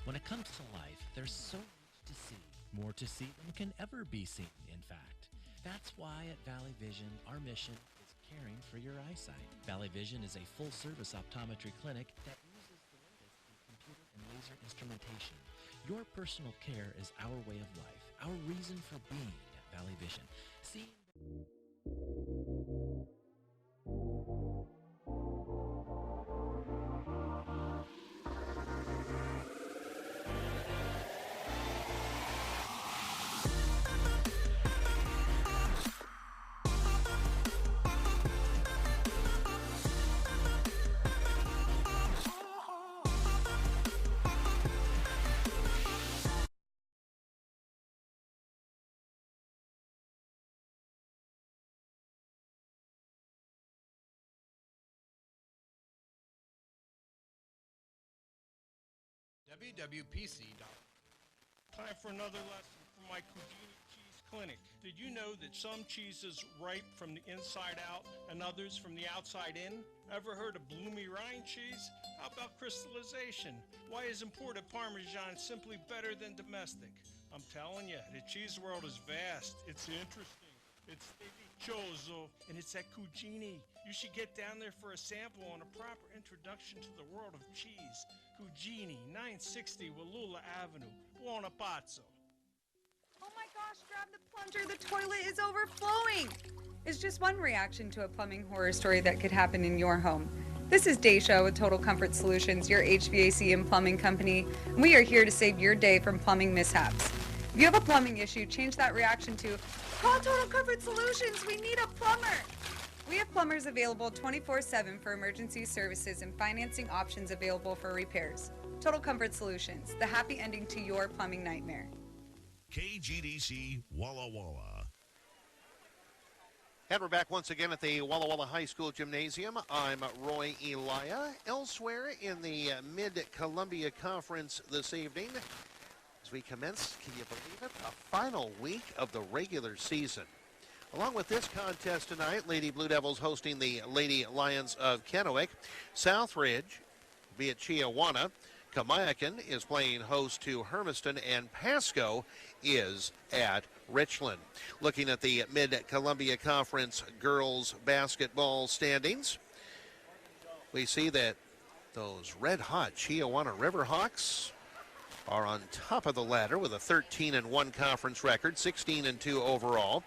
When it comes to life, there's so much to see. More to see than can ever be seen, in fact. That's why at Valley Vision, our mission is caring for your eyesight. Valley Vision is a full-service optometry clinic that uses the latest in computer and laser instrumentation. Your personal care is our way of life, our reason for being at Valley Vision. Seeing WWPC.com. Time for another lesson from my Cugini Cheese Clinic. Did you know that some cheeses ripe from the inside out and others from the outside in? Ever heard of bloomy rind cheese? How about crystallization? Why is imported Parmesan simply better than domestic? I'm telling you, the cheese world is vast. It's interesting. It's delicioso, and it's at Cugini. You should get down there for a sample and a proper introduction to the world of cheese. Cugini, 960 Walla Avenue, Buonapazzo. Oh my gosh, grab the plunger. The toilet is overflowing. It's just one reaction to a plumbing horror story that could happen in your home. This is Daisha with Total Comfort Solutions, your HVAC and plumbing company. And we are here to save your day from plumbing mishaps. If you have a plumbing issue, change that reaction to call Total Comfort Solutions. We need a plumber. We have plumbers available 24/7 for emergency services and financing options available for repairs. Total Comfort Solutions, the happy ending to your plumbing nightmare. KGDC Walla Walla. And we're back once again at the Walla Walla High School Gymnasium. I'm Roy Elia. Elsewhere in the Mid-Columbia Conference this evening, as we commence, can you believe it, a final week of the regular season. Along with this contest tonight, Lady Blue Devils hosting the Lady Lions of Kennewick. Southridge be at Chiawana. Kamiakin is playing host to Hermiston, and Pasco is at Richland. Looking at the Mid-Columbia Conference girls basketball standings, we see that those red-hot Chiawana Riverhawks are on top of the ladder with a 13-1 conference record, 16-2 overall.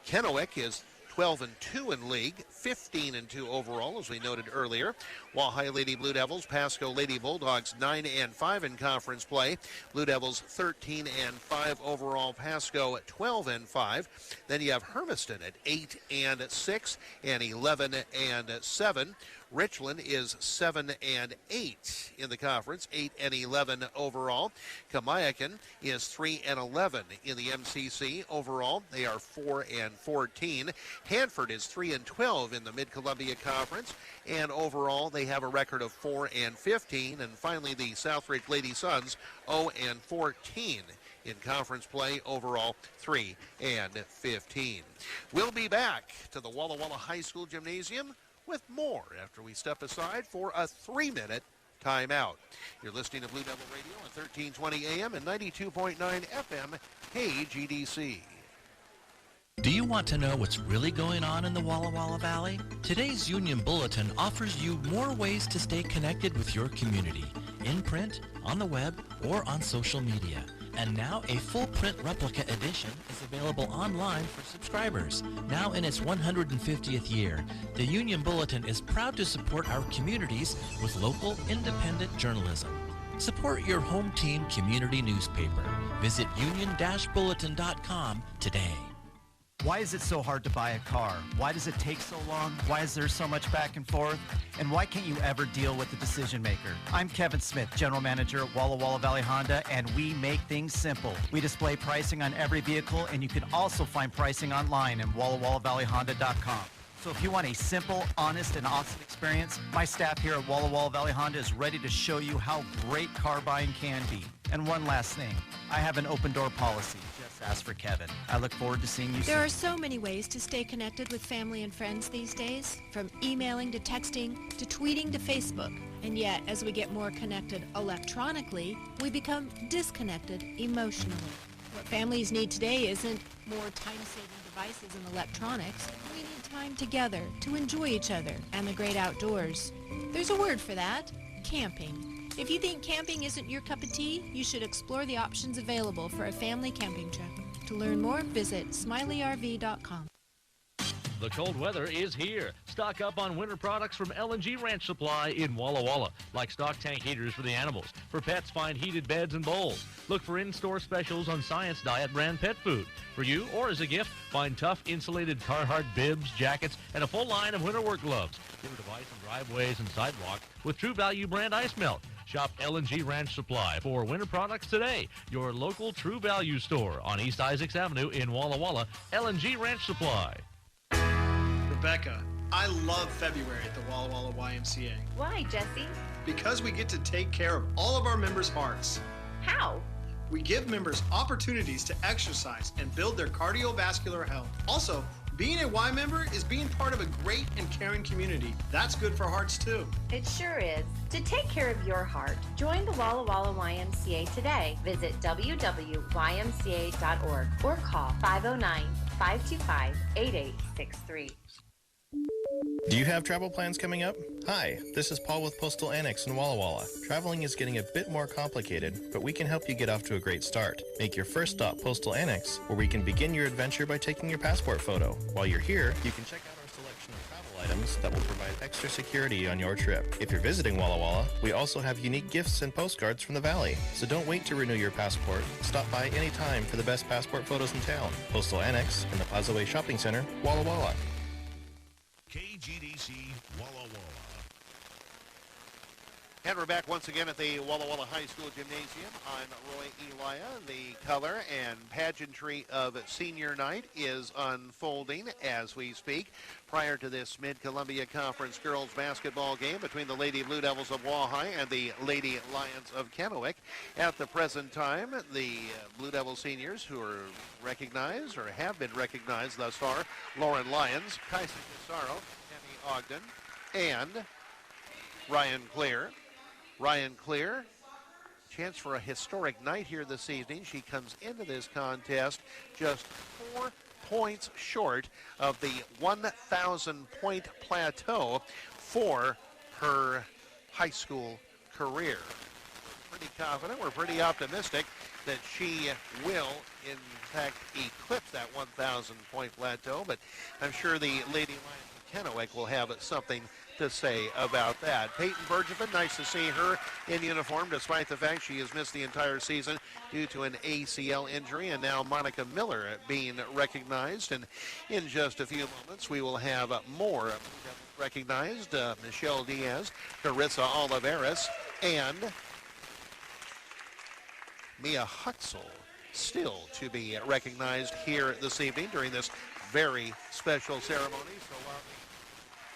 Kennewick is 12-2 in league, 15-2 overall, as we noted earlier. Wahai Lady Blue Devils, Pasco Lady Bulldogs 9-5 in conference play. Blue Devils 13-5 overall, Pasco at 12-5. Then you have Hermiston at 8-6 and 11-7. Richland is 7-8 in the conference, 8-11 overall. Kamiakin is 3-11 in the MCC overall. They are 4-14. Hanford is 3-12 in the Mid-Columbia Conference, and overall they have a record of 4-15. And finally, the Southridge Lady Suns 0-14 in conference play, overall 3-15. We'll be back to the Walla Walla High School Gymnasium with more after we step aside for a 3-minute timeout. You're listening to Blue Devil Radio at 1320 AM and 92.9 FM, KGDC. Do you want to know what's really going on in the Walla Walla Valley? Today's Union Bulletin offers you more ways to stay connected with your community, in print, on the web, or on social media. And now a full print replica edition is available online for subscribers. Now in its 150th year, the Union Bulletin is proud to support our communities with local independent journalism. Support your home team community newspaper. Visit union-bulletin.com today. Why is it so hard to buy a car? Why does it take so long? Why is there so much back and forth? And why can't you ever deal with the decision maker? I'm Kevin Smith, General Manager at Walla Walla Valley Honda, and we make things simple. We display pricing on every vehicle, and you can also find pricing online at WallaWallaValleyHonda.com. So if you want a simple, honest, and awesome experience, my staff here at Walla Walla Valley Honda is ready to show you how great car buying can be. And one last thing, I have an open door policy. Just Just ask for Kevin. I look forward to seeing you soon. There are so many ways to stay connected with family and friends these days, from emailing to texting to tweeting to Facebook. And yet, as we get more connected electronically, we become disconnected emotionally. What families need today isn't more time-saving devices and electronics. We need time together to enjoy each other and the great outdoors. There's a word for that: camping. If you think camping isn't your cup of tea, you should explore the options available for a family camping trip. To learn more, visit SmileyRV.com. The cold weather is here. Stock up on winter products from L&G Ranch Supply in Walla Walla, like stock tank heaters for the animals. For pets, find heated beds and bowls. Look for in-store specials on Science Diet brand pet food. For you or as a gift, find tough insulated Carhartt bibs, jackets, and a full line of winter work gloves. Give advice on driveways and sidewalks with True Value brand ice melt. Shop L&G Ranch Supply for winter products today. Your local True Value store on East Isaacs Avenue in Walla Walla. L&G Ranch Supply. Rebecca, I love February at the Walla Walla YMCA. Why, Jesse? Because we get to take care of all of our members' hearts. How? We give members opportunities to exercise and build their cardiovascular health. Also, being a Y member is being part of a great and caring community. That's good for hearts too. It sure is. To take care of your heart, join the Walla Walla YMCA today. Visit www.ymca.org or call 509-525-8863. Do you have travel plans coming up? Hi, this is Paul with Postal Annex in Walla Walla. Traveling is getting a bit more complicated, but we can help you get off to a great start. Make your first stop Postal Annex, where we can begin your adventure by taking your passport photo. While you're here, you can check out our selection of travel items that will provide extra security on your trip. If you're visiting Walla Walla, we also have unique gifts and postcards from the Valley. So don't wait to renew your passport. Stop by anytime for the best passport photos in town. Postal Annex in the Plaza Way Shopping Center, Walla Walla. KGDC Walla Walla. And we're back once again at the Walla Walla High School Gymnasium. I'm Roy Elia. The color and pageantry of senior night is unfolding as we speak. Prior to this Mid-Columbia Conference girls basketball game between the Lady Blue Devils of Wahai and the Lady Lions of Kennewick. At the present time, the Blue Devil seniors who are recognized or have been recognized thus far: Lauren Lyons, Kaisa Casaro, Tammy Ogden, and Ryan Clear. Ryan Clear, chance for a historic night here this evening. She comes into this contest just 4 points short of the 1,000-point plateau for her high school career. We're pretty confident, we're pretty optimistic that she will, in fact, eclipse that 1,000-point plateau, but I'm sure the Lady Lions of Kennewick will have something to say about that. Peyton Bergevin, nice to see her in uniform despite the fact she has missed the entire season due to an ACL injury, and now Monica Miller being recognized. And in just a few moments we will have more recognized: Michelle Diaz, Carissa Oliveras, and Mia Huxell still to be recognized here this evening during this very special ceremony. So while the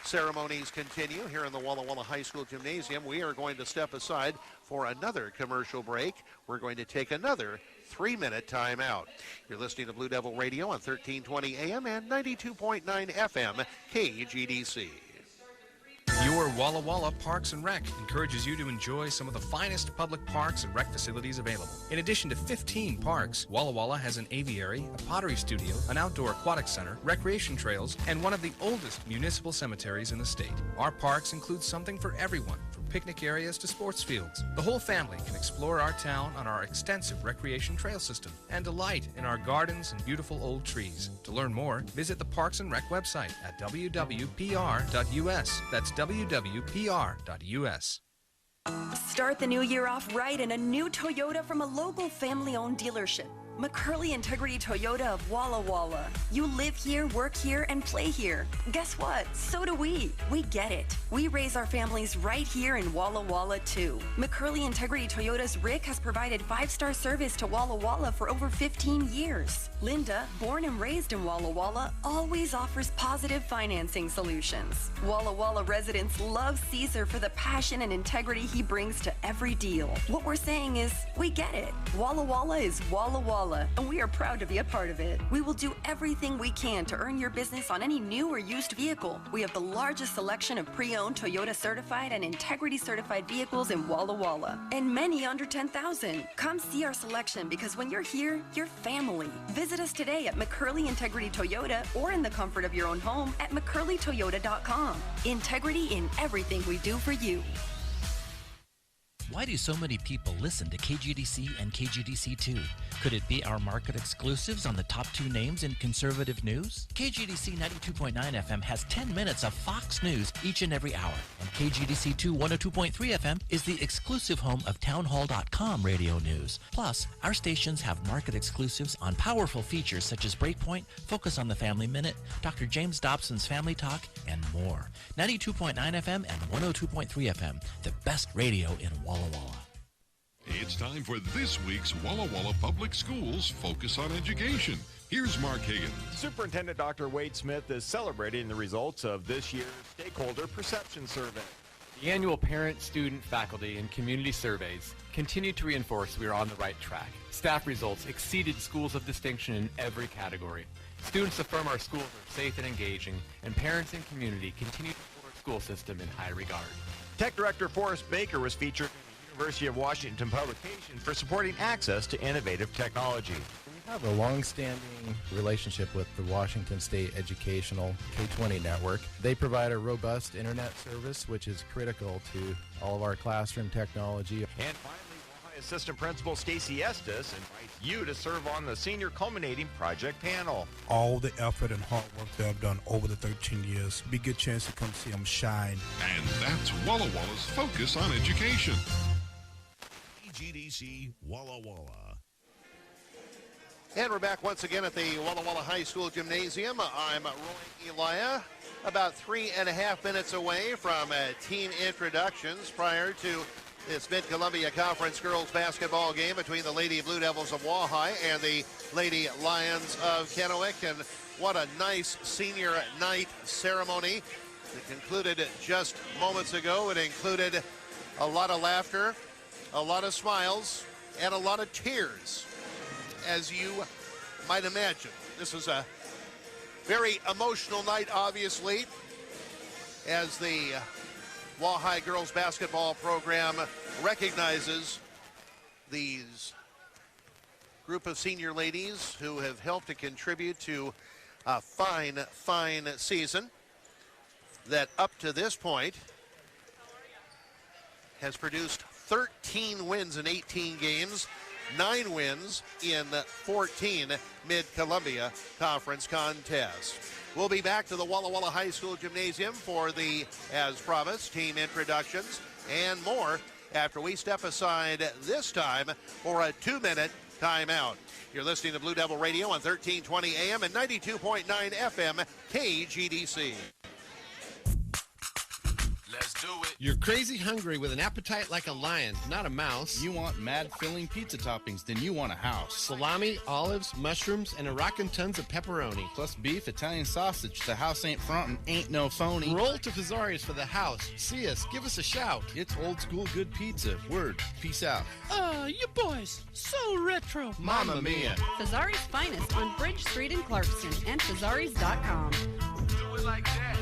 ceremonies continue here in the Walla Walla High School Gymnasium, we are going to step aside for another commercial break. We're going to take another 3-minute timeout. You're listening to Blue Devil Radio on 1320 AM and 92.9 FM KGDC. Your Walla Walla Parks and Rec encourages you to enjoy some of the finest public parks and rec facilities available. In addition to 15 parks, Walla Walla has an aviary, a pottery studio, an outdoor aquatic center, recreation trails, and one of the oldest municipal cemeteries in the state. Our parks include something for everyone, from picnic areas to sports fields. The whole family can explore our town on our extensive recreation trail system and delight in our gardens and beautiful old trees. To learn more, visit the Parks and Rec website at www.pr.us. That's www.pr.us. Start the new year off right in a new Toyota from a local family-owned dealership. McCurley Integrity Toyota of Walla Walla. You live here, work here, and play here. Guess what? So do we. We get it. We raise our families right here in Walla Walla, too. McCurley Integrity Toyota's Rick has provided 5-star service to Walla Walla for over 15 years. Linda, born and raised in Walla Walla, always offers positive financing solutions. Walla Walla residents love Caesar for the passion and integrity he brings to every deal. What we're saying is, we get it. Walla Walla is Walla Walla. Walla, and we are proud to be a part of it. We will do everything we can to earn your business on any new or used vehicle. We have the largest selection of pre-owned Toyota certified and Integrity certified vehicles in Walla Walla, and many under 10,000. Come see our selection, because when you're here, you're family. Visit us today at McCurley Integrity Toyota, or in the comfort of your own home at McCurleyToyota.com. Integrity in everything we do for you. Why do so many people listen to KGDC and KGDC2? Could it be our market exclusives on the top 2 names in conservative news? KGDC 92.9 FM has 10 minutes of Fox News each and every hour. And KGDC2 102.3 FM is the exclusive home of townhall.com radio news. Plus, our stations have market exclusives on powerful features such as Breakpoint, Focus on the Family Minute, Dr. James Dobson's Family Talk, and more. 92.9 FM and 102.3 FM, the best radio in Walla Walla. It's time for this week's Walla Walla Public Schools Focus on Education. Here's Mark Higgins. Superintendent Dr. Wade Smith is celebrating the results of this year's Stakeholder Perception Survey. The annual parent, student, faculty, and community surveys continue to reinforce we are on the right track. Staff results exceeded schools of distinction in every category. Students affirm our schools are safe and engaging, and parents and community continue to hold our school system in high regard. Tech Director Forrest Baker was featured in the University of Washington publication for supporting access to innovative technology. We have a long-standing relationship with the Washington State Educational K-20 Network. They provide a robust internet service, which is critical to all of our classroom technology. And finally, Wahai Assistant Principal Stacy Estes invites you to serve on the Senior Culminating Project panel. All the effort and hard work that I've done over the 13 years, be a good chance to come see them shine. And that's Walla Walla's Focus on Education. GDC Walla Walla. And we're back once again at the Walla Walla High School Gymnasium. I'm Roy Elia, about 3.5 minutes away from team introductions prior to this Mid-Columbia Conference girls basketball game between the Lady Blue Devils of Wahai and the Lady Lions of Kennewick. And what a nice senior night ceremony that concluded just moments ago. It included a lot of laughter, a lot of smiles, and a lot of tears, as you might imagine. This is a very emotional night, obviously, as the Wahai girls basketball program recognizes these group of senior ladies who have helped to contribute to a fine, fine season that up to this point has produced 13 wins in 18 games, 9 wins in 14 Mid-Columbia Conference contests. We'll be back to the Walla Walla High School Gymnasium for the, as promised, team introductions and more after we step aside this time for a 2-minute timeout. You're listening to Blue Devil Radio on 1320 AM and 92.9 FM KGDC. Let's do it. You're crazy hungry with an appetite like a lion, not a mouse. You want mad filling pizza toppings, then you want a house. Salami, olives, mushrooms, and a rockin' tons of pepperoni. Plus beef, Italian sausage. The house ain't frontin', ain't no phony. Roll to Fazari's for the house. See us, give us a shout. It's old school good pizza. Word. Peace out. You boys, so retro. Mamma mia. Fazari's finest on Bridge Street in Clarkston and Fazaris.com. Do it like that.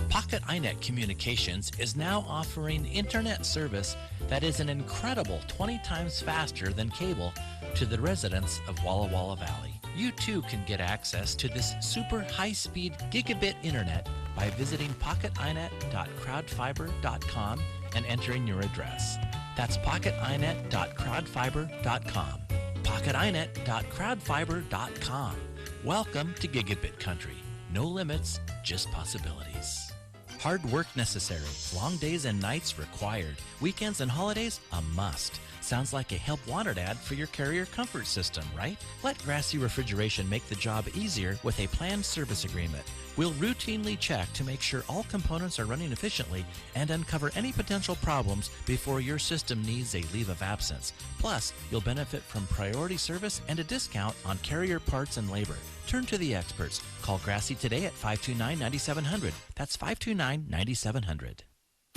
Pocket iNet Communications is now offering internet service that is an incredible 20 times faster than cable to the residents of Walla Walla Valley. You too can get access to this super high-speed gigabit internet by visiting pocketinet.crowdfiber.com and entering your address. That's pocketinet.crowdfiber.com. pocketinet.crowdfiber.com. Welcome to Gigabit Country. No limits, just possibilities. Hard work necessary, long days and nights required, weekends and holidays a must. Sounds like a help wanted ad for your Carrier Comfort System, right? Let Grassy Refrigeration make the job easier with a planned service agreement. We'll routinely check to make sure all components are running efficiently and uncover any potential problems before your system needs a leave of absence. Plus, you'll benefit from priority service and a discount on Carrier parts and labor. Turn to the experts. Call Grassy today at 529-9700. That's 529-9700.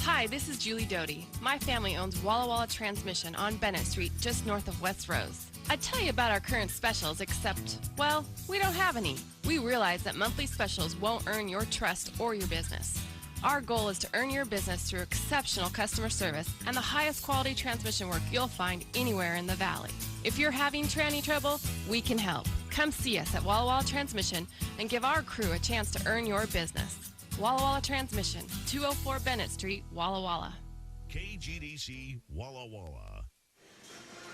Hi, this is Julie Doty. My family owns Walla Walla Transmission on Bennett Street, just north of West Rose. I'd tell you about our current specials, except, well, we don't have any. We realize that monthly specials won't earn your trust or your business. Our goal is to earn your business through exceptional customer service and the highest quality transmission work you'll find anywhere in the valley. If you're having tranny trouble, we can help. Come see us at Walla Walla Transmission and give our crew a chance to earn your business. Walla Walla Transmission, 204 Bennett Street, Walla Walla. KGDC Walla Walla.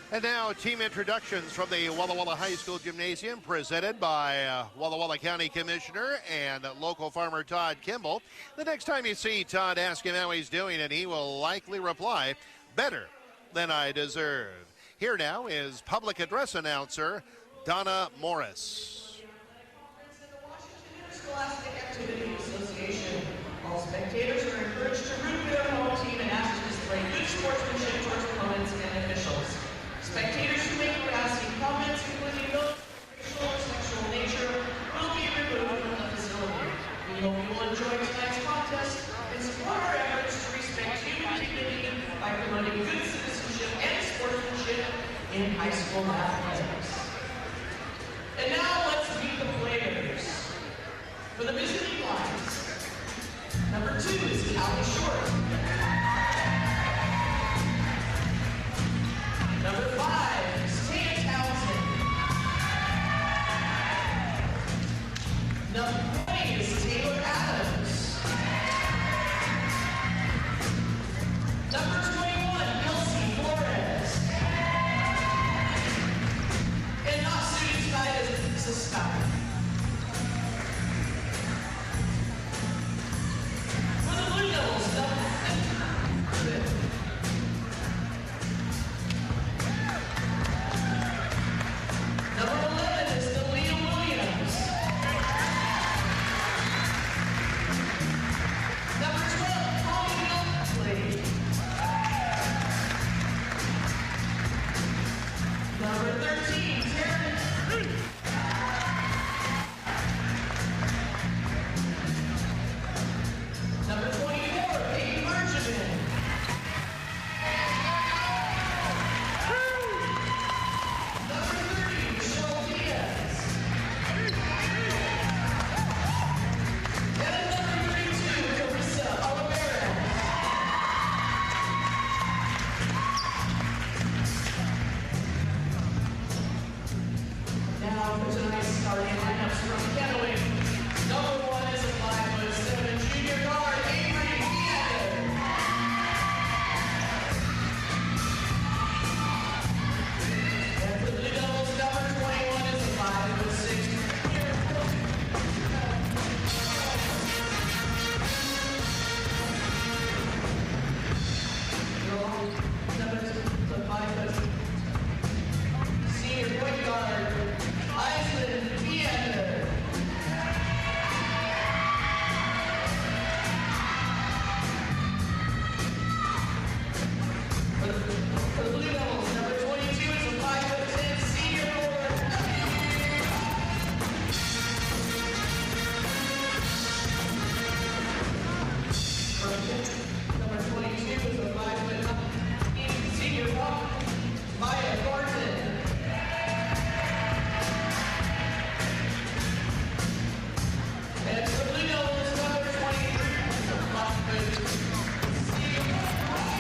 And now team introductions from the Walla Walla High School Gymnasium, presented by Walla Walla County Commissioner and local farmer Todd Kimball. The next time you see Todd, ask him how he's doing, and he will likely reply, better than I deserve. Here now is public address announcer Donna Morris. Scholastic Activity Association. All spectators are encouraged to root for their home team and ask to display good sportsmanship towards opponents and officials. Spectators who make harassing comments, including those of racial or sexual nature, will be removed from the facility. We hope you will enjoy tonight's contest and support our efforts to respect human dignity by promoting good citizenship and sportsmanship in high school athletics. And now let's meet the players. For the visiting lines, number 2 is Callie Short. Number 5 is Taya Townsend. Number 20 is Taylor Adams. Number 21, Kelsey Flores. And not suited tonight is Lisa Scott. For the Blue Devils, number 11 is Delia Williams. Number 12, Holly Milkley. Number 13, Taryn. Number 24, Peyton Bergevin. Number 30, Michelle Diaz. And number 32, Carissa Oliveira. Now for tonight's starting lineups from Kennewick. Number 1 is a 5'7" junior guard, Avery Viander. And for the Blue Devils, number 21 is a 5'6" junior. Number 2, the 5'7" senior point guard, Iceland Viander. For the Blue Devils, number 22 is a 5'10" senior forward. Number 22 is a 5'9" senior forward, Maya Gordon. And for the Blue Devils, number 23 is a 5'6" senior forward.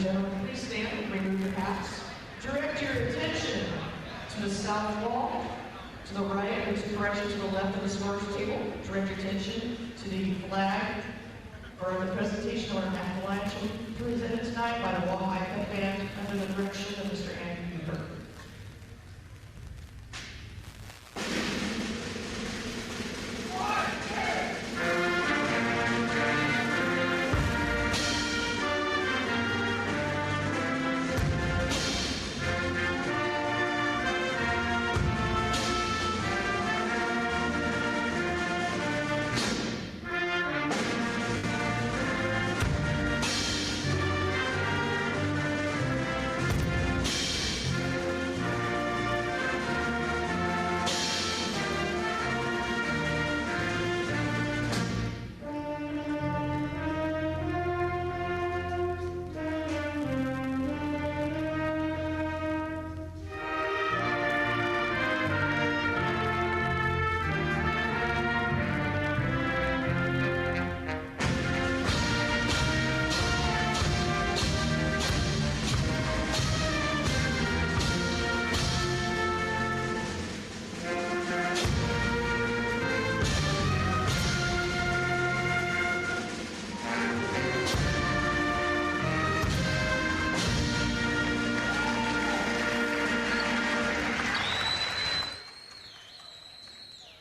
and gentlemen, please stand and remove your hats. Direct your attention to the south wall, to the right, and to correction to the left of the scorer's table. Direct your attention to the flag, or the presentation order flag presented tonight by the Walla High Cup Band under the direction of Mr. Andrew Beaver.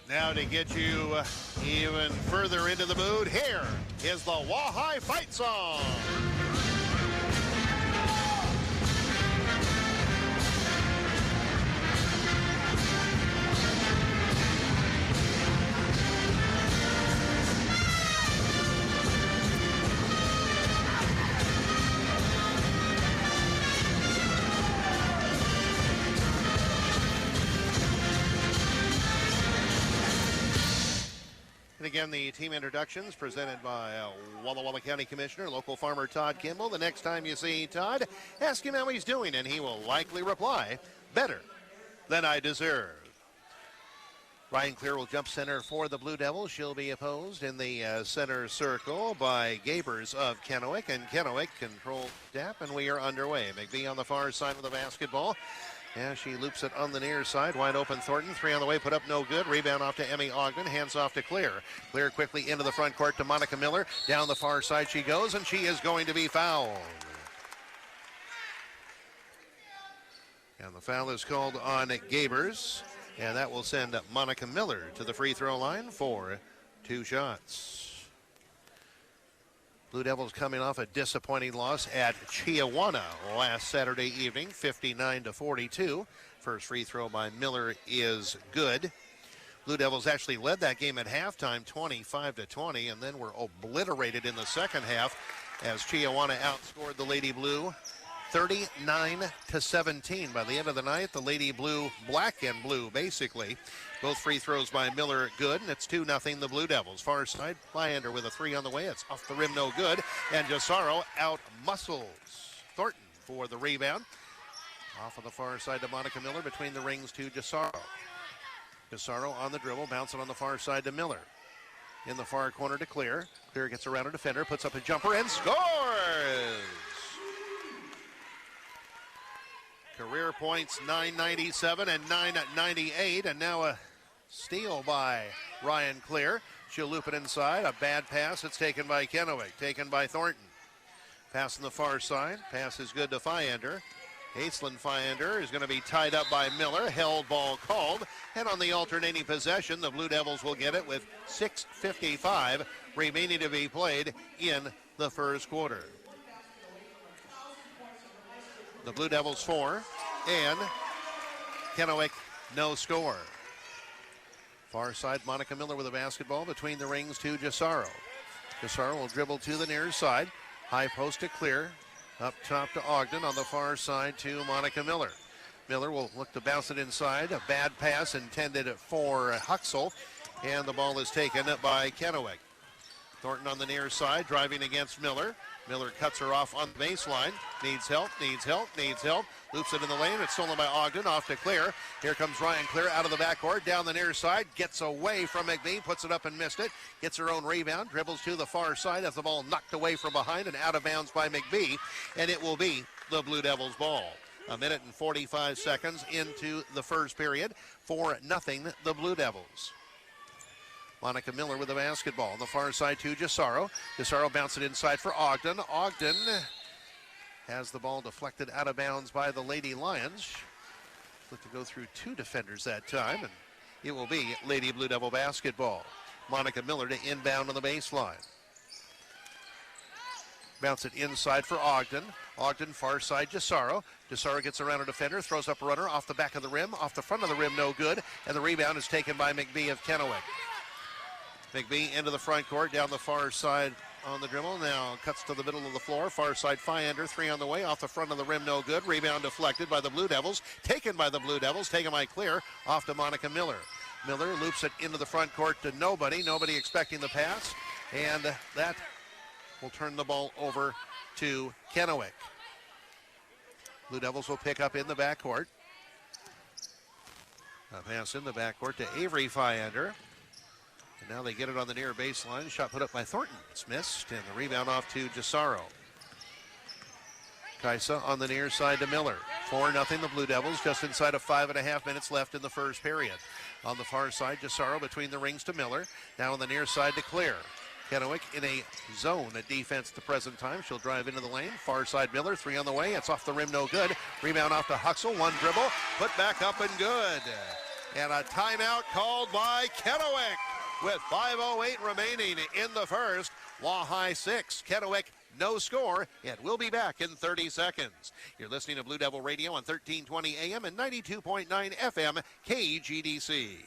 Now to get you even further into the mood, here is the Wahai Fight Song. And again, the team introductions presented by Walla Walla County Commissioner, local farmer Todd Kimball. The next time you see Todd, ask him how he's doing, and he will likely reply, better than I deserve. Ryan Clear will jump center for the Blue Devils. She'll be opposed in the center circle by Gabers of Kennewick, and Kennewick controls snap, and we are underway. McBee on the far side with the basketball. Yeah, she loops it on the near side. Wide open Thornton. Three on the way. Put up no good. Rebound off to Emmy Ogden. Hands off to Clear. Clear quickly into the front court to Monica Miller. Down the far side she goes, and she is going to be fouled. And the foul is called on Gabers. And that will send Monica Miller to the free throw line for 2 shots. Blue Devils coming off a disappointing loss at Chiawana last Saturday evening, 59-42. First free throw by Miller is good. Blue Devils actually led that game at halftime, 25-20, and then were obliterated in the second half as Chiawana outscored the Lady Blue 39-17. By the end of the night, the Lady Blue, black and blue basically. Both free throws by Miller good, and it's 2-0 the Blue Devils. Far side, Flyander with a 3 on the way. It's off the rim, no good. And Jasaro out-muscles Thornton for the rebound. Off on the far side to Monica Miller, between the rings to Jasaro. Jasaro on the dribble, bouncing on the far side to Miller. In the far corner to Clear. Clear gets around a defender, puts up a jumper, and scores! Career points 997 and 998, and now a steal by Ryan Clear. She'll loop it inside. A bad pass. It's taken by Kennewick, taken by Thornton. Pass on the far side. Pass is good to Flyander. Aislinn Flyander is going to be tied up by Miller. Held ball called. And on the alternating possession, the Blue Devils will get it with 6:55 remaining to be played in the first quarter. The Blue Devils 4, and Kennewick no score. Far side, Monica Miller with a basketball between the rings to Jasaro. Jasaro will dribble to the near side. High post to Clear. Up top to Ogden on the far side to Monica Miller. Miller will look to bounce it inside. A bad pass intended for Huxell, and the ball is taken by Kennewick. Thornton on the near side, driving against Miller. Miller cuts her off on the baseline. Needs help. Loops it in the lane. It's stolen by Ogden. Off to Clear. Here comes Ryan Clear out of the backcourt. Down the near side. Gets away from McBee. Puts it up and missed it. Gets her own rebound. Dribbles to the far side. Has the ball knocked away from behind and out of bounds by McBee. And it will be the Blue Devils ball. 1 minute and 45 seconds into the first period. 4-0 the Blue Devils. Monica Miller with the basketball on the far side to Gisaro. Gisaro bounces it inside for Ogden. Ogden has the ball deflected out of bounds by the Lady Lions. Looked to go through 2 defenders that time, and it will be Lady Blue Devil basketball. Monica Miller to inbound on the baseline. Bounce it inside for Ogden. Ogden far side Gisaro. Gisaro gets around a defender, throws up a runner off the back of the rim, off the front of the rim, no good, and the rebound is taken by McBee of Kennewick. McBee into the front court, down the far side on the dribble. Now cuts to the middle of the floor. Far side Fyander, 3 on the way. Off the front of the rim, no good. Rebound deflected by the Blue Devils. Taken by the Blue Devils. Taken by Clear. Off to Monica Miller. Miller loops it into the front court to nobody. Nobody expecting the pass. And that will turn the ball over to Kennewick. Blue Devils will pick up in the backcourt. A pass in the backcourt to Avery Fyander. And now they get it on the near baseline. Shot put up by Thornton. It's missed, and the rebound off to Gisaro. Kaisa on the near side to Miller. 4-0 the Blue Devils, just inside of 5.5 minutes left in the first period. On the far side, Gisaro between the rings to Miller. Now on the near side to Clear. Kennewick in a zone at defense at the present time. She'll drive into the lane. Far side Miller, 3 on the way. It's off the rim, no good. Rebound off to Huxell. 1 dribble. Put back up and good. And a timeout called by Kennewick. With 5:08 remaining in the first, Wahai 6, Kennewick no score. And we'll be back in 30 seconds. You're listening to Blue Devil Radio on 1320 AM and 92.9 FM KGDC.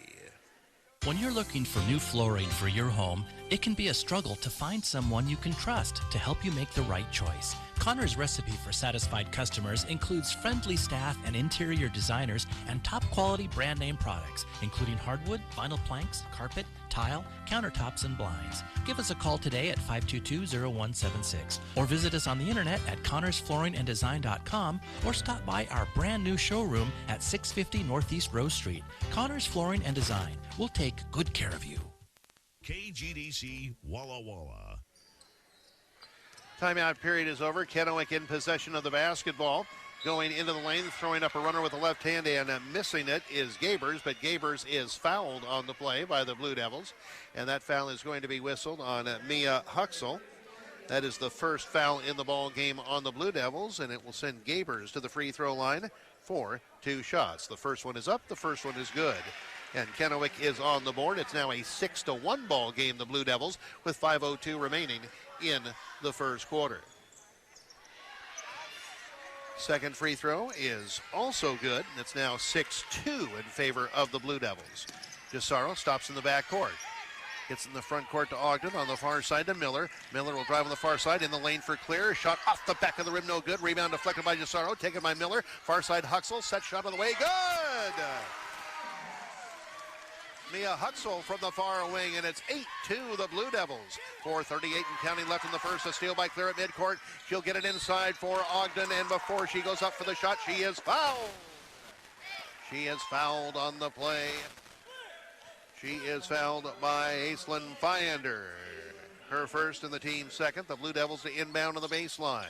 When you're looking for new flooring for your home, it can be a struggle to find someone you can trust to help you make the right choice. Connor's recipe for satisfied customers includes friendly staff and interior designers and top quality brand name products, including hardwood, vinyl planks, carpet, tile, countertops, and blinds. Give us a call today at 522-0176 or visit us on the internet at connorsflooringanddesign.com or stop by our brand new showroom at 650 Northeast Rose Street. Connors Flooring and Design. We'll take good care of you. KGDC Walla Walla. Timeout period is over. Kennewick in possession of the basketball. Going into the lane, throwing up a runner with the left hand and missing it is Gabers, but Gabers is fouled on the play by the Blue Devils, and that foul is going to be whistled on Mia Huxell. That is the first foul in the ball game on the Blue Devils, and it will send Gabers to the free throw line for 2 shots. The first one is up, the first one is good. And Kennewick is on the board. It's now a 6-1 ball game, the Blue Devils, with 5:02 remaining in the first quarter. Second free throw is also good. It's now 6-2 in favor of the Blue Devils. Gisaro stops in the backcourt. Gets in the front court to Ogden, on the far side to Miller. Miller will drive on the far side in the lane for Clear. Shot off the back of the rim, no good. Rebound deflected by Gisaro, taken by Miller. Far side Huxell, set shot on the way, good! Mia Huxell from the far wing, and it's 8-2 the Blue Devils. 4:38 and counting left in the first. A steal by Clear at midcourt. She'll get it inside for Ogden, and before she goes up for the shot, she is fouled. She is fouled on the play. She is fouled by Aislinn Fyander. Her first and the team's second. The Blue Devils to inbound on the baseline.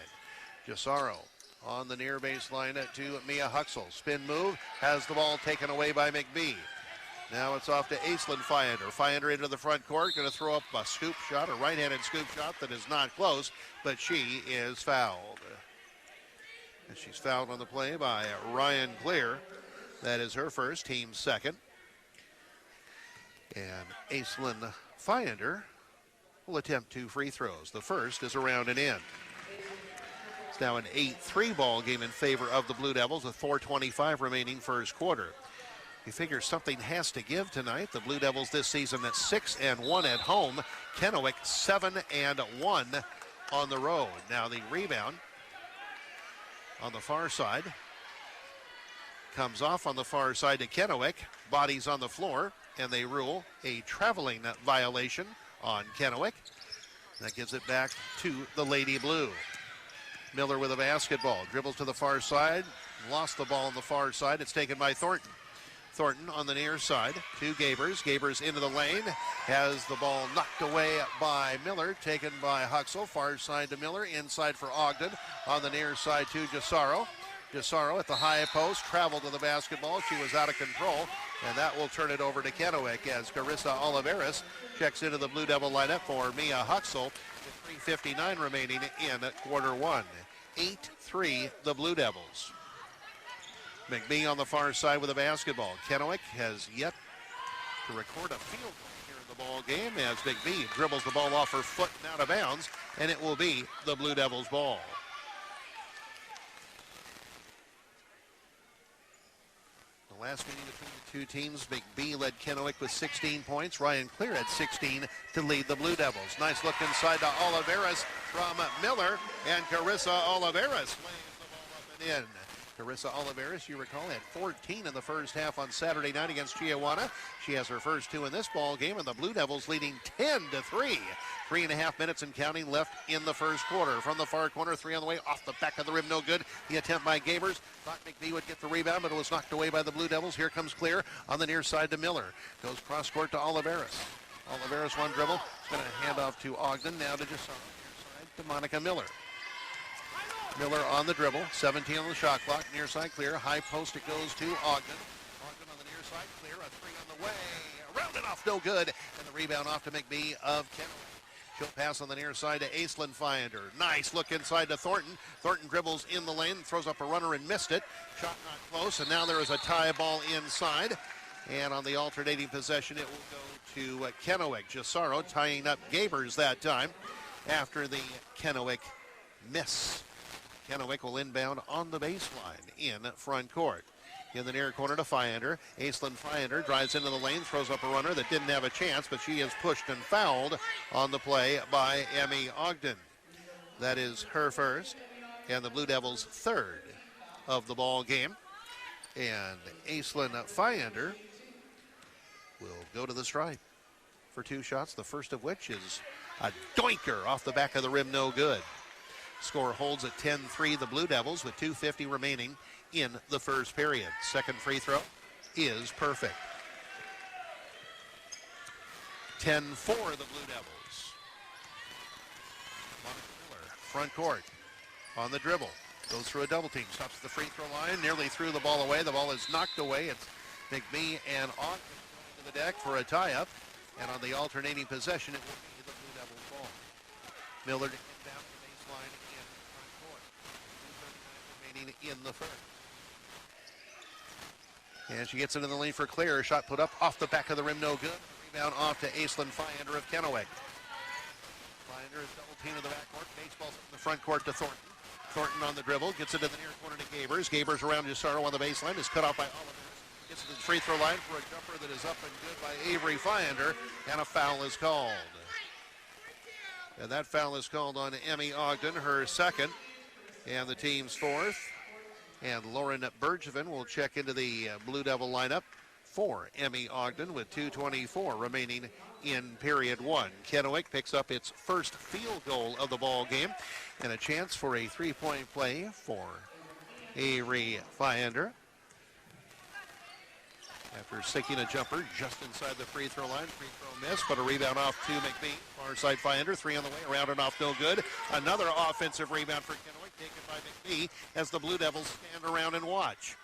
Gisaro on the near baseline to Mia Huxell. Spin move, has the ball taken away by McBee. Now it's off to Aislinn Fyander. Fyander into the front court, going to throw up a scoop shot, a right-handed scoop shot that is not close, but she is fouled. And she's fouled on the play by Ryan Clear. That is her first, team's second. And Aislinn Fyander will attempt 2 free throws. The first is around and in. It's now an 8-3 ball game in favor of the Blue Devils with 4:25 remaining first quarter. You figure something has to give tonight. The Blue Devils this season at 6-1 at home. Kennewick 7-1 on the road. Now the rebound on the far side comes off on the far side to Kennewick. Bodies on the floor, and they rule a traveling violation on Kennewick. That gives it back to the Lady Blue. Miller with a basketball. Dribbles to the far side. Lost the ball on the far side. It's taken by Thornton. Thornton on the near side to Gabers. Gabers into the lane. Has the ball knocked away by Miller. Taken by Huxell. Far side to Miller. Inside for Ogden. On the near side to Gisaro. Gisaro at the high post. Traveled to the basketball. She was out of control. And that will turn it over to Kennewick as Carissa Oliveras checks into the Blue Devil lineup for Mia Huxell. With 3:59 remaining in quarter one. 8-3 the Blue Devils. McBee on the far side with a basketball. Kennewick has yet to record a field goal here in the ball game as McBee dribbles the ball off her foot and out of bounds, and it will be the Blue Devils' ball. The last meeting between the two teams, McBee led Kennewick with 16 points. Ryan Clear had 16 to lead the Blue Devils. Nice look inside to Oliveras from Miller, and Carissa Oliveras lays the ball up and in. Carissa Oliveras, you recall, had 14 in the first half on Saturday night against Chiawana. She has her first two in this ball game, and the Blue Devils leading 10-3. 3.5 minutes and counting left in the first quarter. From the far corner, three on the way, off the back of the rim, no good. The attempt by Gabers. Thought McBee would get the rebound, but it was knocked away by the Blue Devils. Here comes Clear on the near side to Miller. Goes cross court to Oliveras. Oliveras one dribble. It's going to hand off to Ogden. Now to just on the near side to Monica Miller. Miller on the dribble, 17 on the shot clock, near side Clear, high post it goes to Ogden. Ogden on the near side, Clear, a three on the way, rounded off, no good, and the rebound off to McBee of Kennewick. She'll pass on the near side to Aislinn Finder. Nice look inside to Thornton. Thornton dribbles in the lane, throws up a runner and missed it. Shot not close, and now there is a tie ball inside. And on the alternating possession, it will go to Kennewick. Gisaro tying up Gabers that time after the Kennewick miss. Kennewick will inbound on the baseline in front court. In the near corner to Finder. Aislinn Finder drives into the lane, throws up a runner that didn't have a chance, but she is pushed and fouled on the play by Emmy Ogden. That is her first, and the Blue Devils' third of the ball game. And Aislinn Finder will go to the stripe for two shots, the first of which is a doinker off the back of the rim, no good. Score holds at 10-3 the Blue Devils with 2:50 remaining in the first period. Second free throw is perfect. 10-4 the Blue Devils. Monica Miller, front court, on the dribble. Goes through a double team, stops at the free throw line, nearly threw the ball away. The ball is knocked away. It's McBee and Ogden to the deck for a tie-up. And on the alternating possession, it will be the Blue Devils' ball. Miller to inbound the baseline in front court. 2:39 remaining in the first. And she gets into the lane for Clear. Shot put up off the back of the rim, no good. Rebound off to Aislinn Finder of Kennewick. Finder is double teamed in the backcourt. Baseball in the front court to Thornton. Thornton on the dribble, gets it in the near corner to Gabers. Gabers around Gisaro on the baseline, is cut off by Oliver. Gets to the free throw line for a jumper that is up and good by Avery Finder, and a foul is called. And that foul is called on Emmy Ogden, her second, and the team's fourth. And Lauren Bergevin will check into the Blue Devil lineup for Emmy Ogden with 2:24 remaining in period one. Kennewick picks up its first field goal of the ball game and a chance for a three-point play for Avery Finder. After sinking a jumper just inside the free throw line, free throw miss, but a rebound off to McBee. Far side Finder, three on the way, around and off, no good. Another offensive rebound for Kennewick, taken by McBee as the Blue Devils stand around and watch.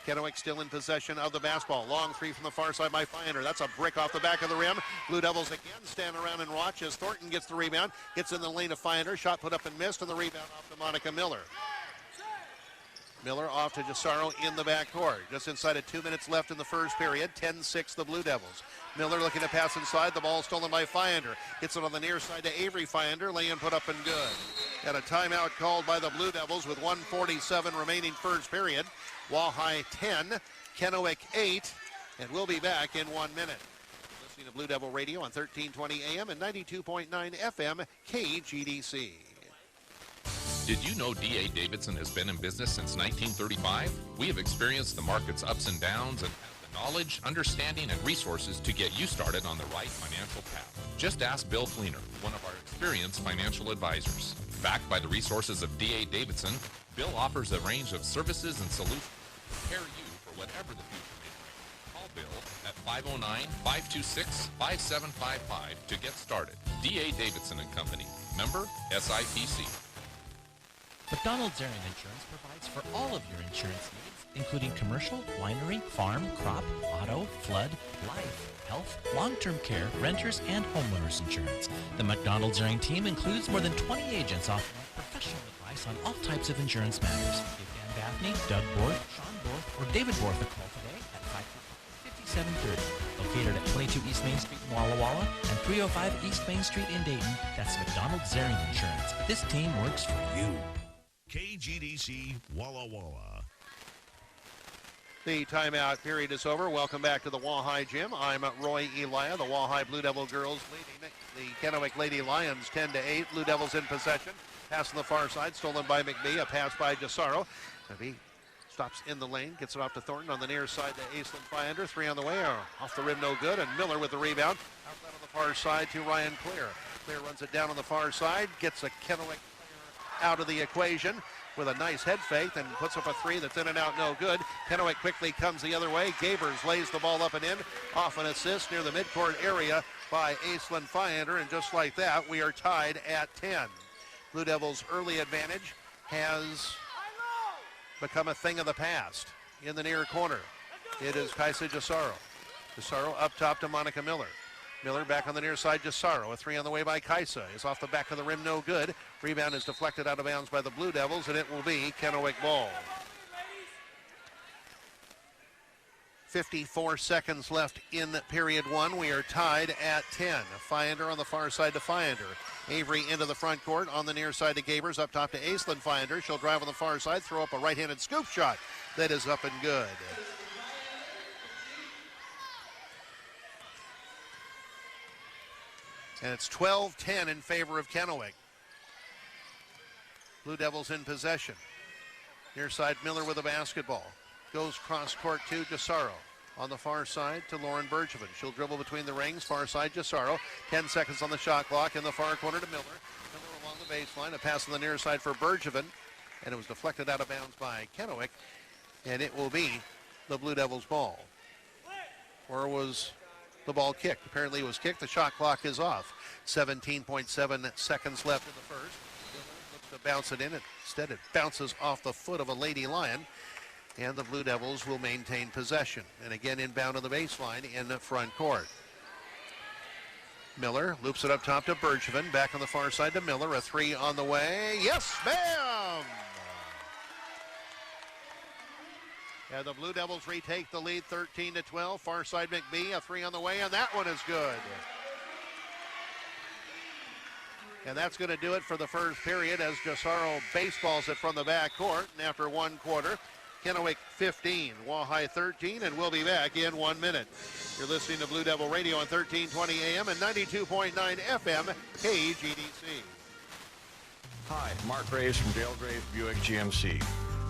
Kennewick still in possession of the basketball. Long three from the far side by Finder. That's a brick off the back of the rim. Blue Devils again stand around and watch as Thornton gets the rebound, gets in the lane of Finder. Shot put up and missed, and the rebound off to Monica Miller. Miller off to Gisaro in the backcourt. Just inside of 2 minutes left in the first period. 10-6 the Blue Devils. Miller looking to pass inside. The ball stolen by Finder. Gets it on the near side to Avery Finder. Lay-in put up and good. And a timeout called by the Blue Devils with 1:47 remaining first period. Wahai 10, Kennewick 8, and we'll be back in 1 minute. Listening to Blue Devil Radio on 1320 AM and 92.9 FM KGDC. Did you know D.A. Davidson has been in business since 1935? We have experienced the market's ups and downs and have the knowledge, understanding, and resources to get you started on the right financial path. Just ask Bill Fleener, one of our experienced financial advisors. Backed by the resources of D.A. Davidson, Bill offers a range of services and solutions to prepare you for whatever the future may bring. Call Bill at 509-526-5755 to get started. D.A. Davidson & Company. Member SIPC. McDonald's Area Insurance provides for all of your insurance needs, including commercial, winery, farm, crop, auto, flood, life, health, long-term care, renters, and homeowners insurance. The McDonald's Area team includes more than 20 agents offering professional advice on all types of insurance matters. Give Dan Gaffney, Doug Borth, Sean Borth, or David Borth a call today at 555-5730. Located at 22 East Main Street in Walla Walla and 305 East Main Street in Dayton, that's McDonald's Area Insurance. This team works for you. KGDC Walla Walla. The timeout period is over. Welcome back to the Wahai Gym. I'm Roy Elia. The Wahai Blue Devil girls leading the Kennewick Lady Lions 10-8. Blue Devils in possession. Pass on the far side, stolen by McBee. A pass by Jasaro. McBee stops in the lane, gets it off to Thornton on the near side to Aislinn Fyander. 3 on the way, off the rim, no good. And Miller with the rebound. Outlet on the far side to Ryan Clear. Clear runs it down on the far side, gets a Kennewick out of the equation with a nice head fake and puts up a 3 that's in and out, no good. Kennewick quickly comes the other way. Gabers lays the ball up and in, off an assist near the midcourt area by Aislinn Fyander, and just like that, we are tied at 10. Blue Devils' early advantage has become a thing of the past. In the near corner, it is Kaisa Jasaro. Jasaro up top to Monica Miller. Miller back on the near side, Jasaro. A 3 on the way by Kaisa. Is off the back of the rim, no good. Rebound is deflected out of bounds by the Blue Devils, and it will be Kennewick ball. 54 seconds left in period 1. We are tied at 10. Fyander on the far side to Fyander. Avery into the front court on the near side to Gabers. Up top to Aislinn Fyander. She'll drive on the far side, throw up a right-handed scoop shot. That is up and good. And it's 12-10 in favor of Kennewick. Blue Devils in possession. Near side, Miller with a basketball. Goes cross court to Jasaro. On the far side to Lauren Bergevin. She'll dribble between the rings. Far side, Jasaro. 10 seconds on the shot clock. In the far corner to Miller. Miller along the baseline. A pass on the near side for Bergevin. And it was deflected out of bounds by Kennewick. And it will be the Blue Devils ball. Or was the ball kicked? Apparently it was kicked. The shot clock is off. 17.7 seconds left in the first. Miller looks to bounce it in. Instead it bounces off the foot of a Lady Lion. And the Blue Devils will maintain possession. And again inbound on the baseline in the front court. Miller loops it up top to Bergevin. Back on the far side to Miller. A 3 on the way. Yes, ma'am! And the Blue Devils retake the lead 13-12. Far side McBee, a 3 on the way, and that one is good. And that's going to do it for the first period as Jasaro baseballs it from the back court. And after one quarter, Kennewick 15, Wahai 13, and we'll be back in 1 minute. You're listening to Blue Devil Radio on 1320 AM and 92.9 FM, KGDC. Hi, Mark Graves from Dale Graves Buick GMC.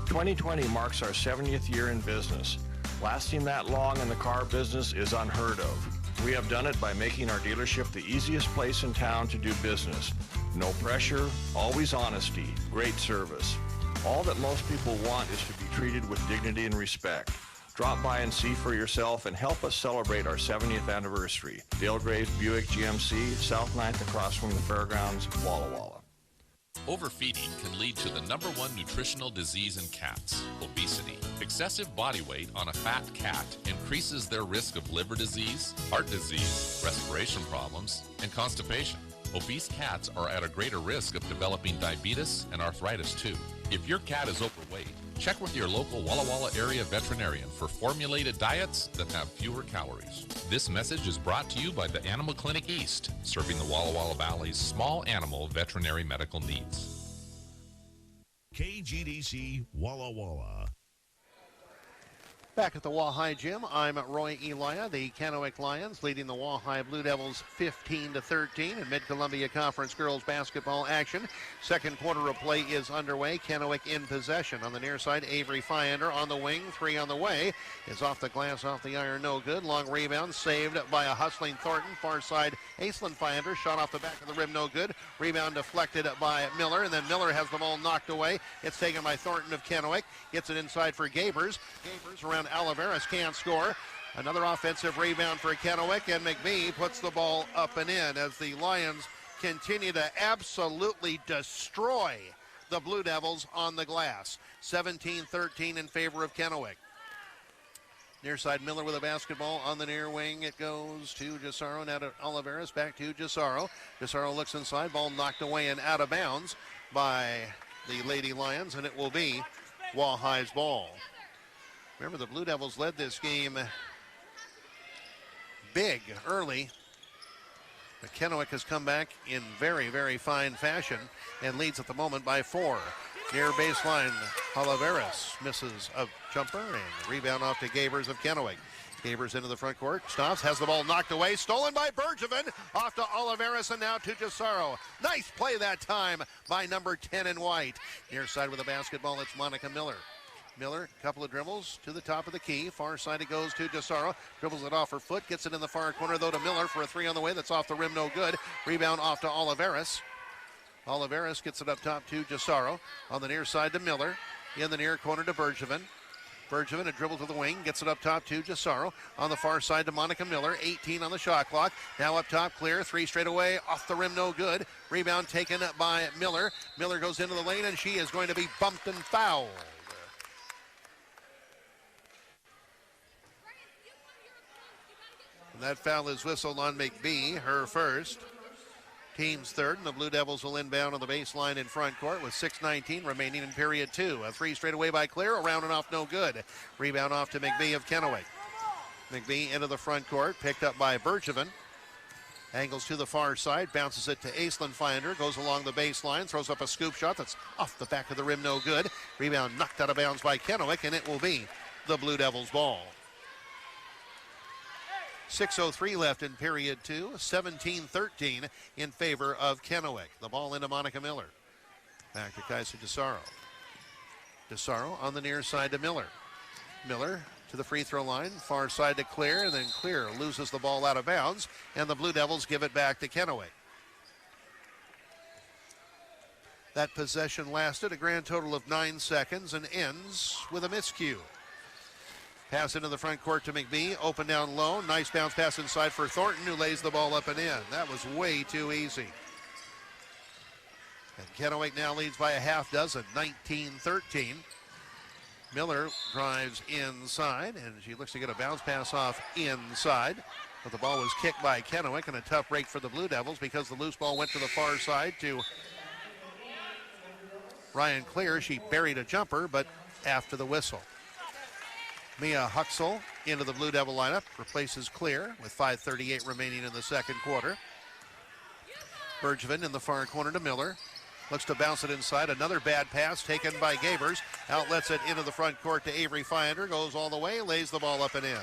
2020 marks our 70th year in business. Lasting that long in the car business is unheard of. We have done it by making our dealership the easiest place in town to do business. No pressure, always honesty, great service. All that most people want is to be treated with dignity and respect. Drop by and see for yourself and help us celebrate our 70th anniversary. Dale Graves Buick GMC, South 9th across from the fairgrounds, Walla Walla. Overfeeding can lead to the #1 nutritional disease in cats, obesity. Excessive body weight on a fat cat increases their risk of liver disease, heart disease, respiration problems, and constipation. Obese cats are at a greater risk of developing diabetes and arthritis too. If your cat is overweight, check with your local Walla Walla area veterinarian for formulated diets that have fewer calories. This message is brought to you by the Animal Clinic East, serving the Walla Walla Valley's small animal veterinary medical needs. KGDC Walla Walla. Back at the Wahai Gym, I'm Roy Elia. The Kennewick Lions leading the Wahai Blue Devils 15-13 in Mid-Columbia Conference girls basketball action. Second quarter of play is underway. Kennewick in possession. On the near side, Avery Fyander on the wing. Three on the way. Is off the glass, off the iron, no good. Long rebound saved by a hustling Thornton. Far side, Aislinn Fyander. Shot off the back of the rim, no good. Rebound deflected by Miller, and then Miller has the ball knocked away. It's taken by Thornton of Kennewick. Gets it inside for Gabers. Gabers around Oliveras can't score. Another offensive rebound for Kennewick, and McBee puts the ball up and in as the Lions continue to absolutely destroy the Blue Devils on the glass. 17-13 in favor of Kennewick. Near side, Miller with a basketball on the near wing. It goes to Gisaro, now to Oliveras, back to Gisaro. Gisaro looks inside, ball knocked away and out of bounds by the Lady Lions, and it will be Wahai's ball. Remember, the Blue Devils led this game big early. But Kennewick has come back in very, very fine fashion and leads at the moment by 4. Near baseline, Oliveras misses a jumper and rebound off to Gabers of Kennewick. Gabers into the front court, stops, has the ball knocked away, stolen by Bergevin, off to Oliveras and now to Gisaro. Nice play that time by number 10 in white. Near side with the basketball, it's Monica Miller. Miller, couple of dribbles to the top of the key. Far side it goes to Gisaro. Dribbles it off her foot. Gets it in the far corner, though, to Miller for a three on the way. That's off the rim, no good. Rebound off to Oliveras. Oliveras gets it up top to Gisaro. On the near side to Miller. In the near corner to Bergevin. Bergevin, a dribble to the wing. Gets it up top to Gisaro. On the far side to Monica Miller. 18 on the shot clock. Now up top, clear. Three straight away. Off the rim, no good. Rebound taken by Miller. Miller goes into the lane, and she is going to be bumped and fouled. And that foul is whistled on McBee, her first. Team's third, and the Blue Devils will inbound on the baseline in front court with 6:19 remaining in period 2. A three straight away by Clear, around and off, no good. Rebound off to McBee of Kennewick. McBee into the front court, picked up by Bergevin. Angles to the far side, bounces it to Aislinn Finder, goes along the baseline, throws up a scoop shot that's off the back of the rim, no good. Rebound knocked out of bounds by Kennewick, and it will be the Blue Devils' ball. 6:03 left in period 2, 17-13 in favor of Kennewick. The ball into Monica Miller. Back to Kaiser Gisaro. Gisaro on the near side to Miller. Miller to the free throw line, far side to Clear, and then Clear loses the ball out of bounds, and the Blue Devils give it back to Kennewick. That possession lasted a grand total of 9 seconds and ends with a miscue. Pass into the front court to McBee. Open down low. Nice bounce pass inside for Thornton, who lays the ball up and in. That was way too easy. And Kennewick now leads by a half dozen, 19-13. Miller drives inside, and she looks to get a bounce pass off inside. But the ball was kicked by Kennewick, and a tough break for the Blue Devils because the loose ball went to the far side to Ryan Clear. She buried a jumper, but after the whistle. Mia Huxell into the Blue Devil lineup, replaces Clear with 5:38 remaining in the second quarter. Bergevin in the far corner to Miller. Looks to bounce it inside. Another bad pass taken by Gabers. Outlets it into the front court to Avery Finder. Goes all the way, lays the ball up and in.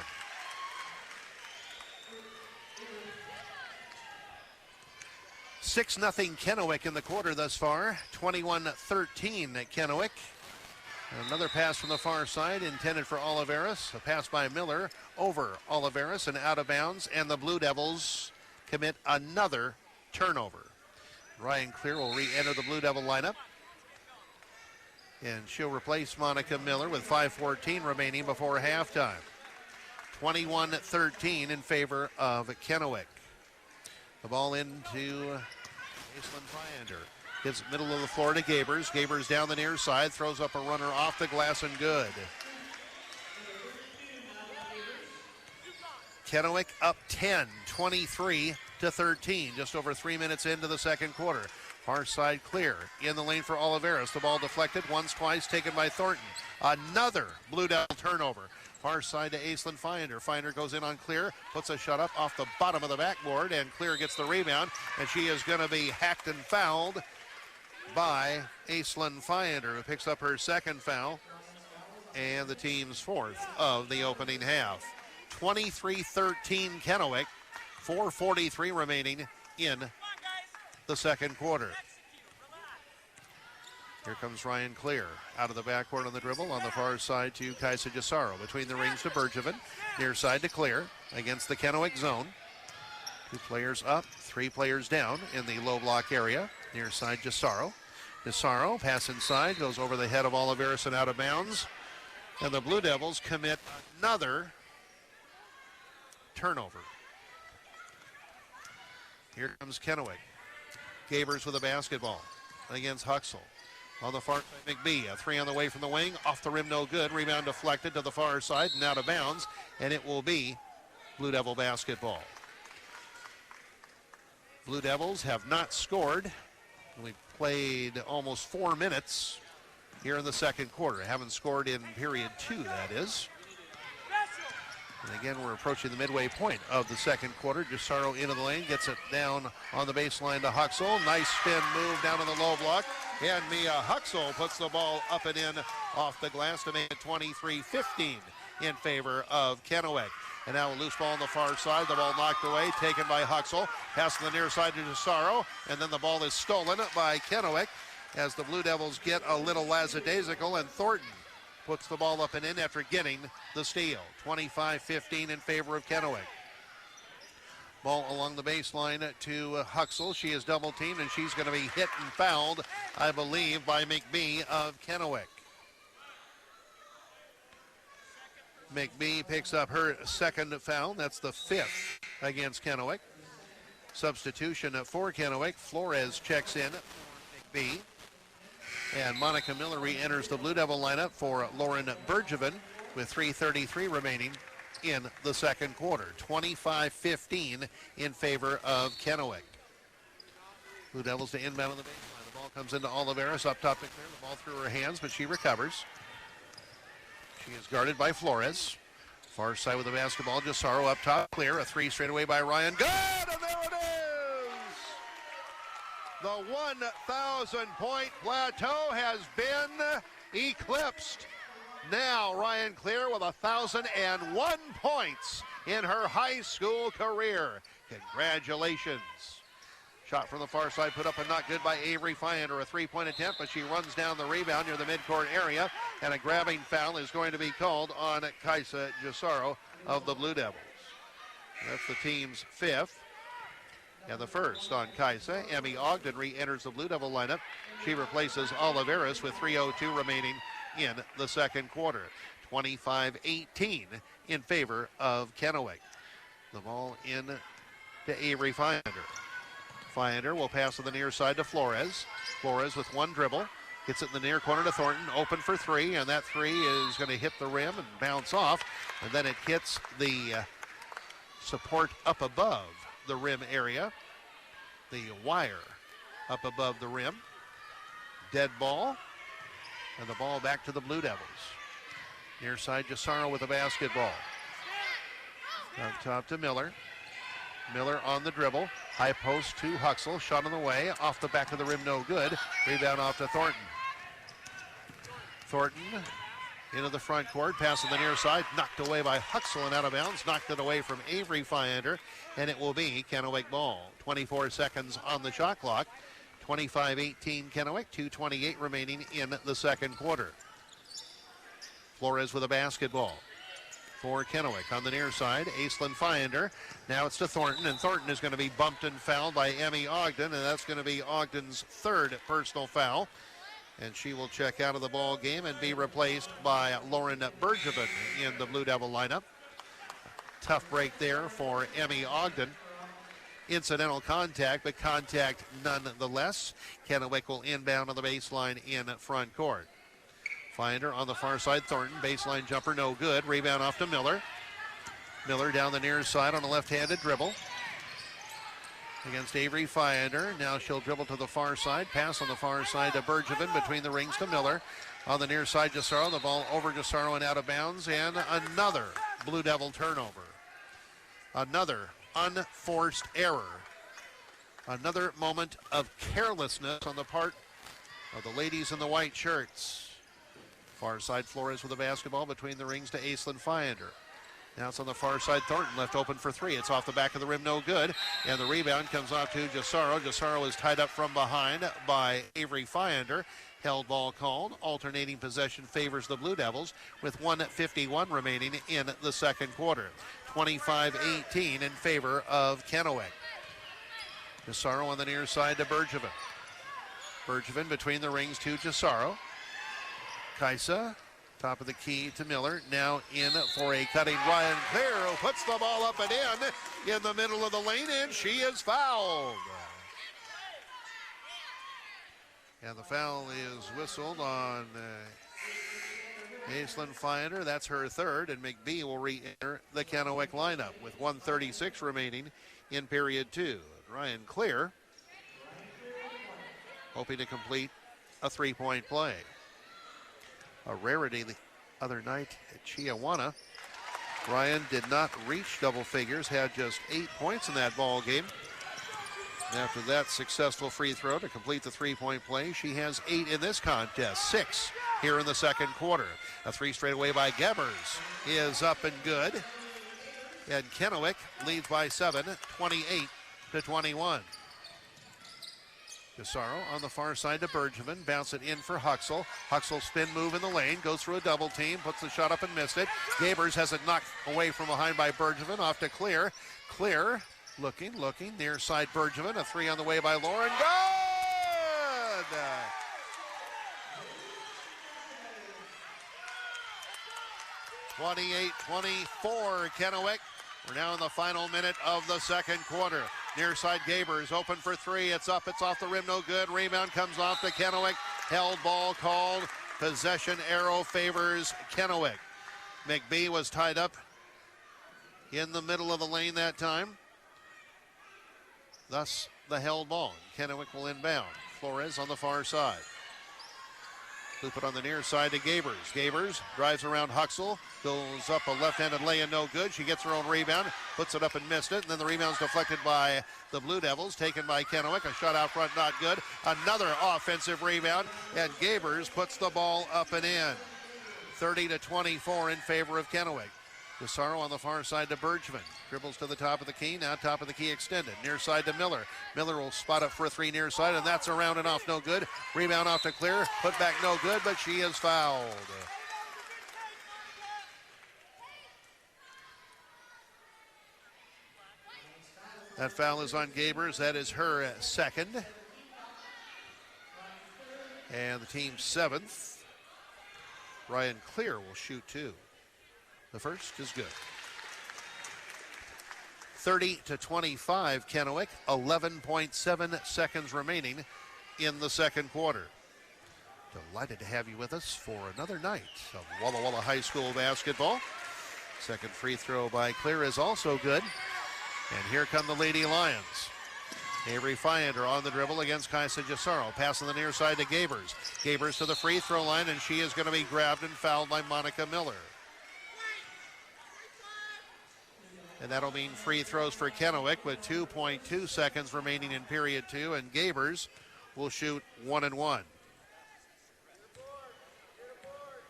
(6-0) Kennewick in the quarter thus far. 21-13 at Kennewick. Another pass from the far side intended for Oliveras. A pass by Miller over Oliveras and out of bounds. And the Blue Devils commit another turnover. Ryan Clear will re-enter the Blue Devil lineup. And she'll replace Monica Miller with 5:14 remaining before halftime. 21-13 in favor of Kennewick. The ball into Aislinn Finder. Hits middle of the floor to Gabers. Gabers down the near side, throws up a runner off the glass and good. Kennewick up 10, 23-13, just over 3 minutes into the second quarter. Far side Clear, in the lane for Oliveras. The ball deflected once, twice, taken by Thornton. Another Blue Devil turnover. Far side to Aislinn Finder. Finder goes in on Clear, puts a shot up off the bottom of the backboard, and Clear gets the rebound, and she is going to be hacked and fouled by Aislinn Finder, who picks up her second foul. and the team's fourth of the opening half. 23-13 Kennewick, 4:43 remaining in the second quarter. Here comes Ryan Clear out of the backcourt on the dribble on the far side to Kaisa Gisaro. Between the rings to Bergevin. Near side to Clear against the Kennewick zone. 2 players up, 3 players down in the low block area. Near side Gisaro. Gisaro pass inside, goes over the head of Oliveris and out of bounds. And the Blue Devils commit another turnover. Here comes Kennewick. Gabers with a basketball against Huxell. On the far side, McBee, a 3 on the way from the wing, off the rim, no good. Rebound deflected to the far side and out of bounds, and it will be Blue Devil basketball. Blue Devils have not scored. We played almost 4 minutes here in the second quarter. Haven't scored in period 2, that is. And again, we're approaching the midway point of the second quarter. Gisaro into the lane, gets it down on the baseline to Huxell. Nice spin move down in the low block. And Mia Huxell puts the ball up and in off the glass to make it 23-15 in favor of Kennewick. And now a loose ball on the far side. The ball knocked away, taken by Huxell. Pass to the near side to Gisaro. And then the ball is stolen by Kennewick as the Blue Devils get a little lackadaisical, and Thornton puts the ball up and in after getting the steal. 25-15 in favor of Kennewick. Ball along the baseline to Huxell. She is double teamed and she's going to be hit and fouled, I believe, by McBee of Kennewick. McBee picks up her second foul. That's the 5th against Kennewick. Substitution for Kennewick. Flores checks in for McBee. And Monica Miller re-enters the Blue Devil lineup for Lauren Bergevin with 3:33 remaining in the second quarter. 25-15 in favor of Kennewick. Blue Devils to inbound on the baseline. The ball comes into Oliveris up top to Clear. The ball through her hands, but she recovers. She is guarded by Flores. Far side with the basketball. Gisaro up top. Clear. A 3 straight away by Ryan. Good! And there it is! The 1,000-point plateau has been eclipsed. Now Ryan Clear with 1,001 points in her high school career. Congratulations. Shot from the far side put up and not good by Avery Fiander. A 3-point attempt, but she runs down the rebound near the midcourt area, and a grabbing foul is going to be called on Kaisa Gisaro of the Blue Devils. That's the team's 5th. And the first on Kaisa. Emmy Ogden re-enters the Blue Devil lineup. She replaces Oliveris with 3:02 remaining in the second quarter. 25-18 in favor of Kennewick. The ball in to Avery Fiander. Fiander will pass to the near side to Flores. Flores with one dribble. Gets it in the near corner to Thornton. Open for 3, and that 3 is going to hit the rim and bounce off. And then it hits the support up above the rim area. The wire up above the rim. Dead ball. And the ball back to the Blue Devils. Near side, Gisaro with the basketball. Up top to Miller. Miller on the dribble. High post to Huxell. Shot on the way. Off the back of the rim, no good. Rebound off to Thornton. Thornton into the front court. Pass on the near side. Knocked away by Huxell and out of bounds. Knocked it away from Avery Fiander. And it will be Kennewick ball. 24 seconds on the shot clock. 25-18 Kennewick. 2:28 remaining in the second quarter. Flores with a basketball for Kennewick on the near side. Aislinn Fiander. Now it's to Thornton, and Thornton is going to be bumped and fouled by Emmy Ogden, and that's going to be Ogden's 3rd personal foul. And she will check out of the ball game and be replaced by Lauren Bergevin in the Blue Devil lineup. Tough break there for Emmy Ogden. Incidental contact, but contact nonetheless. Kennewick will inbound on the baseline in front court. Fiander on the far side. Thornton, baseline jumper, no good. Rebound off to Miller. Miller down the near side on a left-handed dribble against Avery Fiander. Now she'll dribble to the far side. Pass on the far side to Bergevin between the rings to Miller. On the near side, Gisaro. The ball over Gisaro and out of bounds. And another Blue Devil turnover. Another unforced error. Another moment of carelessness on the part of the ladies in the white shirts. Far side, Flores with the basketball between the rings to Aislinn Fiander. Now it's on the far side, Thornton left open for three. It's off the back of the rim, no good. And the rebound comes off to Jasaro. Jasaro is tied up from behind by Avery Fiander. Held ball called. Alternating possession favors the Blue Devils with 1:51 remaining in the second quarter. 25-18 in favor of Kennewick. Jasaro on the near side to Bergevin. Bergevin between the rings to Jasaro. Kaisa, top of the key to Miller. Now in for a cutting Ryan Clear, who puts the ball up and in the middle of the lane, and she is fouled. And the foul is whistled on Aislinn Fiander. That's her third, and McBee will re-enter the Kennewick lineup with 1:36 remaining in period two. Ryan Clear hoping to complete a three-point play. A rarity the other night at Chiawana. Ryan did not reach double figures, had just 8 points in that ball game. After that successful free throw to complete the three-point play, she has 8 in this contest, 6 here in the second quarter. A three straight away by Gebbers is up and good. And Kennewick leads by 7, 28-21. Jasaro on the far side to Bergevin. Bounce it in for Huxell. Huxell spin move in the lane. Goes through a double team. Puts the shot up and missed it. Gabers has it knocked away from behind by Bergevin. Off to Clear. Clear looking. Near side Bergevin. A three on the way by Lauren. Good! 28-24 Kennewick. We're now in the final minute of the second quarter. Near side Gabers open for three. It's up. It's off the rim. No good. Rebound comes off to Kennewick. Held ball called. Possession arrow favors Kennewick. McBee was tied up in the middle of the lane that time. Thus the held ball. Kennewick will inbound. Flores on the far side. Loop it on the near side to Gabers. Gabers drives around Huxell. Goes up a left-handed lay-in, no good. She gets her own rebound. Puts it up and missed it. And then the rebound's deflected by the Blue Devils. Taken by Kennewick. A shot out front, not good. Another offensive rebound. And Gabers puts the ball up and in. 30-24 in favor of Kennewick. Jasaro on the far side to Bergevin. Dribbles to the top of the key. Now top of the key extended. Near side to Miller. Miller will spot up for a three near side, and that's around and off. No good. Rebound off to Clear. Put back no good, but she is fouled. That foul is on Gabers. That is her second. And the team's seventh. Ryan Clear will shoot two. The first is good. 30-25 Kennewick. 11.7 seconds remaining in the second quarter. Delighted to have you with us for another night of Walla Walla High School basketball. Second free throw by Clear is also good. And here come the Lady Lions. Avery Fiander on the dribble against Kaisa Jasaro. Pass on the near side to Gabers. Gabers to the free throw line, and she is going to be grabbed and fouled by Monica Miller. And that'll mean free throws for Kennewick with 2.2 seconds remaining in period two, and Gabers will shoot 1 and 1.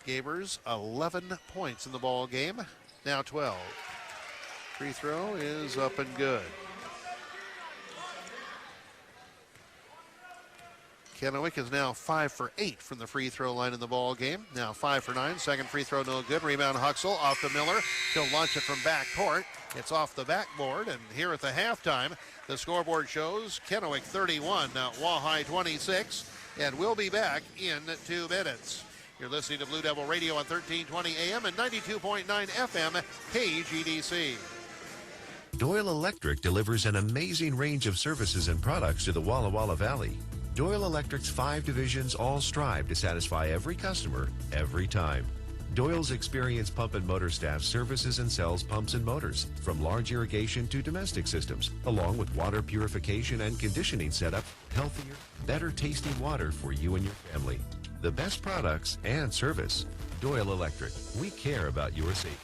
Gabers 11 points in the ball game, now 12. Free throw is up and good. Kennewick is now 5 for 8 from the free throw line in the ball game. Now 5 for 9. Second free throw no good. Rebound Huxell off to Miller. He'll launch it from back court. It's off the backboard, and here at the halftime, the scoreboard shows Kennewick 31, Wahai 26, and we'll be back in 2 minutes. You're listening to Blue Devil Radio on 1320 AM and 92.9 FM KGDC. Doyle Electric delivers an amazing range of services and products to the Walla Walla Valley. Doyle Electric's 5 divisions all strive to satisfy every customer, every time. Doyle's experienced pump and motor staff services and sells pumps and motors, from large irrigation to domestic systems, along with water purification and conditioning setup, healthier, better tasting water for you and your family. The best products and service. Doyle Electric. We care about your safety.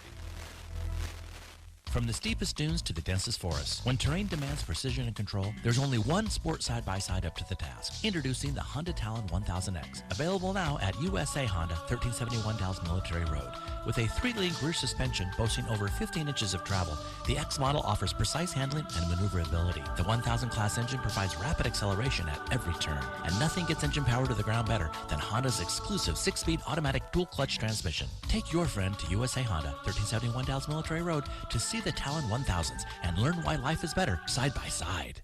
From the steepest dunes to the densest forests, when terrain demands precision and control, there's only one sport side-by-side up to the task. Introducing the Honda Talon 1000X, available now at USA Honda, 1371 Dallas Military Road. With a 3-link rear suspension boasting over 15 inches of travel, the X model offers precise handling and maneuverability. The 1000 class engine provides rapid acceleration at every turn, and nothing gets engine power to the ground better than Honda's exclusive 6-speed automatic dual-clutch transmission. Take your friend to USA Honda, 1371 Dallas Military Road, to see the Talon 1000s and learn why life is better side by side.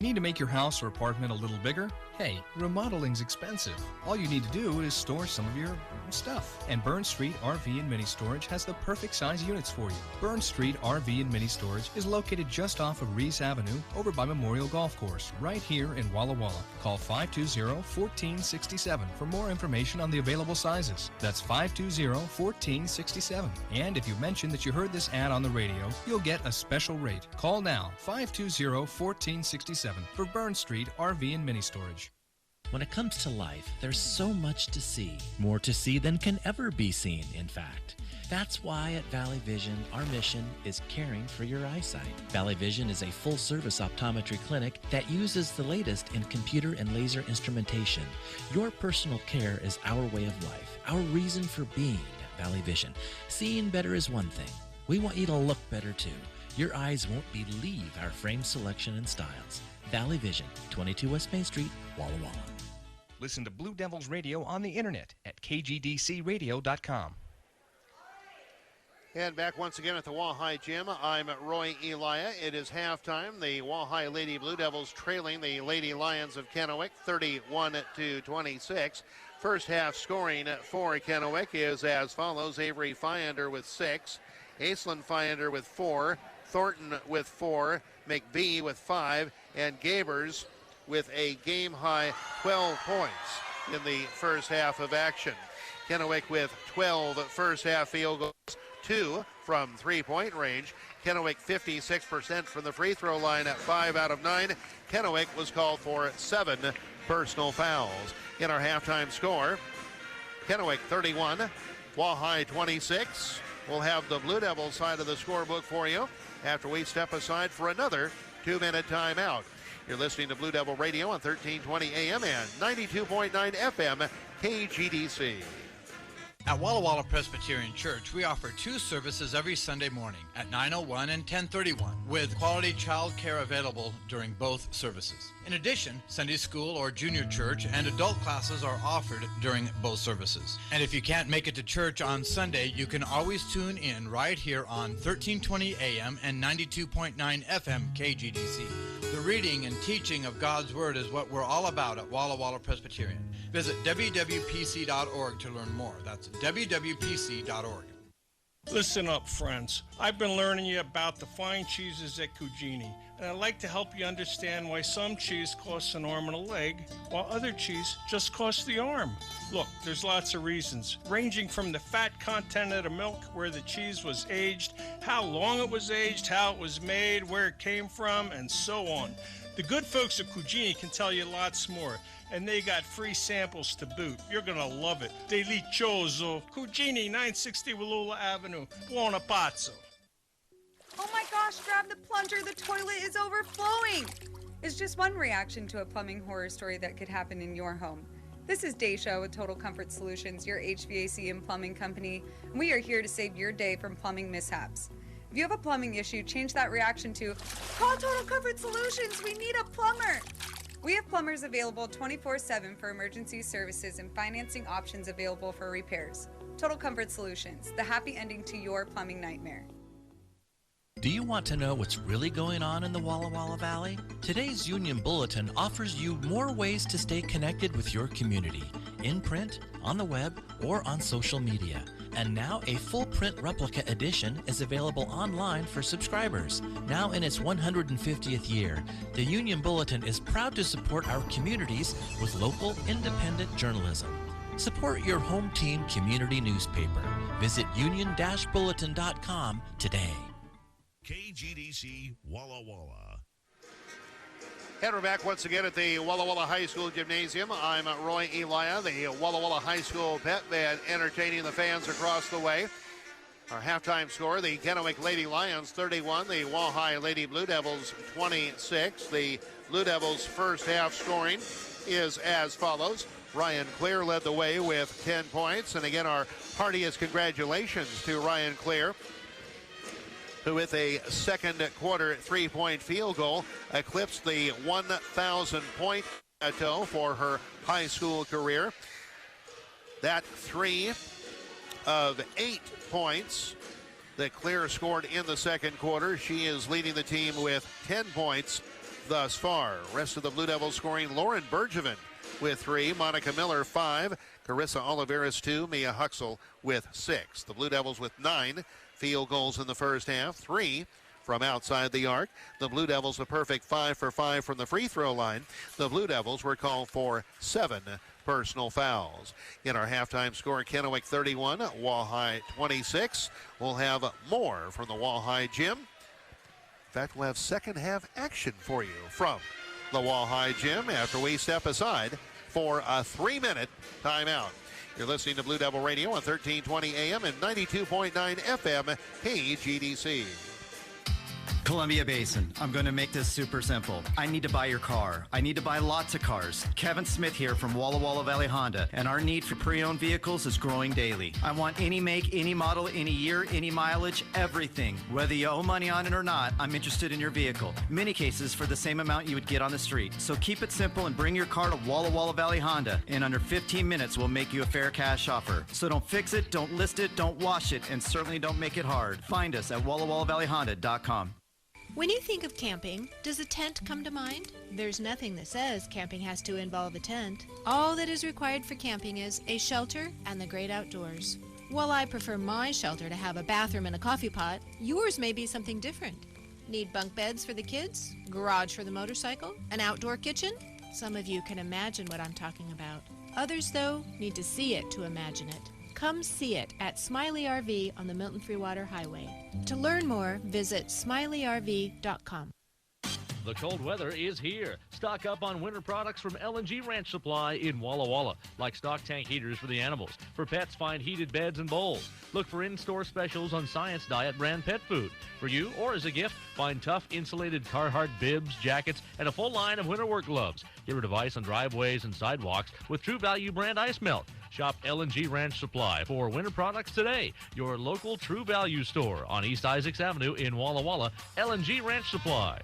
Need to make your house or apartment a little bigger? Hey, remodeling's expensive. All you need to do is store some of your stuff. And Burn Street RV and Mini Storage has the perfect size units for you. Burn Street RV and Mini Storage is located just off of Reese Avenue over by Memorial Golf Course, right here in Walla Walla. Call 520-1467 for more information on the available sizes. That's 520-1467. And if you mention that you heard this ad on the radio, you'll get a special rate. Call now, 520-1467 for Burn Street RV and Mini Storage. When it comes to life, there's so much to see. More to see than can ever be seen, in fact. That's why at Valley Vision, our mission is caring for your eyesight. Valley Vision is a full-service optometry clinic that uses the latest in computer and laser instrumentation. Your personal care is our way of life, our reason for being at Valley Vision. Seeing better is one thing. We want you to look better, too. Your eyes won't believe our frame selection and styles. Valley Vision, 22 West Main Street, Walla Walla. Listen to Blue Devils Radio on the internet at kgdcradio.com. And back once again at the Wahai Gym, I'm Roy Elia. It is halftime. The Wahai Lady Blue Devils trailing the Lady Lions of Kennewick 31-26. First half scoring for Kennewick is as follows: Avery Fyander with 6, Aislinn Fyander with 4, Thornton with 4, McBee with 5, and Gabers with a game-high 12 points in the first half of action. Kennewick with 12 first-half field goals, 2 from three-point range. Kennewick 56% from the free throw line at 5 out of 9. Kennewick was called for 7 personal fouls. In our halftime score, Kennewick 31, Wahai 26. We'll have the Blue Devils side of the scorebook for you after we step aside for another 2-minute timeout. You're listening to Blue Devil Radio on 1320 AM and 92.9 FM KGDC. At Walla Walla Presbyterian Church, we offer 2 services every Sunday morning at 9:01 and 10:31, with quality child care available during both services. In addition, Sunday school or junior church and adult classes are offered during both services. And if you can't make it to church on Sunday, you can always tune in right here on 1320 AM and 92.9 FM KGDC. The reading and teaching of God's Word is what we're all about at Walla Walla Presbyterian. Visit wwpc.org to learn more. That's wwpc.org. Listen up, friends. I've been learning you about the fine cheeses at Cugini, and I'd like to help you understand why some cheese costs an arm and a leg, while other cheese just costs the arm. Look, there's lots of reasons, ranging from the fat content of the milk, where the cheese was aged, how long it was aged, how it was made, where it came from, and so on. The good folks at Cugini can tell you lots more, and they got free samples to boot. You're gonna love it. Delicioso. Cugini, 960 Wallula Avenue, Buona Pazzo. Oh my gosh, grab the plunger, the toilet is overflowing! It's just one reaction to a plumbing horror story that could happen in your home. This is Daisha with Total Comfort Solutions, your HVAC and plumbing company, and we are here to save your day from plumbing mishaps. If you have a plumbing issue, change that reaction to, call Total Comfort Solutions, we need a plumber! We have plumbers available 24/7 for emergency services and financing options available for repairs. Total Comfort Solutions, the happy ending to your plumbing nightmare. Do you want to know what's really going on in the Walla Walla Valley? Today's Union Bulletin offers you more ways to stay connected with your community, in print, on the web, or on social media. And now a full print replica edition is available online for subscribers. Now in its 150th year, the Union Bulletin is proud to support our communities with local independent journalism. Support your home team community newspaper. Visit union-bulletin.com today. KGDC Walla Walla. And we're back once again at the Walla Walla High School Gymnasium. I'm Roy Elia, the Walla Walla High School pep band, entertaining the fans across the way. Our halftime score, the Kennewick Lady Lions 31, the Walleye Lady Blue Devils 26. The Blue Devils' first half scoring is as follows. Ryan Clear led the way with 10 points. And again, our heartiest congratulations to Ryan Clear, who with a second quarter three-point field goal eclipsed the 1,000-point plateau for her high school career. That 3 of 8 points that Clear scored in the second quarter. She is leading the team with 10 points thus far. Rest of the Blue Devils scoring: Lauren Bergevin with 3, Monica Miller 5, Carissa Oliveris 2, Mia Huxell with 6. The Blue Devils with 9 field goals in the first half, 3 from outside the arc. The Blue Devils a perfect 5 for 5 from the free throw line. The Blue Devils were called for 7 personal fouls. In our halftime score, Kennewick 31, Walleye 26. We'll have more from the Walleye gym. In fact, we'll have second half action for you from the Walleye gym after we step aside for a 3-minute timeout. You're listening to Blue Devil Radio on 1320 AM and 92.9 FM KGDC. Columbia Basin. I'm going to make this super simple. I need to buy your car. I need to buy lots of cars. Kevin Smith here from Walla Walla Valley Honda, and our need for pre-owned vehicles is growing daily. I want any make, any model, any year, any mileage, everything. Whether you owe money on it or not, I'm interested in your vehicle. Many cases for the same amount you would get on the street. So keep it simple and bring your car to Walla Walla Valley Honda. In under 15 minutes, we'll make you a fair cash offer. So don't fix it, don't list it, don't wash it, and certainly don't make it hard. Find us at WallaWallaValleyHonda.com. When you think of camping, does a tent come to mind? There's nothing that says camping has to involve a tent. All that is required for camping is a shelter and the great outdoors. While I prefer my shelter to have a bathroom and a coffee pot, yours may be something different. Need bunk beds for the kids? Garage for the motorcycle? An outdoor kitchen? Some of you can imagine what I'm talking about. Others, though, need to see it to imagine it. Come see it at Smiley RV on the Milton Freewater Highway. To learn more, visit SmileyRV.com. The cold weather is here. Stock up on winter products from L&G Ranch Supply in Walla Walla, like stock tank heaters for the animals. For pets, find heated beds and bowls. Look for in-store specials on Science Diet brand pet food. For you or as a gift, find tough insulated Carhartt bibs, jackets, and a full line of winter work gloves. Get rid of ice on driveways and sidewalks with True Value brand ice melt. Shop L&G Ranch Supply for winter products today. Your local True Value store on East Isaacs Avenue in Walla Walla. L&G Ranch Supply.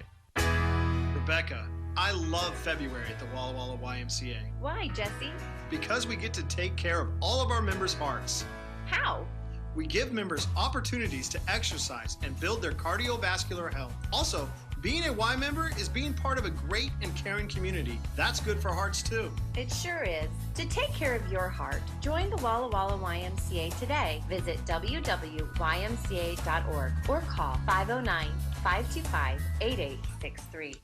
Rebecca, I love February at the Walla Walla YMCA. Why, Jesse? Because we get to take care of all of our members' hearts. How? We give members opportunities to exercise and build their cardiovascular health. Also, being a Y member is being part of a great and caring community. That's good for hearts too. It sure is. To take care of your heart, join the Walla Walla YMCA today. Visit www.ymca.org or call 509-525-8863.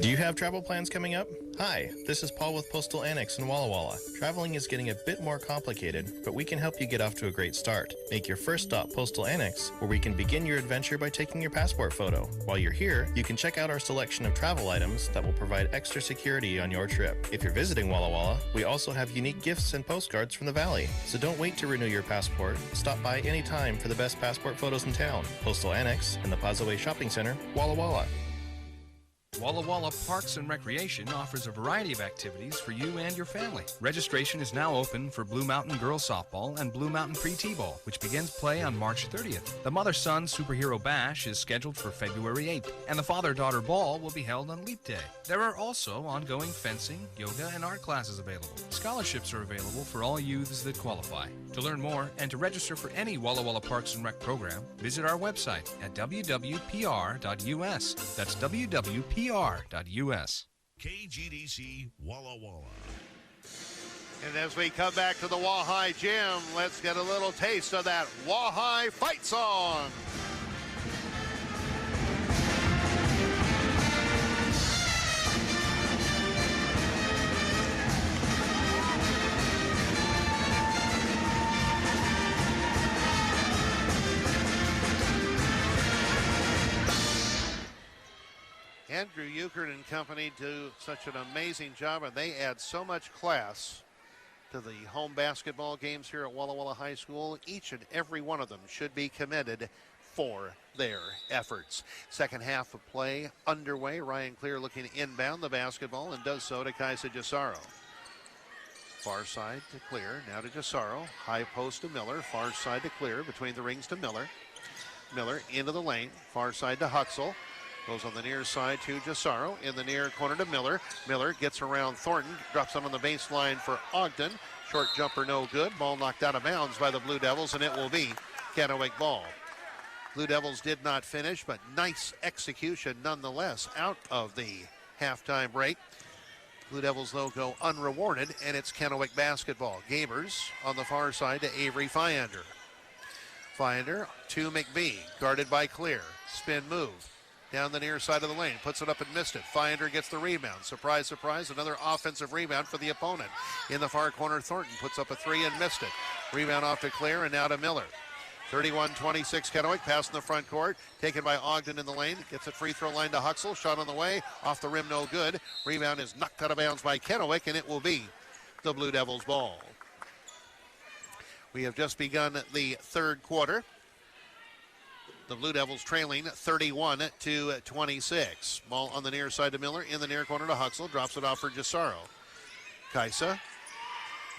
Do you have travel plans coming up? Hi, this is Paul with Postal Annex in Walla Walla. Traveling is getting a bit more complicated, but we can help you get off to a great start. Make your first stop Postal Annex, where we can begin your adventure by taking your passport photo. While you're here, you can check out our selection of travel items that will provide extra security on your trip. If you're visiting Walla Walla, we also have unique gifts and postcards from the Valley. So don't wait to renew your passport. Stop by anytime for the best passport photos in town. Postal Annex in the Plaza Way Shopping Center, Walla Walla. Walla Walla Parks and Recreation offers a variety of activities for you and your family. Registration is now open for Blue Mountain Girls Softball and Blue Mountain Pre-T-Ball, which begins play on March 30th. The Mother-Son Superhero Bash is scheduled for February 8th, and the Father-Daughter Ball will be held on Leap Day. There are also ongoing fencing, yoga, and art classes available. Scholarships are available for all youths that qualify. To learn more and to register for any Walla Walla Parks and Rec program, visit our website at www.pr.us. That's www.pr.us. KGDC Walla Walla. And as we come back to the Walleye gym, let's get a little taste of that Walleye fight song. Andrew Euchert and company do such an amazing job, and they add so much class to the home basketball games here at Walla Walla High School. Each and every one of them should be commended for their efforts. Second half of play underway. Ryan Clear looking inbound the basketball and does so to Kaisa Gisaro. Far side to Clear, now to Gisaro. High post to Miller, far side to Clear, between the rings to Miller. Miller into the lane, far side to Huxell. Goes on the near side to Gisaro, in the near corner to Miller. Miller gets around Thornton, drops it on the baseline for Ogden. Short jumper no good. Ball knocked out of bounds by the Blue Devils, and it will be Kennewick ball. Blue Devils did not finish, but nice execution nonetheless out of the halftime break. Blue Devils, though, go unrewarded, and it's Kennewick basketball. Gabers on the far side to Avery Fyander. Fyander to McBee, guarded by Clear. Spin move. Down the near side of the lane, puts it up and missed it. Fyander gets the rebound. Surprise, surprise, another offensive rebound for the opponent. In the far corner, Thornton puts up a three and missed it. Rebound off to Clear and now to Miller. 31-26 Kennewick, pass in the front court, taken by Ogden in the lane, gets it free throw line to Huxell, shot on the way, off the rim, no good. Rebound is knocked out of bounds by Kennewick, and it will be the Blue Devils ball. We have just begun the third quarter. The Blue Devils trailing 31-26. Ball on the near side to Miller, in the near corner to Huxell, drops it off for Gisaro. Kaisa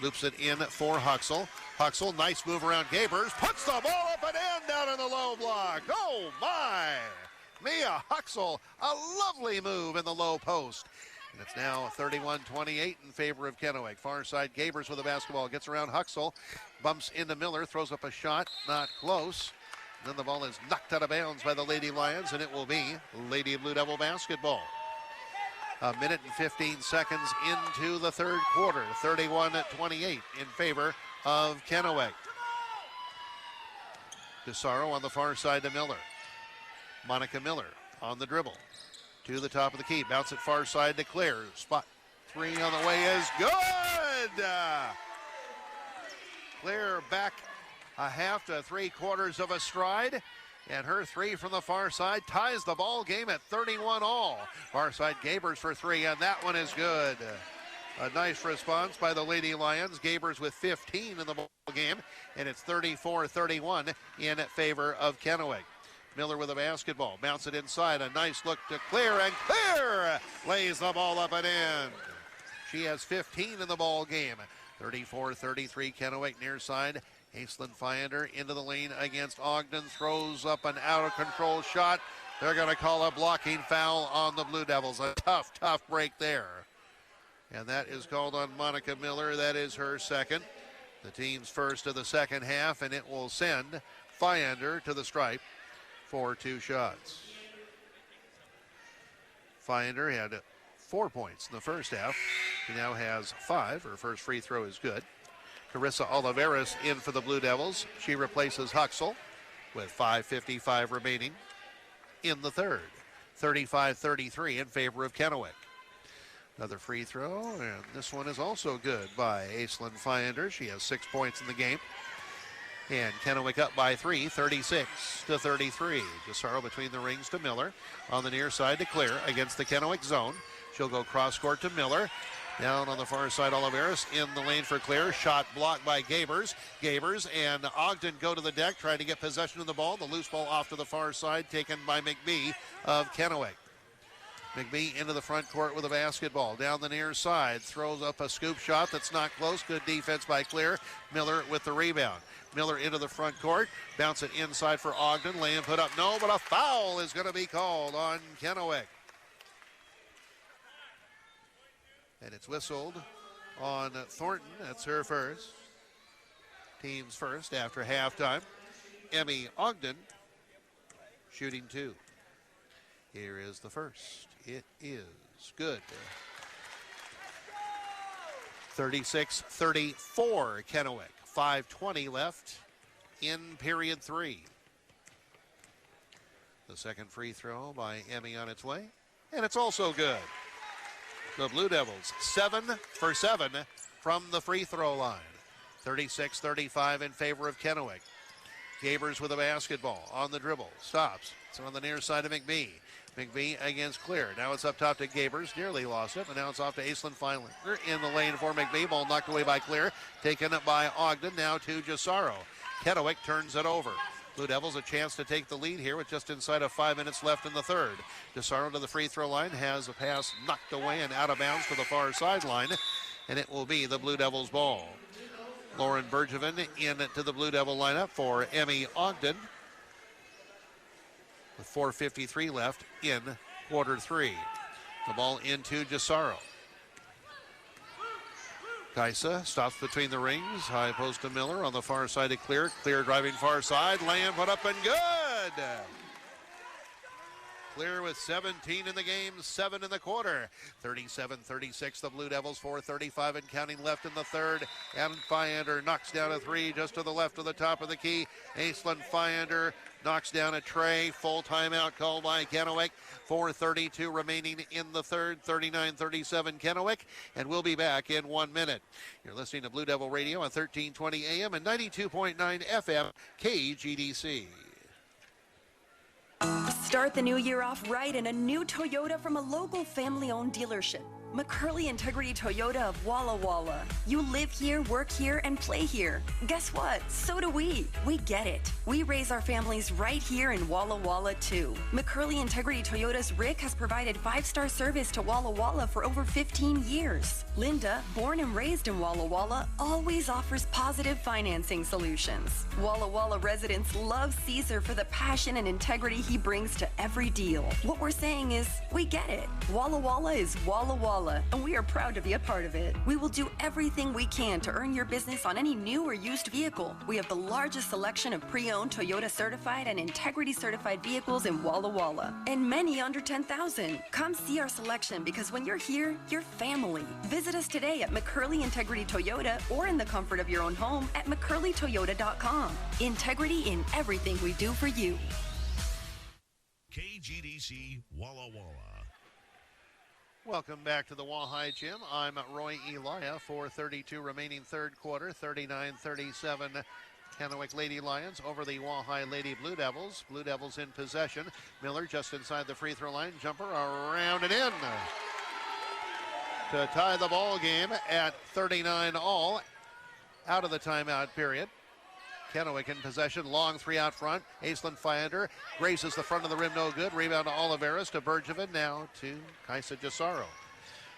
loops it in for Huxell. Huxell, nice move around Gabers, puts the ball up and in down in the low block. Oh my! Mia Huxell, a lovely move in the low post. And it's now 31-28 in favor of Kennewick. Far side, Gabers with the basketball, gets around Huxell, bumps into Miller, throws up a shot, not close. And then the ball is knocked out of bounds by the Lady Lions, and it will be Lady Blue Devil basketball. A minute and 15 seconds into the third quarter, 31-28 in favor of Kennewick. Gisaro on the far side to Miller. Monica Miller on the dribble to the top of the key. Bounce it far side to Clear. Spot three on the way is good. Clear back a half to 3/4 of a stride. And her three from the far side ties the ball game at 31 all. Far side Gabers for three, and that one is good. A nice response by the Lady Lions. Gabers with 15 in the ball game, and it's 34-31 in favor of Kennewick. Miller with a basketball, bounce it inside, a nice look to Clear, and Clear lays the ball up and in. She has 15 in the ball game. 34-33 Kennewick near side. Aislinn Fyander into the lane against Ogden, throws up an out-of-control shot. They're going to call a blocking foul on the Blue Devils. A tough break there. And that is called on Monica Miller. That is her second. The team's first of the second half, and it will send Fyander to the stripe for two shots. Fyander had 4 points in the first half. He now has 5. Her first free throw is good. Carissa Oliveras in for the Blue Devils. She replaces Huxell with 5:55 remaining in the third. 35-33 in favor of Kennewick. Another free throw, and this one is also good by Aislinn Fyander. She has 6 points in the game. And Kennewick up by 3, 36-33. Gisaro between the rings to Miller. On the near side to Clear against the Kennewick zone. She'll go cross court to Miller. Down on the far side, Oliveras in the lane for Clear. Shot blocked by Gabers. Gabers and Ogden go to the deck, trying to get possession of the ball. The loose ball off to the far side, taken by McBee of Kennewick. McBee into the front court with a basketball. Down the near side, throws up a scoop shot that's not close. Good defense by Clear. Miller with the rebound. Miller into the front court. Bounce it inside for Ogden. Lay and put up. No, but a foul is going to be called on Kennewick. And it's whistled on Thornton. That's her first. Team's first after halftime. Emmy Ogden shooting two. Here is the first. It is good. 36-34 Kennewick. 5:20 left in period 3. The second free throw by Emmy on its way. And it's also good. The Blue Devils 7 for 7 from the free throw line. 36-35 in favor of Kennewick. Gabers with a basketball on the dribble. Stops. It's on the near side of McBee. McBee against Clear. Now it's up top to Gabers. Nearly lost it, but now it's off to Aislinn Feinlinger in the lane for McBee. Ball knocked away by Clear. Taken up by Ogden. Now to Gisaro. Kennewick turns it over. Blue Devils a chance to take the lead here with just inside of 5 minutes left in the third. Gisaro to the free throw line. Has a pass knocked away and out of bounds to the far sideline. And it will be the Blue Devils ball. Lauren Bergevin into the Blue Devil lineup for Emmy Ogden. With 4:53 left in quarter three. The ball into Gisaro. Kaisa stops between the rings. High post to Miller on the far side of Clear. Clear driving far side. Layup put up and good. Clear with 17 in the game, 7 in the quarter. 37-36, the Blue Devils, 4:35 and counting left in the third. And Fyander knocks down a three just to the left of the top of the key. Aislinn Fyander knocks down a tray. Full timeout called by Kennewick. 4:32 remaining in the third. 39-37 Kennewick. And we'll be back in 1 minute. You're listening to Blue Devil Radio on 1320 AM and 92.9 FM KGDC. Start the new year off right in a new Toyota from a local family-owned dealership. McCurley Integrity Toyota of Walla Walla. You live here, work here, and play here. Guess what? So do we. We get it. We raise our families right here in Walla Walla, too. McCurley Integrity Toyota's Rick has provided 5-star service to Walla Walla for over 15 years. Linda, born and raised in Walla Walla, always offers positive financing solutions. Walla Walla residents love Caesar for the passion and integrity he brings to every deal. What we're saying is, we get it. Walla Walla is Walla Walla, and we are proud to be a part of it. We will do everything we can to earn your business on any new or used vehicle. We have the largest selection of pre-owned Toyota certified and integrity certified vehicles in Walla Walla, and many under 10,000. Come see our selection, because when you're here, you're family. Visit us today at McCurley Integrity Toyota or in the comfort of your own home at McCurleyToyota.com. Integrity in everything we do for you. KGDC Walla Walla. Welcome back to the Walleye Gym. I'm Roy Elia. 4:32 remaining third quarter. 39-37 Kennewick Lady Lions over the Walleye Lady Blue Devils. Blue Devils in possession. Miller just inside the free throw line. Jumper around and in to tie the ball game at 39 all out of the timeout period. Kennewick in possession. Long three out front. Aislinn Fyander graces the front of the rim, no good. Rebound to Oliveras, to Bergevin, now to Kaisa Gisaro.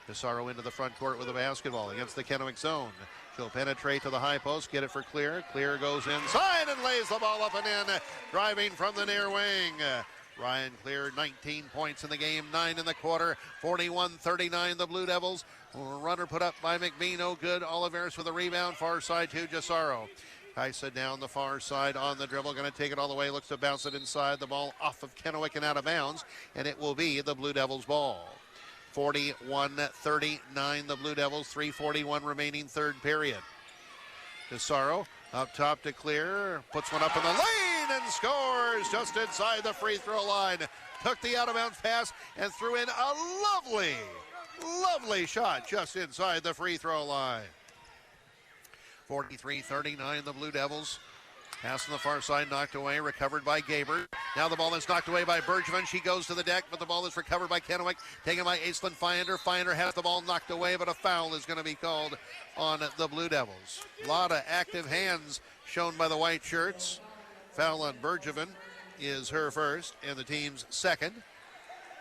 Gisaro into the front court with a basketball against the Kennewick zone. She'll penetrate to the high post, get it for Clear. Clear goes inside and lays the ball up and in. Driving from the near wing. Ryan Clear, 19 points in the game, 9 in the quarter. 41-39 the Blue Devils. Runner put up by McBee, no good. Oliveras with a rebound, far side to Gisaro. Kaisa down the far side on the dribble, going to take it all the way, looks to bounce it inside. The ball off of Kennewick and out of bounds, and it will be the Blue Devils ball. 41-39 the Blue Devils, 3:41 remaining third period. Gisaro up top to Clear, puts one up in the lane and scores just inside the free throw line. Took the out of bounds pass and threw in a lovely shot just inside the free throw line. 43-39 the Blue Devils. Pass on the far side, knocked away, recovered by Gaber. Now the ball is knocked away by Bergevin. She goes to the deck, but the ball is recovered by Kennewick. Taken by Aislinn Fyander. Fyander has the ball knocked away, but a foul is going to be called on the Blue Devils. A lot of active hands shown by the white shirts. Foul on Bergevin is her first and the team's second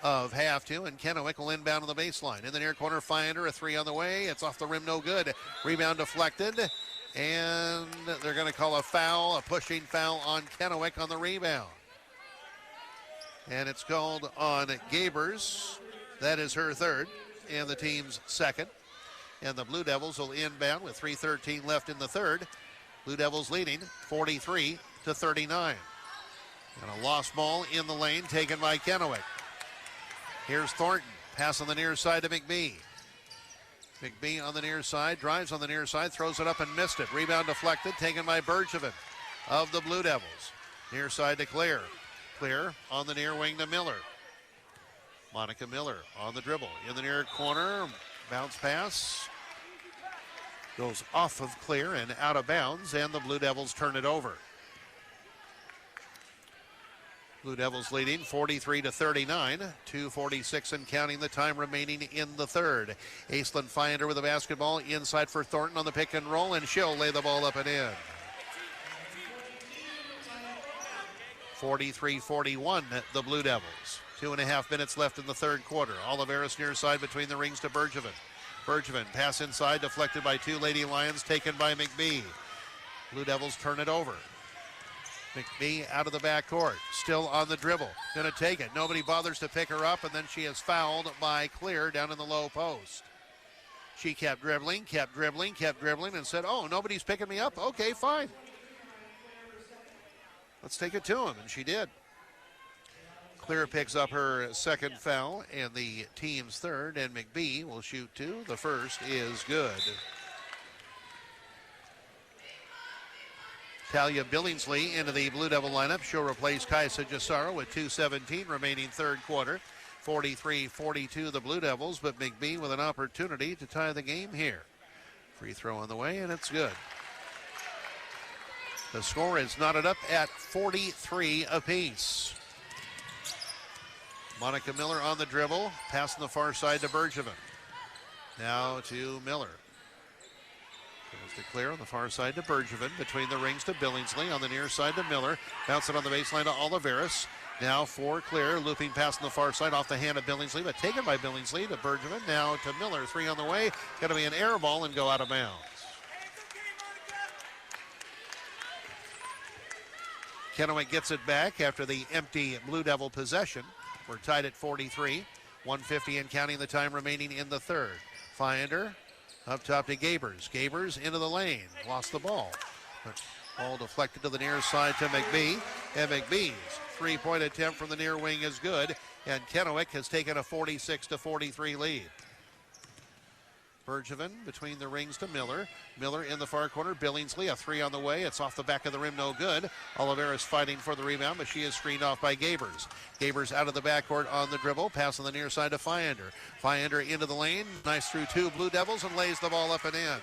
of half two, and Kennewick will inbound on the baseline. In the near corner, Fyander, a three on the way. It's off the rim, no good. Rebound deflected. And they're going to call a foul, a pushing foul on Kennewick on the rebound. And it's called on Gabers. That is her third and the team's second. And the Blue Devils will inbound with 3:13 left in the third. Blue Devils leading 43-39. And a lost ball in the lane taken by Kennewick. Here's Thornton. Pass on the near side to McBee. McBee on the near side, drives on the near side, throws it up and missed it. Rebound deflected, taken by Bergevin of the Blue Devils. Near side to Clear. Clear on the near wing to Miller. Monica Miller on the dribble. In the near corner, bounce pass. Goes off of Clear and out of bounds, and the Blue Devils turn it over. Blue Devils leading 43-39, 2:46 and counting the time remaining in the third. Aislinn Finder with the basketball inside for Thornton on the pick and roll, and she'll lay the ball up and in. 43-41, the Blue Devils. 2.5 minutes left in the third quarter. Oliveris near side between the rings to Bergevin. Bergevin, pass inside, deflected by two Lady Lions, taken by McBee. Blue Devils turn it over. McBee out of the backcourt, still on the dribble, gonna take it. Nobody bothers to pick her up, and then she is fouled by Clear down in the low post. She kept dribbling, and said, oh, nobody's picking me up? Okay, fine. Let's take it to him, and she did. Clear picks up her second foul and the team's third, and McBee will shoot two. The first is good. Talia Billingsley into the Blue Devil lineup. She'll replace Kaisa Jasaro with 2:17 remaining third quarter. 43-42 the Blue Devils, but McBee with an opportunity to tie the game here. Free throw on the way, and it's good. The score is knotted up at 43 apiece. Monica Miller on the dribble, passing the far side to Bergevin. Now to Miller. Goes to Clear on the far side to Bergevin. Between the rings to Billingsley. On the near side to Miller. Bounce it on the baseline to Oliveris. Now for Clear. Looping pass on the far side off the hand of Billingsley, but taken by Billingsley to Bergevin. Now to Miller. Three on the way. Going to be an air ball and go out of bounds. Kennewick gets it back after the empty Blue Devil possession. We're tied at 43. 1:50 and counting the time remaining in the third. Finder up top to Gabers. Gabers into the lane. Lost the ball. But ball deflected to the near side to McBee. And McBee's three-point attempt from the near wing is good. And Kennewick has taken a 46-43 lead. Bergevin between the rings to Miller. Miller in the far corner. Billingsley, a three on the way. It's off the back of the rim, no good. Oliveris fighting for the rebound, but she is screened off by Gabers. Gabers out of the backcourt on the dribble. Pass on the near side to Finder. Finder into the lane. Nice through two Blue Devils and lays the ball up and in.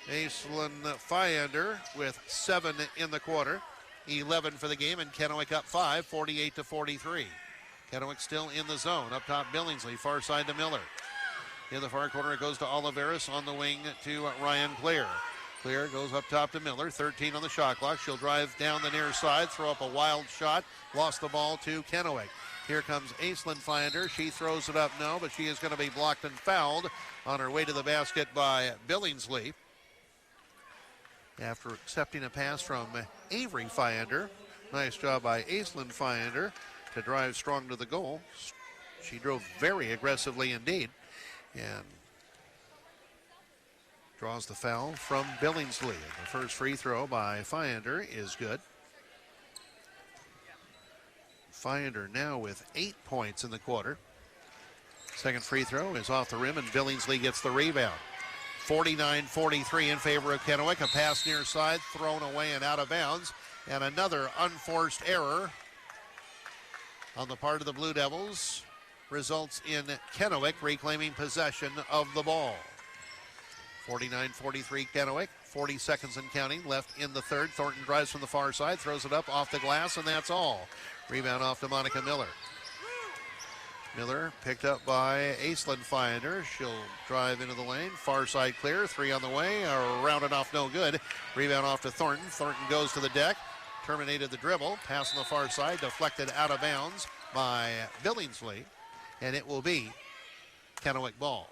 Aislinn Finder with 7 in the quarter. 11 for the game, and Kennewick up 5, 48-43. Kennewick still in the zone. Up top, Billingsley. Far side to Miller. In the far corner, it goes to Oliveris. On the wing to Ryan Clear. Clear goes up top to Miller. 13 on the shot clock. She'll drive down the near side, throw up a wild shot. Lost the ball to Kennewick. Here comes Aislinn Finder. She throws it up, no, but she is going to be blocked and fouled on her way to the basket by Billingsley. After accepting a pass from Avery Finder. Nice job by Aislinn Finder to drive strong to the goal. She drove very aggressively indeed. And draws the foul from Billingsley. The first free throw by Finder is good. Finder now with 8 points in the quarter. Second free throw is off the rim, and Billingsley gets the rebound. 49-43 in favor of Kennewick. A pass near side, thrown away and out of bounds. And another unforced error on the part of the Blue Devils results in Kennewick reclaiming possession of the ball. 49-43 Kennewick, 40 seconds and counting left in the third. Thornton drives from the far side, throws it up off the glass, and that's all. Rebound off to Monica Miller. Miller picked up by Aislinn Finder. She'll drive into the lane. Far side clear, three on the way, rounded off no good. Rebound off to Thornton. Thornton goes to the deck, terminated the dribble. Pass on the far side, deflected out of bounds by Billingsley. And it will be Kennewick ball.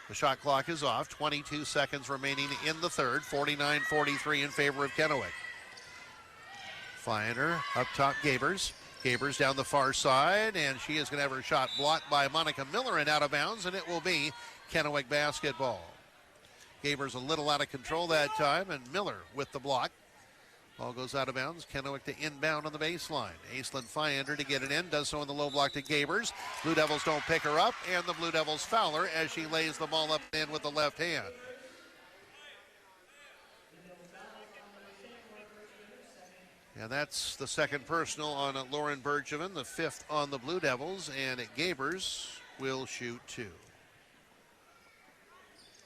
The shot clock is off. 22 seconds remaining in the third. 49-43 in favor of Kennewick. Finder up top, Gabers. Gabers down the far side, and she is going to have her shot blocked by Monica Miller and out of bounds, and it will be Kennewick basketball. Gabers a little out of control that time, and Miller with the block. Ball goes out of bounds. Kennewick to inbound on the baseline. Aislinn Finder to get it in. Does so in the low block to Gabers. Blue Devils don't pick her up, and the Blue Devils foul her as she lays the ball up and in with the left hand. And that's the second personal on Lauren Bergevin, the fifth on the Blue Devils, and Gabers will shoot two.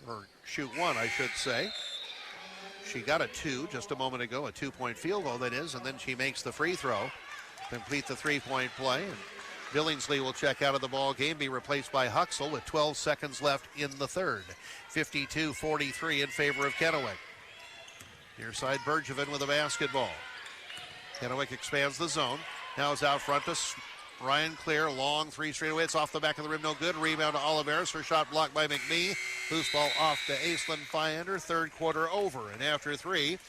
Or shoot one, I should say. She got a two just a moment ago, a 2-point field goal that is, and then she makes the free throw. complete the three-point play. And Billingsley will check out of the ball game, be replaced by Huxell with 12 seconds left in the third. 52-43 in favor of Kennewick. Near side, Bergevin with a basketball. Kennewick expands the zone. Now is out front to Ryan Clear. Long three straight away. It's off the back of the rim. No good. Rebound to Oliveris. Her shot blocked by McBee. Loose ball off to Aislinn Fyander. Third quarter over. And after three,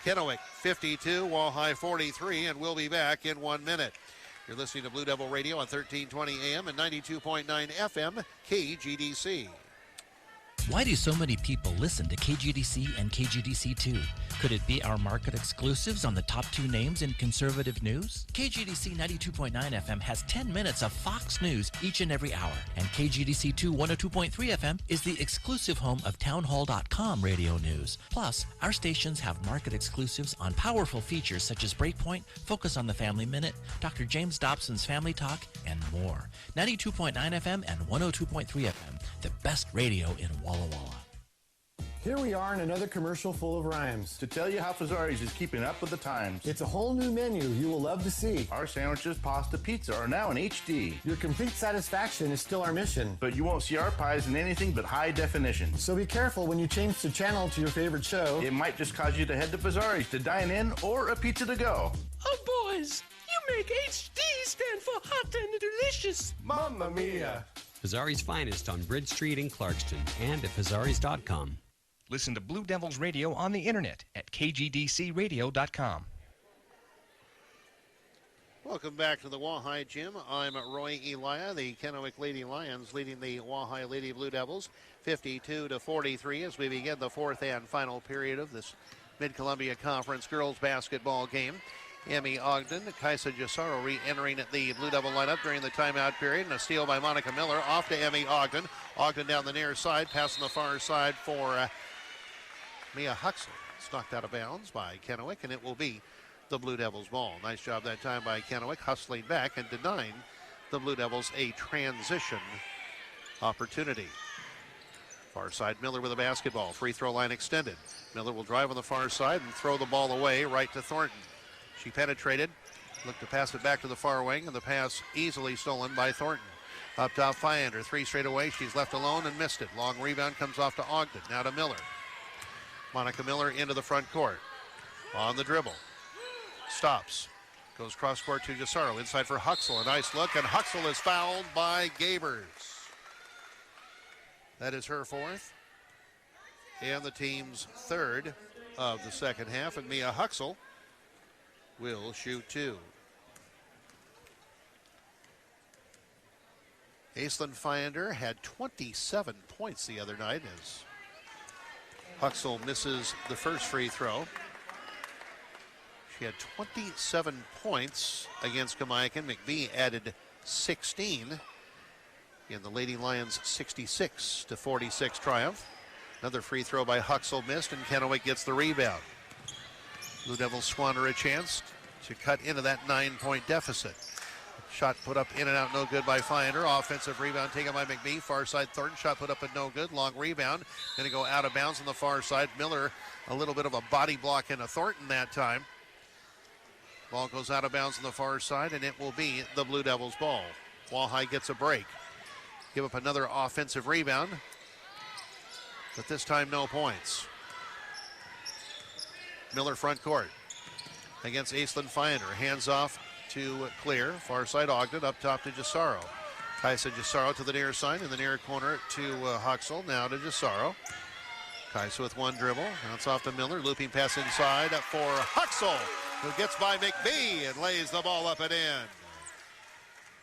Kennewick 52, Walleye 43, and we'll be back in 1 minute. You're listening to Blue Devil Radio on 1320 AM and 92.9 FM, KGDC. Why do so many people listen to KGDC and KGDC2? Could it be our market exclusives on the top two names in conservative news? KGDC 92.9 FM has 10 minutes of Fox News each and every hour. And KGDC2 102.3 FM is the exclusive home of townhall.com radio news. Plus, our stations have market exclusives on powerful features such as Breakpoint, Focus on the Family Minute, Dr. James Dobson's Family Talk, and more. 92.9 FM and 102.3 FM, the best radio in Walla Walla. Here we are in another commercial full of rhymes. To tell you how Fazari's is keeping up with the times. It's a whole new menu you will love to see. Our sandwiches, pasta, pizza are now in HD. Your complete satisfaction is still our mission. But you won't see our pies in anything but high definition. So be careful when you change the channel to your favorite show. It might just cause you to head to Fazari's to dine in or a pizza to go. Oh, boys, you make HD stand for hot and delicious. Mamma mia. Fazari's Finest on Bridge Street in Clarkston and at Fazari's.com. Listen to Blue Devils Radio on the internet at kgdcradio.com. Welcome back to the Walleye Gym. I'm Roy Elia. The Kennewick Lady Lions leading the Walleye Lady Blue Devils 52-43 as we begin the fourth and final period of this Mid-Columbia Conference girls basketball game. Emmy Ogden, Kaisa Gisaro re-entering the Blue Devil lineup during the timeout period, and a steal by Monica Miller off to Emmy Ogden. Ogden down the near side, pass on the far side for Mia Huxell. It's knocked out of bounds by Kennewick, and it will be the Blue Devils ball. Nice job that time by Kennewick, hustling back and denying the Blue Devils a transition opportunity. Far side, Miller with a basketball. Free throw line extended. Miller will drive on the far side and throw the ball away right to Thornton. She penetrated, looked to pass it back to the far wing, and the pass easily stolen by Thornton. Up top, Fyander, three straight away. She's left alone and missed it. Long rebound comes off to Ogden. Now to Miller. Monica Miller into the front court. On the dribble. Stops. Goes cross court to Gisaro. Inside for Huxell. A nice look, and Huxell is fouled by Gabers. That is her fourth. And the team's third of the second half. And Mia Huxell will shoot two. Aislinn Fyander had 27 points the other night as Huxell misses the first free throw. She had 27 points against Kamiakin. McBee added 16 in the Lady Lions' 66-46 triumph. Another free throw by Huxell missed, and Kennewick gets the rebound. Blue Devils squander a chance to cut into that 9-point deficit. Shot put up in and out, no good by Fyander. Offensive rebound taken by McBee. Far side, Thornton. Shot put up and no good. Long rebound. Going to go out of bounds on the far side. Miller, a little bit of a body block into Thornton that time. Ball goes out of bounds on the far side, and it will be the Blue Devils ball. Walleye gets a break. Give up another offensive rebound, but this time no points. Miller front court against Aislinn Fyander. Hands off to Clear. Far side Ogden. Up top to Gisaro. Kaisa Gisaro to the near side. In the near corner to Huxell. Now to Gisaro. Kaisa with one dribble. Bounce off to Miller. Looping pass inside for Huxell, who gets by McBee and lays the ball up and in.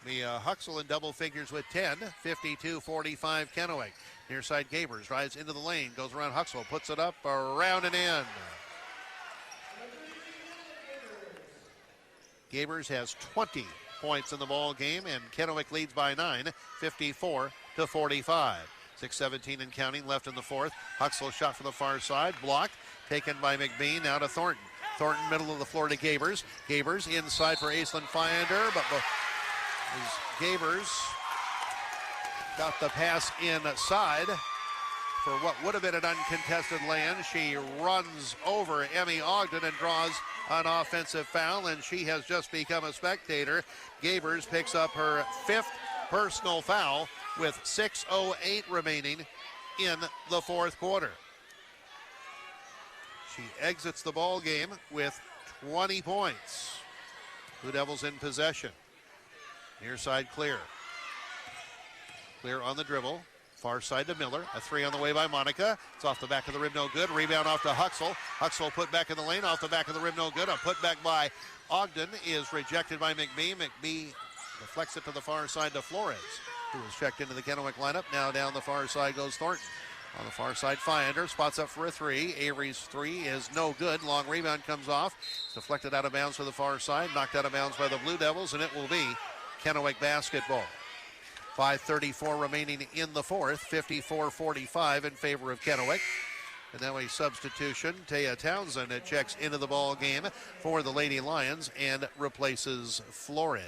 Mia Huxell in double figures with 10. 52-45 Kennewick. Near side Gabers drives into the lane. Goes around Huxell. Puts it up around and in. Gabers has 20 points in the ball game, and Kennewick leads by 9, 54-45. 6:17 and counting left in the fourth. Huxell shot from the far side, blocked, taken by McBee. Now to Thornton. Thornton middle of the floor to Gabers. Gabers inside for Aislinn Fyander, but Gabers got the pass inside. for what would have been an uncontested land. She runs over Emmy Ogden and draws an offensive foul, and she has just become a spectator. Gabers picks up her 5th personal foul with 6:08 remaining in the 4th quarter. She exits the ball game with 20 points. Blue Devils in possession. Near side clear. Clear on the dribble. Far side to Miller. A 3 on the way by Monica. It's off the back of the rim, no good. Rebound off to Huxell. Huxell put back in the lane, off the back of the rim, no good. A putback by Ogden is rejected by McBee. McBee deflects it to the far side to Flores, who was checked into the Kennewick lineup. Now down the far side goes Thornton. On the far side, Finder spots up for a 3. Avery's 3 is no good. Long rebound comes off. It's deflected out of bounds to the far side. Knocked out of bounds by the Blue Devils, and it will be Kennewick basketball. 5:34 remaining in the 4th. 54-45 in favor of Kennewick. And now a substitution. Taya Townsend checks into the ball game for the Lady Lions and replaces Flores.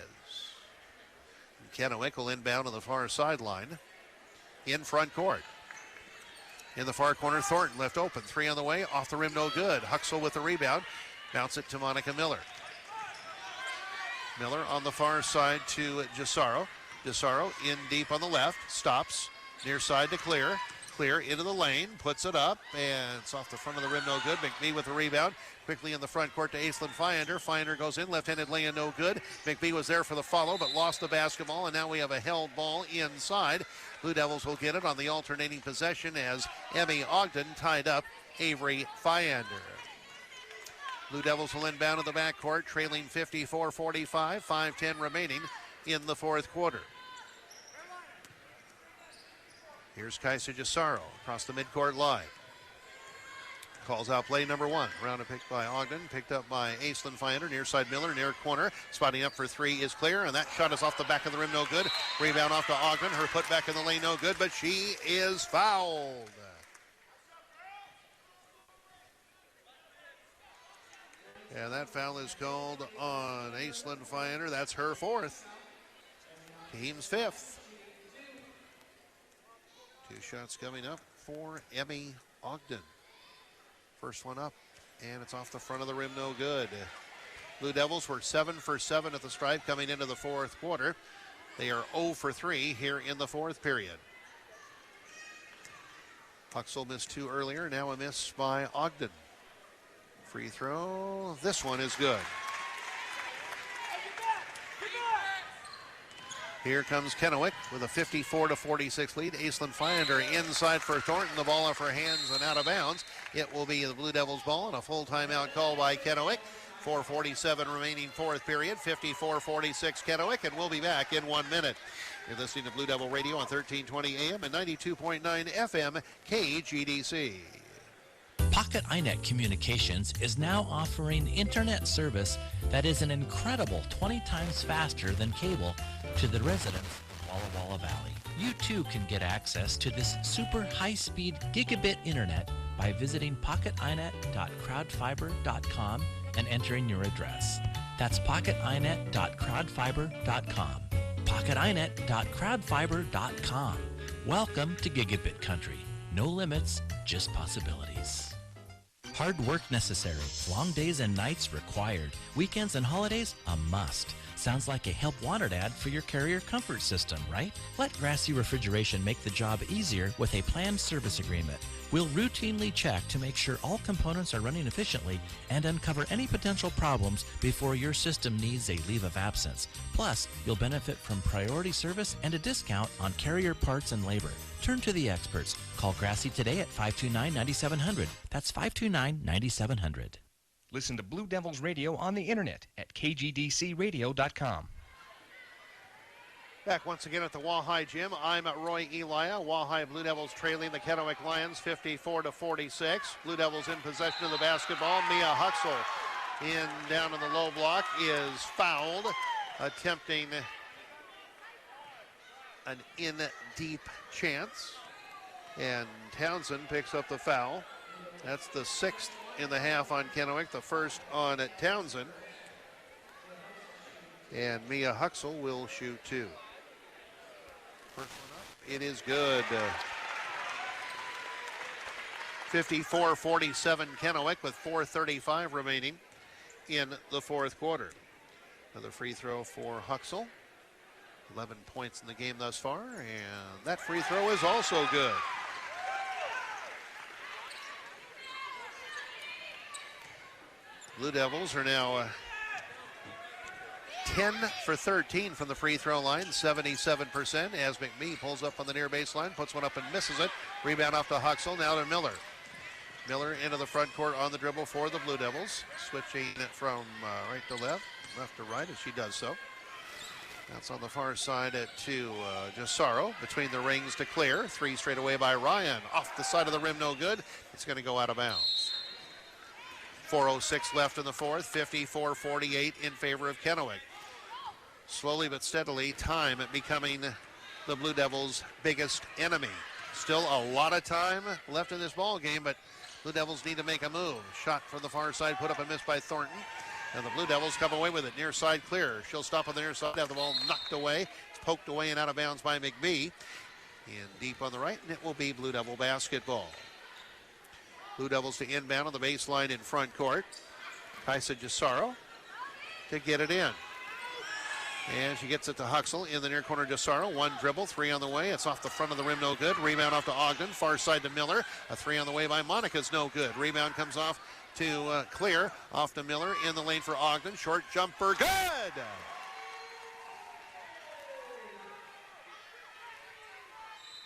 Kennewick will inbound on the far sideline in front court. In the far corner, Thornton left open. 3 on the way, off the rim, no good. Huxell with the rebound. Bounce it to Monica Miller. Miller on the far side to Gisaro. Gisaro in deep on the left, stops. Near side to Clear. Clear into the lane, puts it up, and it's off the front of the rim, no good. McBee with the rebound. Quickly in the front court to Aislinn Finder. Finder goes in, left-handed lay-in, no good. McBee was there for the follow, but lost the basketball, and now we have a held ball inside. Blue Devils will get it on the alternating possession as Emmy Ogden tied up Avery Finder. Blue Devils will inbound in the backcourt, trailing 54-45, 5:10 remaining in the 4th quarter. Here's Kaisa Gisaro across the midcourt line. Calls out play number 1. Round and picked by Ogden, picked up by Aislinn Finder. Near side Miller, near corner. Spotting up for 3 is Clear, and that shot is off the back of the rim, no good. Rebound off to Ogden. Her put back in the lane, no good, but she is fouled. And that foul is called on Aislinn Finder. That's her 4th. Team's 5th. 2 shots coming up for Emmy Ogden. First one up, and it's off the front of the rim, no good. Blue Devils were 7 for 7 at the stripe coming into the 4th quarter. They are 0 for 3 here in the 4th period. Huxell missed 2 earlier, now a miss by Ogden. Free throw, this one is good. Here comes Kennewick with a 54-46 lead. Aislinn Finder inside for Thornton. The ball off her hands and out of bounds. It will be the Blue Devils ball and a full timeout call by Kennewick. 4:47 remaining 4th period. 54-46 Kennewick, and we'll be back in 1 minute. You're listening to Blue Devil Radio on 1320 AM and 92.9 FM KGDC. Pocket iNet Communications is now offering internet service that is an incredible 20 times faster than cable to the residents of Walla Walla Valley. You too can get access to this super high-speed gigabit internet by visiting pocketinet.crowdfiber.com and entering your address. That's pocketinet.crowdfiber.com. pocketinet.crowdfiber.com. Welcome to Gigabit Country. No limits, just possibilities. Hard work necessary. Long days and nights required. Weekends and holidays, a must. Sounds like a help wanted ad for your Carrier comfort system, right? Let Grassy Refrigeration make the job easier with a planned service agreement. We'll routinely check to make sure all components are running efficiently and uncover any potential problems before your system needs a leave of absence. Plus, you'll benefit from priority service and a discount on Carrier parts and labor. Turn to the experts. Call Grassy today at 529-9700. That's 529-9700. Listen to Blue Devils Radio on the internet at kgdcradio.com. Back once again at the Wahai Gym. I'm Roy Elia. Wahai Blue Devils trailing the Kennewick Lions 54-46. Blue Devils in possession of the basketball. Mia Huxell in down in the low block is fouled, attempting an in-deep chance. And Townsend picks up the foul. That's the 6th in the half on Kennewick, the 1st on Townsend. And Mia Huxell will shoot 2. First one up, it is good. 54-47 Kennewick with 4:35 remaining in the fourth quarter. Another free throw for Huxell. 11 points in the game thus far, and that free throw is also good. Blue Devils are now 10 for 13 from the free throw line, 77%, as McMee pulls up on the near baseline, puts one up and misses it. Rebound off to Huxell, now to Miller. Miller into the front court on the dribble for the Blue Devils, switching it from right to left to right as she does so. That's on the far side to Jasaro, between the rings to Clear. Three straight away by Ryan, off the side of the rim, no good. It's going to go out of bounds. 4:06 left in the fourth, 54-48 in favor of Kennewick. Slowly but steadily, time becoming the Blue Devils' biggest enemy. Still a lot of time left in this ball game, but Blue Devils need to make a move. Shot from the far side, put up and missed by Thornton. And the Blue Devils come away with it. Near side Clear. She'll stop on the near side, have the ball knocked away. It's poked away and out of bounds by McBee. And deep on the right, and it will be Blue Devil basketball. Blue Devils to inbound on the baseline in front court. Kaisa Jasaro to get it in. And she gets it to Huxell in the near corner. Jasaro, one dribble, three on the way. It's off the front of the rim, no good. Rebound off to Ogden, far side to Miller. A three on the way by Monica's no good. Rebound comes off to Clear, off to Miller in the lane for Ogden. Short jumper, good!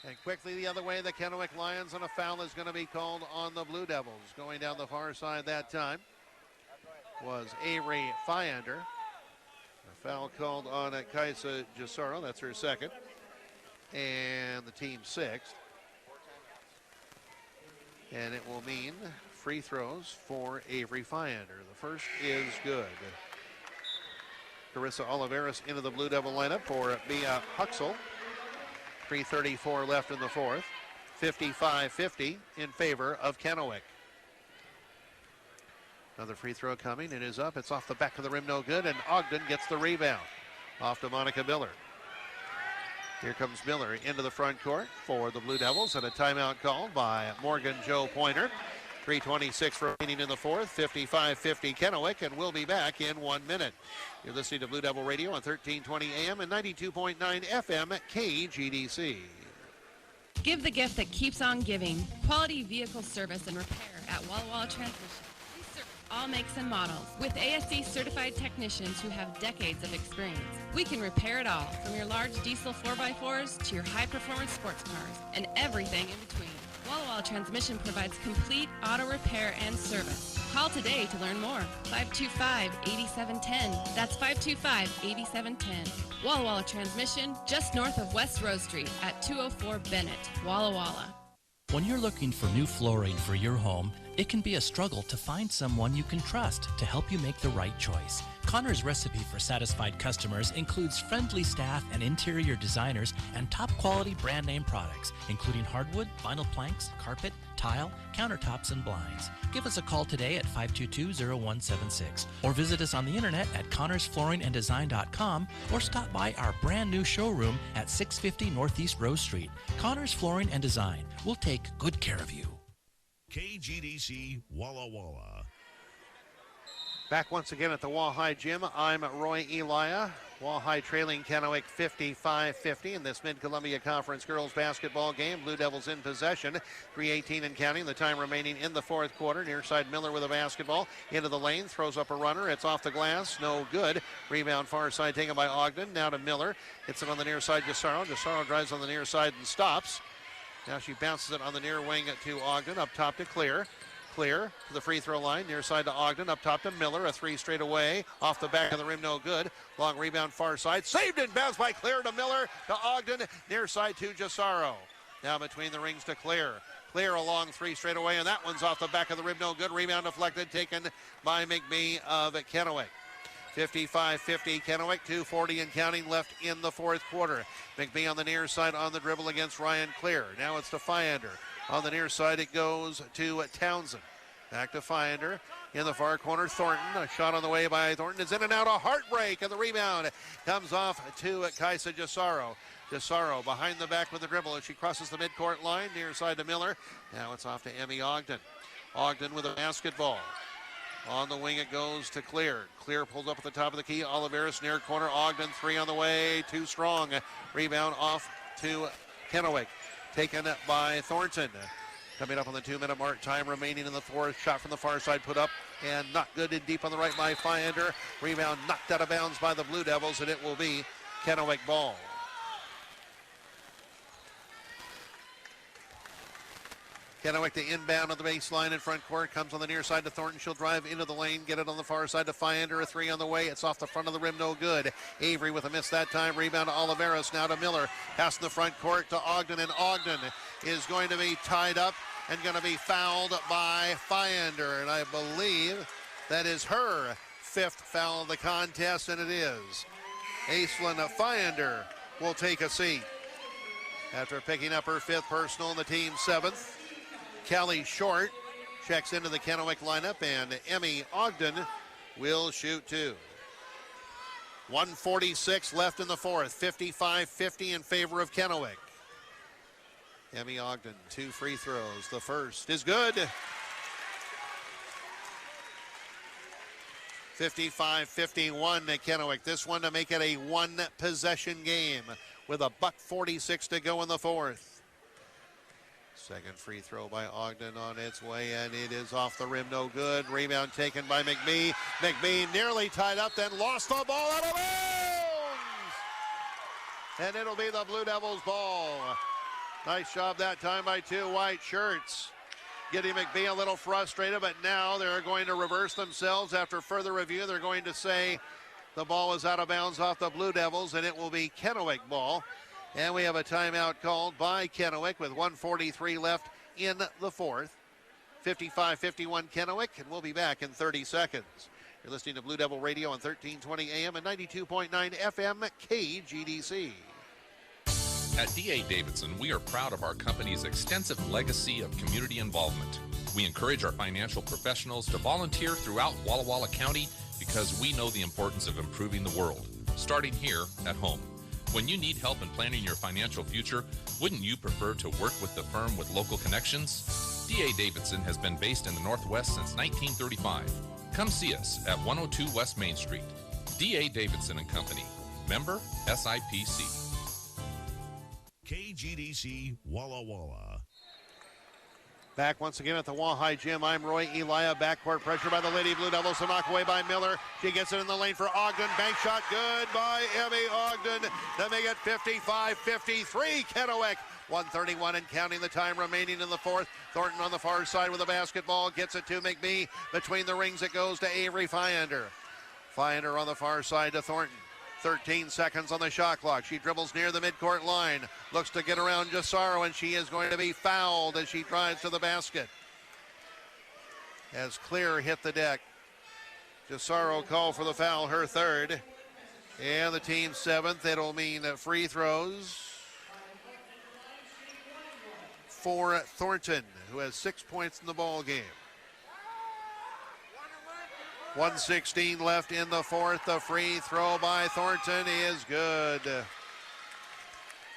And quickly the other way, the Kennewick Lions, and a foul is going to be called on the Blue Devils. Going down the far side that time was Avery Fyander. A foul called on Kaisa Jasaro, that's her second. And the team sixth. And it will mean free throws for Avery Fyander. The first is good. Carissa Oliveras into the Blue Devil lineup for Mia Huxell. 3:34 left in the fourth. 55-50 in favor of Kennewick. Another free throw coming. It is up. It's off the back of the rim, no good. And Ogden gets the rebound. Off to Monica Miller. Here comes Miller into the front court for the Blue Devils, and a timeout called by Morgan Joe Pointer. 3:26 remaining in the fourth. 55-50 Kennewick, and we'll be back in 1 minute. You're listening to Blue Devil Radio on 1320 AM and 92.9 FM at KGDC. Give the gift that keeps on giving. Quality vehicle service and repair at Walla Walla Transmission. We service all makes and models with ASE certified technicians who have decades of experience. We can repair it all, from your large diesel 4x4s to your high-performance sports cars and everything in between. Walla Walla Transmission provides complete auto repair and service. Call today to learn more. 525-8710. That's 525-8710. Walla Walla Transmission, just north of West Rose Street at 204 Bennett, Walla Walla. When you're looking for new flooring for your home, it can be a struggle to find someone you can trust to help you make the right choice. Connor's recipe for satisfied customers includes friendly staff and interior designers and top quality brand name products, including hardwood, vinyl planks, carpet, tile, countertops, and blinds. Give us a call today at 522-0176 or visit us on the internet at connorsflooringanddesign.com or stop by our brand new showroom at 650 Northeast Rose Street. Connors Flooring and Design. We'll take good care of you. KGDC Walla Walla. Back once again at the Wall-High Gym. I'm Roy Elia. Wall-High trailing Kennewick 55-50 in this Mid-Columbia Conference girls basketball game. Blue Devils in possession. 3:18 and counting. The time remaining in the fourth quarter. Near side Miller with a basketball. Into the lane. Throws up a runner. It's off the glass. No good. Rebound far side taken by Ogden. Now to Miller. Hits it on the near side. Jasaro. Jasaro drives on the near side and stops. Now she bounces it on the near wing to Ogden. Up top to Clear. Clear to the free throw line, near side to Ogden, up top to Miller, a three straight away, off the back of the rim, no good. Long rebound far side, saved and bounced by Clear to Miller, to Ogden, near side to Jasaro. Now between the rings to Clear. Clear a long three straight away, and that one's off the back of the rim, no good. Rebound deflected, taken by McBee of Kennewick. 55-50 Kennewick, 2:40 and counting left in the fourth quarter. McBee on the near side on the dribble against Ryan Clear. Now it's to Fyander. On the near side it goes to Townsend. Back to Fyander. In the far corner, Thornton. A shot on the way by Thornton is in and out. A heartbreak, and the rebound comes off to Kaisa Jasaro. DeSaro behind the back with the dribble as she crosses the midcourt line, near side to Miller. Now it's off to Emmy Ogden. Ogden with a basketball. On the wing it goes to Clear. Clear pulls up at the top of the key. Oliveris near corner. Ogden, three on the way. Too strong. Rebound off to Kennewick. Taken by Thornton. Coming up on the 2-minute mark. Time remaining in the fourth. Shot from the far side put up and not good, and deep on the right by Fiander. Rebound knocked out of bounds by the Blue Devils, and it will be Kennewick ball. Kennewick to inbound on the baseline in front court. Comes on the near side to Thornton. She'll drive into the lane. Get it on the far side to Fiander. A three on the way. It's off the front of the rim. No good. Avery with a miss that time. Rebound to Oliveris. Now to Miller. Pass in the front court to Ogden. And Ogden is going to be tied up and going to be fouled by Fiander. And I believe that is her fifth foul of the contest. And it is. Aislinn Fiander will take a seat after picking up her fifth personal and the team's seventh. Kelly Short checks into the Kennewick lineup, and Emmy Ogden will shoot two. 1:46 left in the fourth. 55-50 in favor of Kennewick. Emmy Ogden, two free throws. The first is good. 55-51 to Kennewick. This one to make it a one-possession game with a $1:46 to go in the fourth. Second free throw by Ogden on its way, and it is off the rim, no good. Rebound taken by McBee. McBee nearly tied up, then lost the ball out of bounds! And it'll be the Blue Devils' ball. Nice job that time by two white shirts. Getting McBee a little frustrated, but now they're going to reverse themselves. After further review, they're going to say the ball is out of bounds off the Blue Devils, and it will be Kennewick ball. And we have a timeout called by Kennewick with 1:43 left in the fourth. 55-51 Kennewick, and we'll be back in 30 seconds. You're listening to Blue Devil Radio on 1320 AM and 92.9 FM KGDC. At D.A. Davidson, we are proud of our company's extensive legacy of community involvement. We encourage our financial professionals to volunteer throughout Walla Walla County because we know the importance of improving the world, starting here at home. When you need help in planning your financial future, wouldn't you prefer to work with the firm with local connections? D.A. Davidson has been based in the Northwest since 1935. Come see us at 102 West Main Street. D.A. Davidson & Company. Member SIPC. KGDC Walla Walla. Back once again at the Wahai Gym. I'm Roy Elia. Backcourt pressure by the Lady Blue Devils. A knock away by Miller. She gets it in the lane for Ogden. Bank shot good by Emmy Ogden to make it 55-53 Kennewick. 1:31 and counting, the time remaining in the fourth. Thornton on the far side with a basketball. Gets it to McBee. Between the rings it goes to Avery Fiander. Fiander on the far side to Thornton. 13 seconds on the shot clock. She dribbles near the midcourt line. Looks to get around DeSaro, and she is going to be fouled as she drives to the basket. As Clear hit the deck. DeSaro called for the foul, her third. And the team's seventh. It'll mean free throws for Thornton, who has 6 points in the ball game. 1:16 left in the fourth. The free throw by Thornton is good.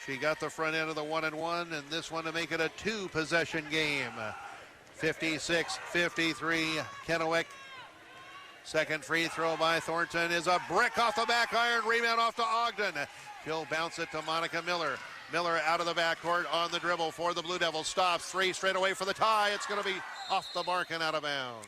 She got the front end of the 1-and-1, and this one to make it a two-possession game. 56-53 Kennewick. Second free throw by Thornton is a brick off the back iron. Rebound off to Ogden. She'll bounce it to Monica Miller. Miller out of the backcourt on the dribble for the Blue Devils. Stops, three straight away for the tie. It's going to be off the mark and out of bounds.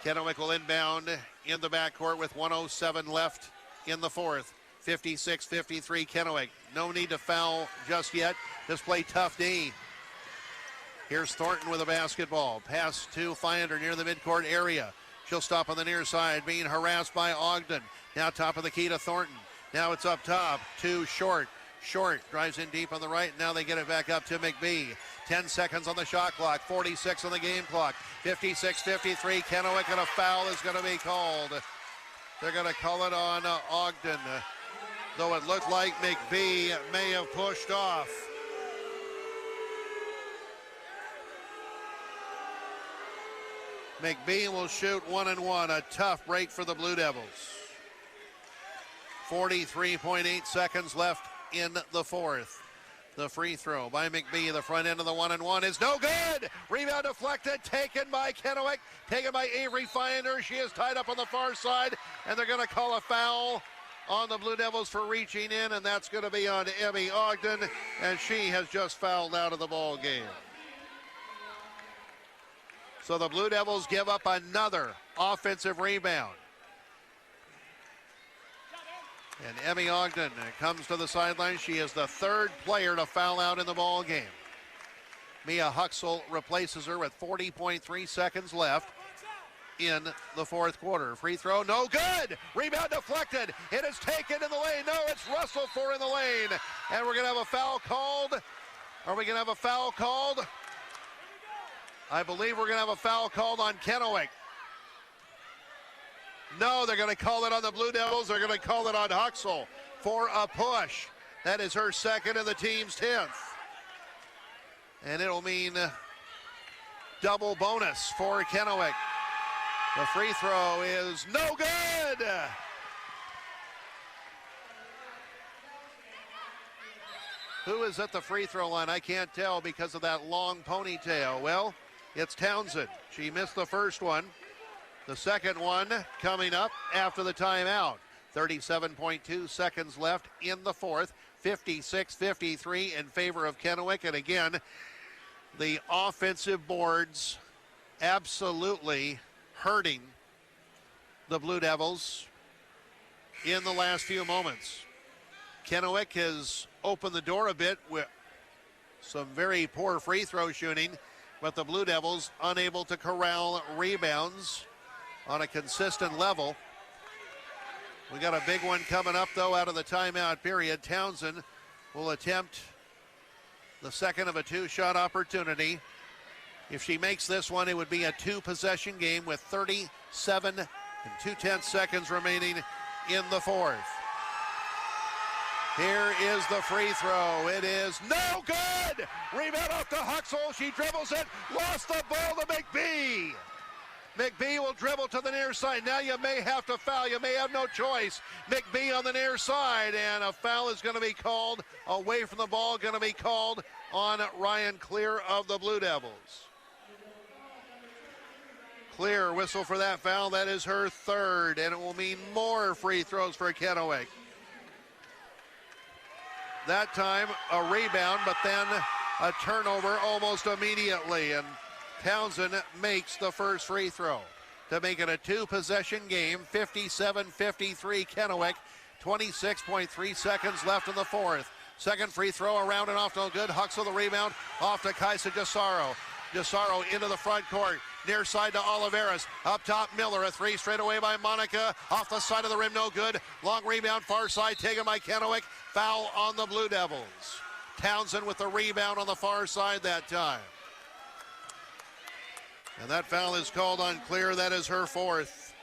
Kennewick will inbound in the backcourt with 1:07 left in the fourth. 56-53 Kennewick. No need to foul just yet. Just play tough D. Here's Thornton with a basketball. Pass to Fiander near the midcourt area. She'll stop on the near side, being harassed by Ogden. Now top of the key to Thornton. Now it's up top to Short. Short drives in deep on the right. Now they get it back up to McBee. 10 seconds on the shot clock. 46 on the game clock. 56-53 Kennewick, and a foul is going to be called. They're going to call it on Ogden, though it looked like McBee may have pushed off. McBee will shoot 1-and-1. A tough break for the Blue Devils. 43.8 seconds left in the fourth. The free throw by McBee, the front end of the 1-and-1 is no good. Rebound deflected, taken by Kennewick, taken by Avery Finder. She is tied up on the far side, and they're going to call a foul on the Blue Devils for reaching in, and that's going to be on Emmy Ogden, and she has just fouled out of the ball game. So the Blue Devils give up another offensive rebound. And Emmy Ogden comes to the sideline. She is the third player to foul out in the ball game. Mia Huxell replaces her with 40.3 seconds left in the fourth quarter. Free throw, no good. Rebound deflected. It is taken in the lane. No, it's Russell for in the lane. And we're going to have a foul called. Are we going to have a foul called? I believe we're going to have a foul called on Kennewick. No, they're going to call it on the Blue Devils. They're going to call it on Huxell for a push. That is her second and the team's 10th. And it'll mean double bonus for Kennewick. The free throw is no good. Who is at the free throw line? I can't tell because of that long ponytail. Well, it's Townsend. She missed the first one. The second one coming up after the timeout. 37.2 seconds left in the fourth. 56-53 in favor of Kennewick. And again, the offensive boards absolutely hurting the Blue Devils in the last few moments. Kennewick has opened the door a bit with some very poor free throw shooting, but the Blue Devils unable to corral rebounds on a consistent level. We got a big one coming up, though, out of the timeout period. Townsend will attempt the second of a two-shot opportunity. If she makes this one, it would be a two-possession game with 37 and 2/10 seconds remaining in the fourth. Here is the free throw. It is no good. Rebound off to Huxell. She dribbles it, lost the ball to McBee. McBee will dribble to the near side. Now you may have to foul. You may have no choice. McBee on the near side, and a foul is going to be called away from the ball, going to be called on Ryan Clear of the Blue Devils. Clear whistle for that foul. That is her third, and it will mean more free throws for Kennewick. That time a rebound, but then a turnover almost immediately, and Townsend makes the first free throw to make it a two-possession game. 57-53 Kennewick. 26.3 seconds left in the fourth. Second free throw around and off, no good. Huxell the rebound off to Kaisa Desaro. Desaro into the front court. Near side to Oliveras. Up top, Miller. A three straight away by Monica. Off the side of the rim, no good. Long rebound, far side, taken by Kennewick. Foul on the Blue Devils. Townsend with the rebound on the far side that time. And that foul is called on Clear. That is her fourth.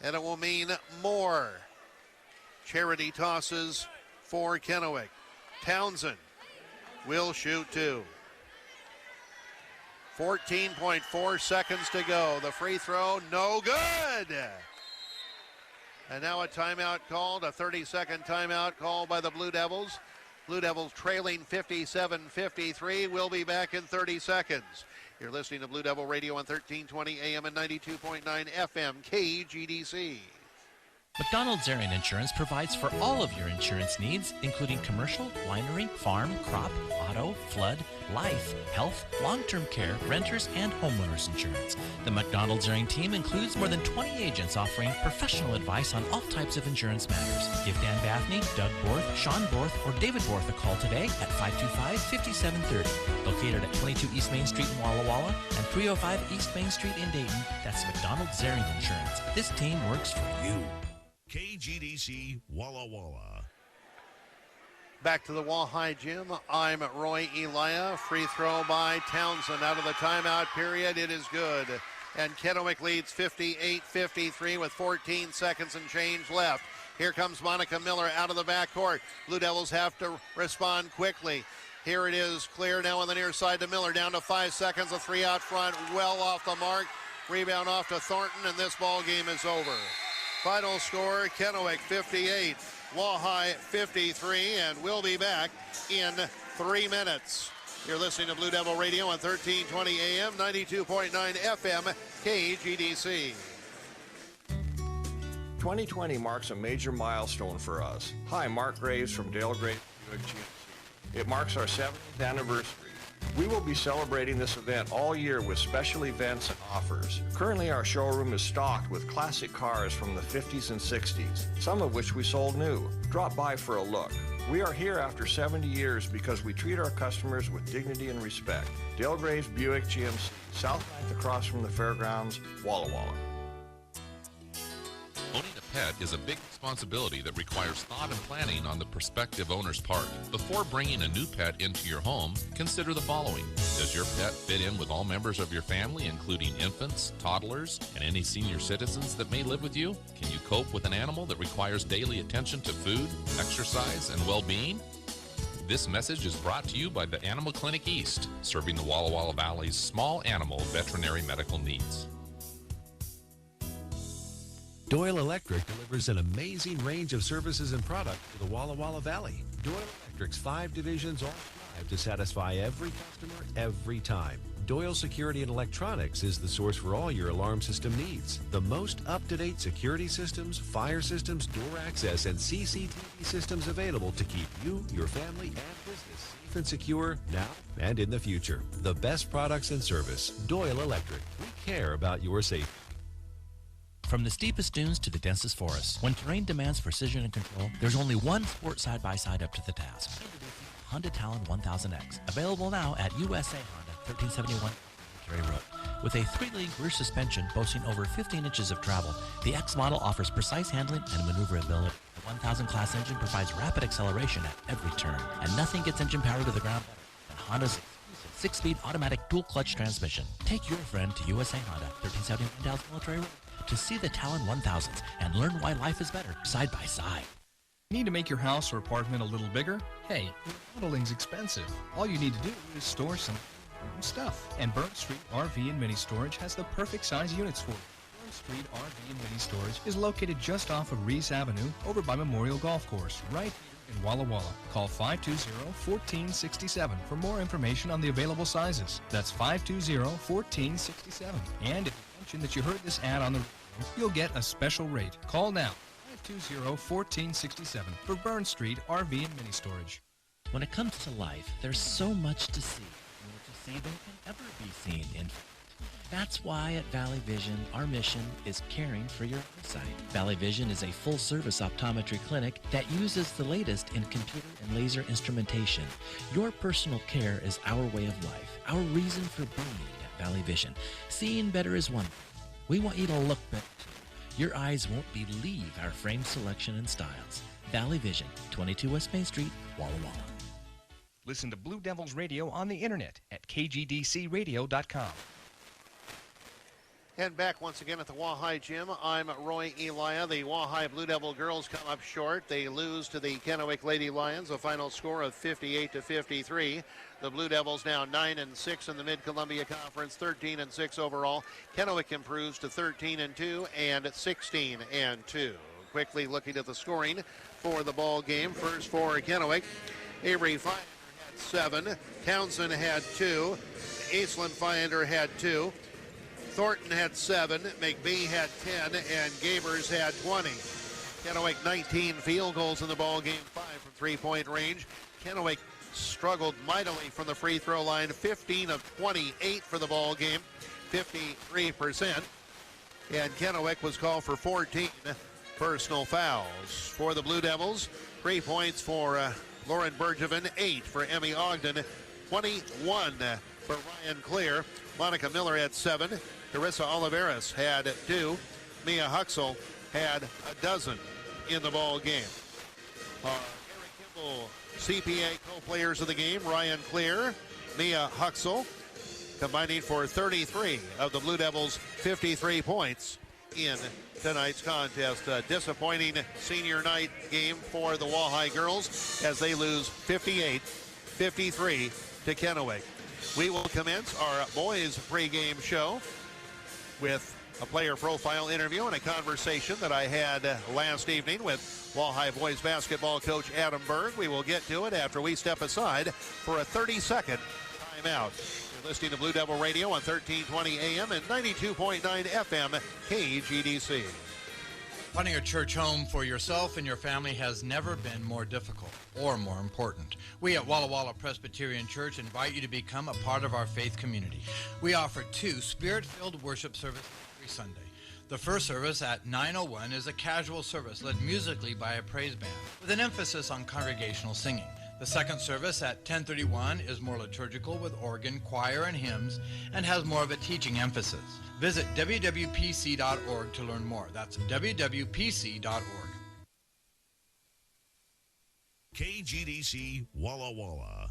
And it will mean more charity tosses for Kennewick. Townsend will shoot two. 14.4 seconds to go. The free throw, no good. And now a timeout called, a 30-second timeout called by the Blue Devils. Blue Devils trailing 57-53. We'll be back in 30 seconds. You're listening to Blue Devil Radio on 1320 AM and 92.9 FM KGDC. McDonald's Area Insurance provides for all of your insurance needs, including commercial, winery, farm, crop, auto, flood, life, health, long-term care, renters, and homeowners insurance. The McDonald's Area team includes more than 20 agents offering professional advice on all types of insurance matters. Give Dan Baffney, Doug Borth, Sean Borth, or David Borth a call today at 525-5730. Located at 22 East Main Street in Walla Walla and 305 East Main Street in Dayton, that's McDonald's Area Insurance. This team works for you. KGDC Walla Walla. Back to the Wall High Gym. I'm Roy Elia. Free throw by Townsend out of the timeout period. It is good. And Kennewick leads 58-53 with 14 seconds and change left. Here comes Monica Miller out of the backcourt. Blue Devils have to respond quickly. Here it is, Clear now on the near side to Miller. Down to 5 seconds. A three out front, well off the mark. Rebound off to Thornton, and this ball game is over. Final score, Kennewick 58, Wahai 53, and we'll be back in 3 minutes. You're listening to Blue Devil Radio on 1320 AM, 92.9 FM, KGDC. 2020 marks a major milestone for us. Hi, Mark Graves from Dale Graves Buick GMC. It marks our 70th anniversary. We will be celebrating this event all year with special events and offers. Currently, our showroom is stocked with classic cars from the 50s and 60s, some of which we sold new. Drop by for a look. We are here after 70 years because we treat our customers with dignity and respect. Dale Graves Buick GMC, South 9th across from the fairgrounds, Walla Walla. Owning a pet is a big responsibility that requires thought and planning on the prospective owner's part. Before bringing a new pet into your home, consider the following. Does your pet fit in with all members of your family, including infants, toddlers, and any senior citizens that may live with you? Can you cope with an animal that requires daily attention to food, exercise, and well-being? This message is brought to you by the Animal Clinic East, serving the Walla Walla Valley's small animal veterinary medical needs. Doyle Electric delivers an amazing range of services and products to the Walla Walla Valley. Doyle Electric's 5 divisions all strive to satisfy every customer every time. Doyle Security and Electronics is the source for all your alarm system needs. The most up-to-date security systems, fire systems, door access, and CCTV systems available to keep you, your family, and business safe and secure now and in the future. The best products and service. Doyle Electric. We care about your safety. From the steepest dunes to the densest forests, when terrain demands precision and control, there's only one sport side-by-side up to the task. Honda Talon 1000X, available now at USA Honda, 1371 Kerry Road. With a 3-link rear suspension boasting over 15 inches of travel, the X model offers precise handling and maneuverability. The 1000 class engine provides rapid acceleration at every turn, and nothing gets engine power to the ground better than Honda's 6-speed automatic dual-clutch transmission. Take your friend to USA Honda, 1371 Dallas Military Road, to see the Talon 1000s and learn why life is better side by side. Need to make your house or apartment a little bigger? Hey, remodeling's expensive. All you need to do is store some stuff. And Burn Street RV and Mini Storage has the perfect size units for you. Burn Street RV and Mini Storage is located just off of Reese Avenue over by Memorial Golf Course, right here in Walla Walla. Call 520-1467 for more information on the available sizes. That's 520-1467. And if you mention that you heard this ad on the radio, you'll get a special rate. Call now. 520-1467 for Burn Street RV and Mini Storage. When it comes to life, there's so much to see, more to see than can ever be seen in fact. That's why at Valley Vision, our mission is caring for your eyesight. Valley Vision is a full-service optometry clinic that uses the latest in computer and laser instrumentation. Your personal care is our way of life, our reason for being at Valley Vision. Seeing better is one thing. We want you to look better too. Your eyes won't believe our frame selection and styles. Valley Vision, 22 West Main Street, Walla Walla. Listen to Blue Devils Radio on the internet at kgdcradio.com. And back once again at the Wahai Gym, I'm Roy Elia. The Wahai Blue Devil girls come up short. They lose to the Kennewick Lady Lions, a final score of 58-53. The Blue Devils now 9-6 in the Mid-Columbia Conference, 13-6 overall. Kennewick improves to 13-2 and 16-2. Quickly looking at the scoring for the ball game. First for Kennewick, Avery Feinder had 7, Townsend had 2, Aislinn Feinder had 2. Thornton had 7, McBee had 10, and Gabers had 20. Kennewick 19 field goals in the ball game, 5 from three-point range. Kennewick struggled mightily from the free throw line, 15 of 28 for the ball game, 53%. And Kennewick was called for 14 personal fouls. For the Blue Devils, 3 points for Lauren Bergevin, 8 for Emmy Ogden, 21 for Ryan Clear. Monica Miller had 7. Carissa Oliveras had 2. Mia Huxell had a dozen in the ball game. Harry Kimball, CPA co-players of the game, Ryan Clear, Mia Huxell, combining for 33 of the Blue Devils' 53 points in tonight's contest. A disappointing senior night game for the Wahai girls as they lose 58-53 to Kennewick. We will commence our boys pregame show with A player profile interview and a conversation that I had last evening with Wall High boys basketball coach Adam Berg. We will get to it after we step aside for a 30-second timeout. You're listening to Blue Devil Radio on 1320 AM and 92.9 FM KGDC. Finding a church home for yourself and your family has never been more difficult or more important. We at Walla Walla Presbyterian Church invite you to become a part of our faith community. We offer 2 spirit-filled worship services every Sunday. The first service at 9:01 is a casual service led musically by a praise band with an emphasis on congregational singing. The second service at 10:31 is more liturgical with organ, choir, and hymns and has more of a teaching emphasis. Visit wwpc.org to learn more. That's wwpc.org. KGDC Walla Walla.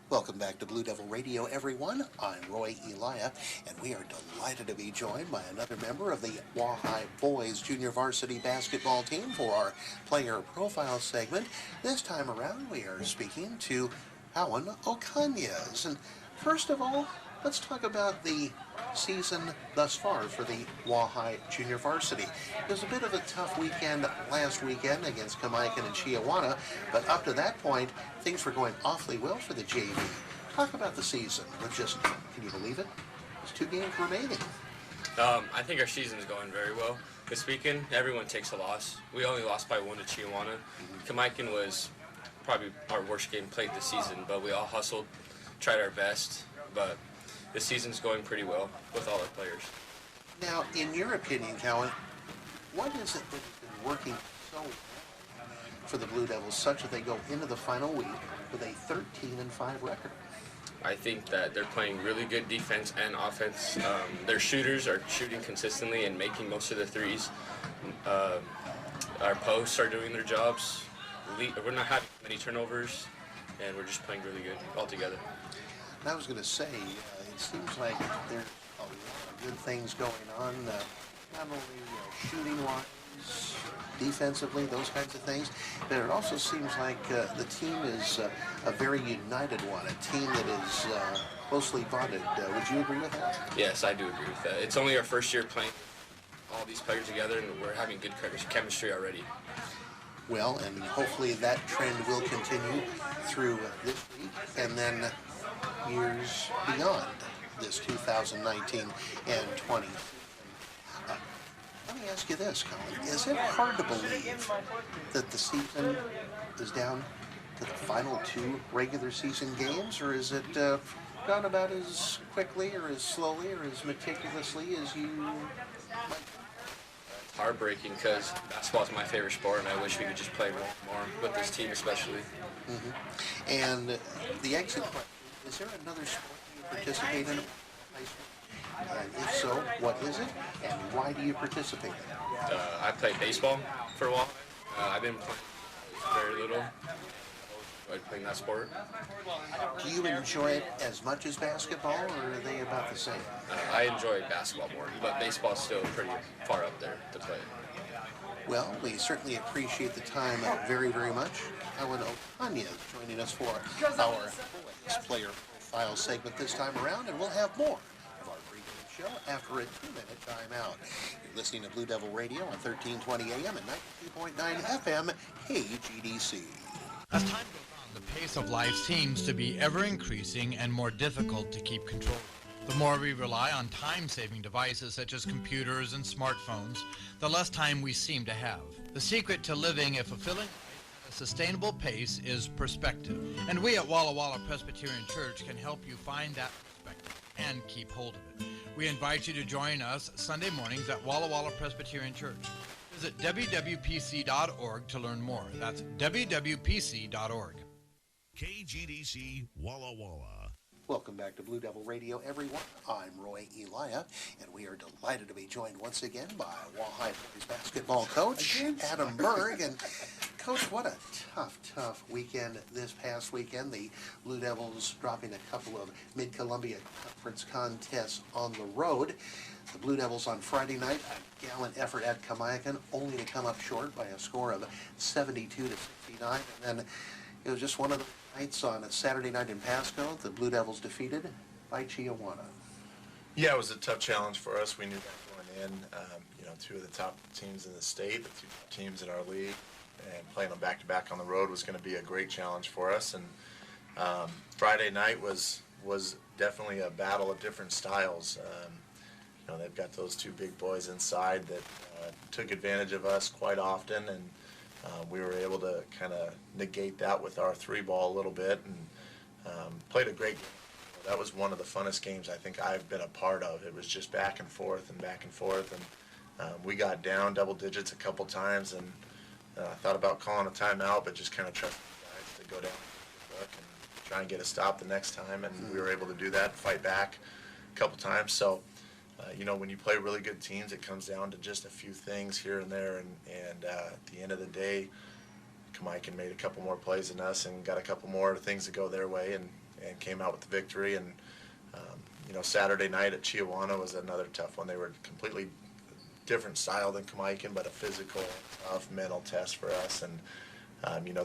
Welcome back to Blue Devil Radio, everyone. I'm Roy Elia, and we are delighted to be joined by another member of the Wall High Boys Junior Varsity Basketball Team for our player profile segment. This time around, we are speaking to Alan Ocañas. And first of all, let's talk about the season thus far for the Wall High Junior Varsity. It was a bit of a tough weekend last weekend against Kennewick and Chiawana, but up to that point, things were going awfully well for the JV. Talk about the season. With just, can you believe it? There's 2 games remaining. I think our season is going very well. This weekend, everyone takes a loss. We only lost by 1 to Chiawana. Kennewick was probably our worst game played this season, but we all hustled, tried our best, but this season's going pretty well with all our players. Now, in your opinion, Cowan, what is it that has been working so well for the Blue Devils such that they go into the final week with a 13-5 record? I think that they're playing really good defense and offense. Their shooters are shooting consistently and making most of the threes. Our posts are doing their jobs. We're not having many turnovers, and we're just playing really good altogether. And I was going to say, it seems like there's a lot of good things going on, not only shooting-wise, defensively, those kinds of things, but it also seems like the team is a very united one, a team that is closely bonded. Would you agree with that? Yes, I do agree with that. It's only our first year playing all these players together, and we're having good chemistry already. Well, and hopefully that trend will continue through this week and then years beyond this 2019 and 20. Let me ask you this, Colin. Is it hard to believe that the season is down to the final 2 regular season games, or is it gone about as quickly or as slowly or as meticulously as you might? It's heartbreaking because basketball is my favorite sport, and I wish we could just play more with this team especially. Mm-hmm. And the exit question, is there another sport you participate in? And if so, what is it, and why do you participate in it? I played baseball for a while. I've been playing very little. I playing that sport. Do you enjoy it as much as basketball, or are they about the same? I enjoy basketball more, but baseball's still pretty far up there to play. Well, we certainly appreciate the time very, very much. Alan Ocañas joining us for our boys player profile segment this time around, and we'll have more of our pregame show after a 2-minute timeout. You're listening to Blue Devil Radio on 1320 AM and 92.9 FM KGDC. As time goes on, the pace of life seems to be ever increasing and more difficult to keep control. The more we rely on time-saving devices such as computers and smartphones, the less time we seem to have. The secret to living a fulfilling, sustainable pace is perspective. And we at Walla Walla Presbyterian Church can help you find that perspective and keep hold of it. We invite you to join us Sunday mornings at Walla Walla Presbyterian Church. Visit wwpc.org to learn more. That's wwpc.org. KGDC Walla Walla. Welcome back to Blue Devil Radio, everyone. I'm Roy Elia, and we are delighted to be joined once again by Wall High Boys basketball coach Adam Berg. And Coach, what a tough weekend this past weekend. The Blue Devils dropping a couple of Mid-Columbia Conference contests on the road. The Blue Devils on Friday night, a gallant effort at Kennewick, only to come up short by a score of 72-69. And then it was just one of the nights on a Saturday night in Pasco, the Blue Devils defeated by Chiawana. Yeah, it was a tough challenge for us. We knew that going in, two of the top teams in the state, the two top teams in our league, and playing them back-to-back on the road was going to be a great challenge for us. And Friday night was definitely a battle of different styles. They've got those two big boys inside that took advantage of us quite often, and we were able to kind of negate that with our three ball a little bit, and played a great game. That was one of the funnest games I think I've been a part of. It was just back and forth, and we got down double digits a couple times, and I thought about calling a timeout, but just kind of trusted the guys to go down and try and get a stop the next time, and we were able to do that and fight back a couple times. So, when you play really good teams, it comes down to just a few things here and there, and at the end of the day, Kennewick made a couple more plays than us and got a couple more things to go their way, and came out with the victory. And Saturday night at Chiawana was another tough one. They were completely different style than Kennewick, but a physical, tough mental test for us. And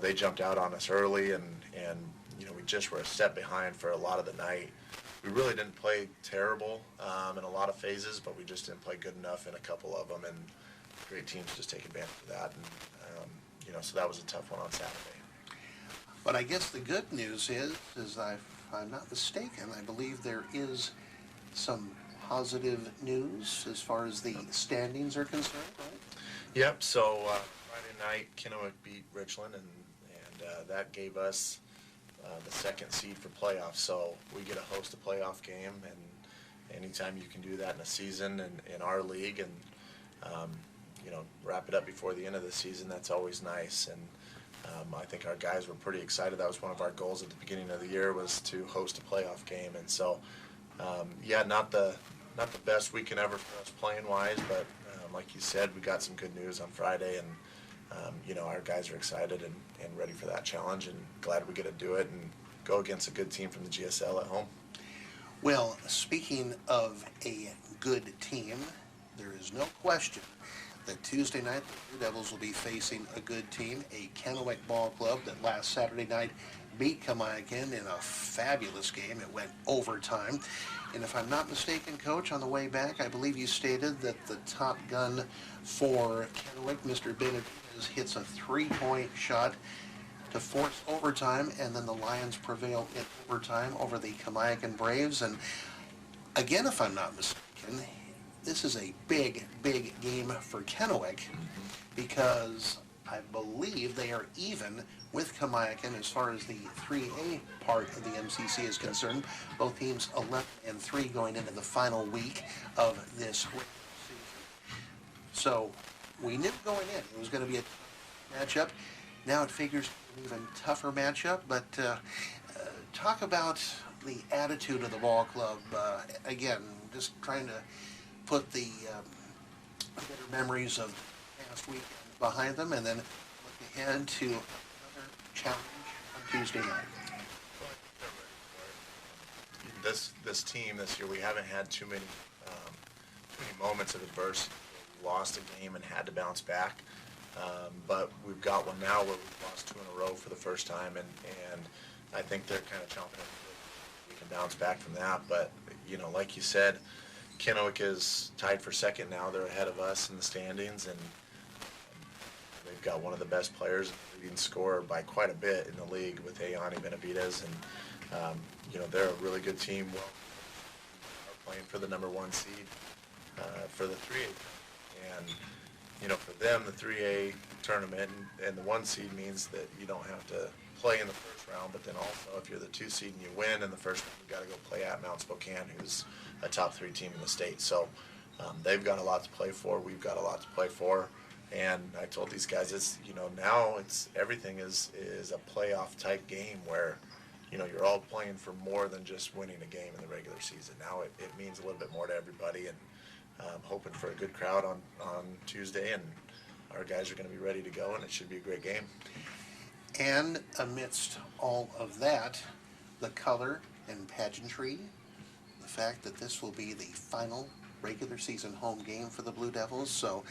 they jumped out on us early, and we just were a step behind for a lot of the night. We really didn't play terrible in a lot of phases, but we just didn't play good enough in a couple of them, and great teams just take advantage of that. And so that was a tough one on Saturday. But I guess the good news is if I'm not mistaken, I believe there is some positive news as far as the standings are concerned, right? Yep. So Friday night, Kennewick beat Richland, and that gave us the second seed for playoffs. So we get to host a playoff game, and anytime you can do that in a season and in our league, and wrap it up before the end of the season, that's always nice. And I think our guys were pretty excited. That was one of our goals at the beginning of the year, was to host a playoff game. And so, not the best weekend ever for us playing wise, but like you said, we got some good news on Friday, and our guys are excited and ready for that challenge, and glad we get to do it and go against a good team from the GSL at home. Well, speaking of a good team, there is no question that Tuesday night the Blue Devils will be facing a good team, a Kennewick ball club that last Saturday night beat Kennewick in a fabulous game. It went overtime. And if I'm not mistaken, Coach, on the way back, I believe you stated that the top gun for Kennewick, Mr. Benavidez, hits a three-point shot to force overtime, and then the Lions prevail in overtime over the Kennewick Braves. And again, if I'm not mistaken, this is a big, big game for Kennewick, because I believe they are even with Kennewick as far as the 3A part of the MCC is concerned. Both teams 11-3 going into the final week of this season. So we knew going in it was going to be a matchup. Now it figures an even tougher matchup. But talk about the attitude of the ball club. Again, just trying to put the bitter memories of the past weekend behind them, and then look ahead to another challenge on Tuesday night. This team this year, we haven't had too many moments of adversity. We lost a game and had to bounce back, but we've got one now where we've lost 2 in a row for the first time, and I think they're kind of chomping at the bit. We can bounce back from that, but like you said, Kennewick is tied for second now. They're ahead of us in the standings, and they've got one of the best players, leading scorer by quite a bit in the league with Ayani Benavidez, and they're a really good team. Well, are playing for the number 1 seed for the 3A, and for them the 3A tournament and the 1 seed means that you don't have to play in the first round, but then also if you're the 2 seed and you win in the first round, you've got to go play at Mount Spokane, who's a top 3 team in the state. So they've got a lot to play for. We've got a lot to play for. And I told these guys, now everything is a playoff type game where, you're all playing for more than just winning a game in the regular season. Now it means a little bit more to everybody, and I'm hoping for a good crowd on Tuesday, and our guys are going to be ready to go, and it should be a great game. And amidst all of that, the color and pageantry, the fact that this will be the final regular season home game for the Blue Devils, so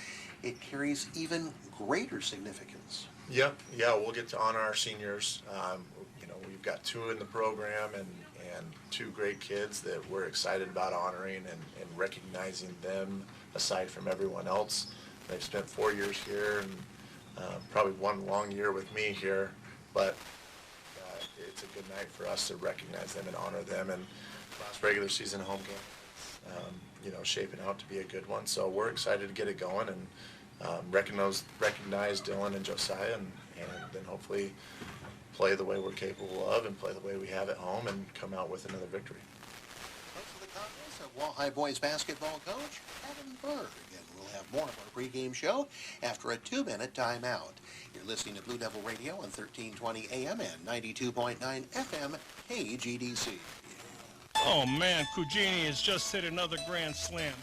it carries even greater significance. Yep. Yeah, we'll get to honor our seniors. We've got 2 in the program, and and two great kids that we're excited about honoring and recognizing them aside from everyone else. They've spent 4 years here and probably one long year with me here, but it's a good night for us to recognize them and honor them. And last regular season home game, shaping out to be a good one. So we're excited to get it going and recognize Dylan and Josiah, and then hopefully play the way we're capable of and play the way we have at home and come out with another victory. Thanks for the comments of Walleye boys basketball coach Adam Berg. And we'll have more of our pregame show after a 2-minute timeout. You're listening to Blue Devil Radio on 1320 AM and 92.9 FM KGDC. Oh man, Cugini has just hit another grand slam.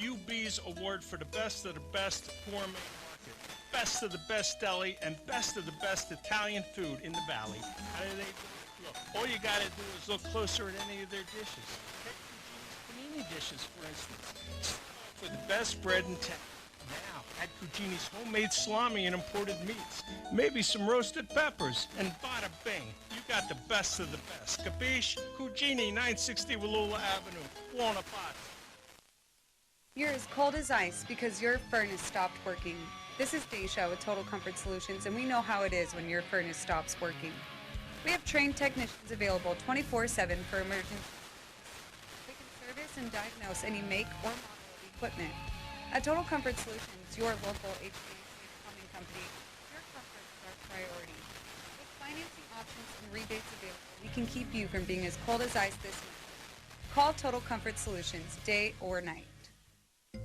The UB's award for the best of the best gourmet market, best of the best deli, and best of the best Italian food in the valley. How do they do it? Look, all you gotta do is look closer at any of their dishes. Take Cugini's panini dishes, for instance. For the best bread in town. Now, add Cugini's homemade salami and imported meats. Maybe some roasted peppers, and bada bing, you got the best of the best. Capiche? Cugini, 960 Walla Avenue, Buona Pace. You're as cold as ice because your furnace stopped working. This is Daisha with Total Comfort Solutions, and we know how it is when your furnace stops working. We have trained technicians available 24/7 for emergencies. We can service and diagnose any make or model of equipment. At Total Comfort Solutions, your local HVAC plumbing company, your comfort is our priority. With financing options and rebates available, we can keep you from being as cold as ice this winter. Call Total Comfort Solutions, day or night.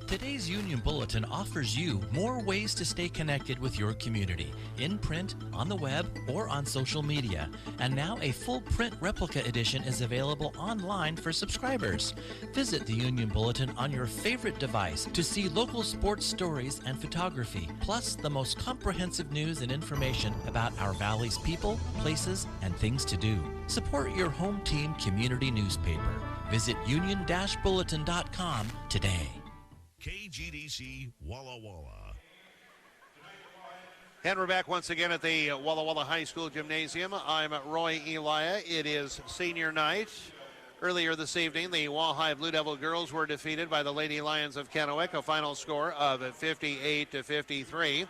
Today's Union Bulletin offers you more ways to stay connected with your community, in print, on the web, or on social media. And now a full print replica edition is available online for subscribers. Visit the Union Bulletin on your favorite device to see local sports stories and photography, plus the most comprehensive news and information about our valley's people, places, and things to do. Support your home team community newspaper. Visit union-bulletin.com today. KGDC Walla Walla. And we're back once again at the Walla Walla High School Gymnasium. I'm Roy Elia. It is senior night. Earlier this evening, the Walleye Blue Devil girls were defeated by the Lady Lions of Kennewick, a final score of 58-53.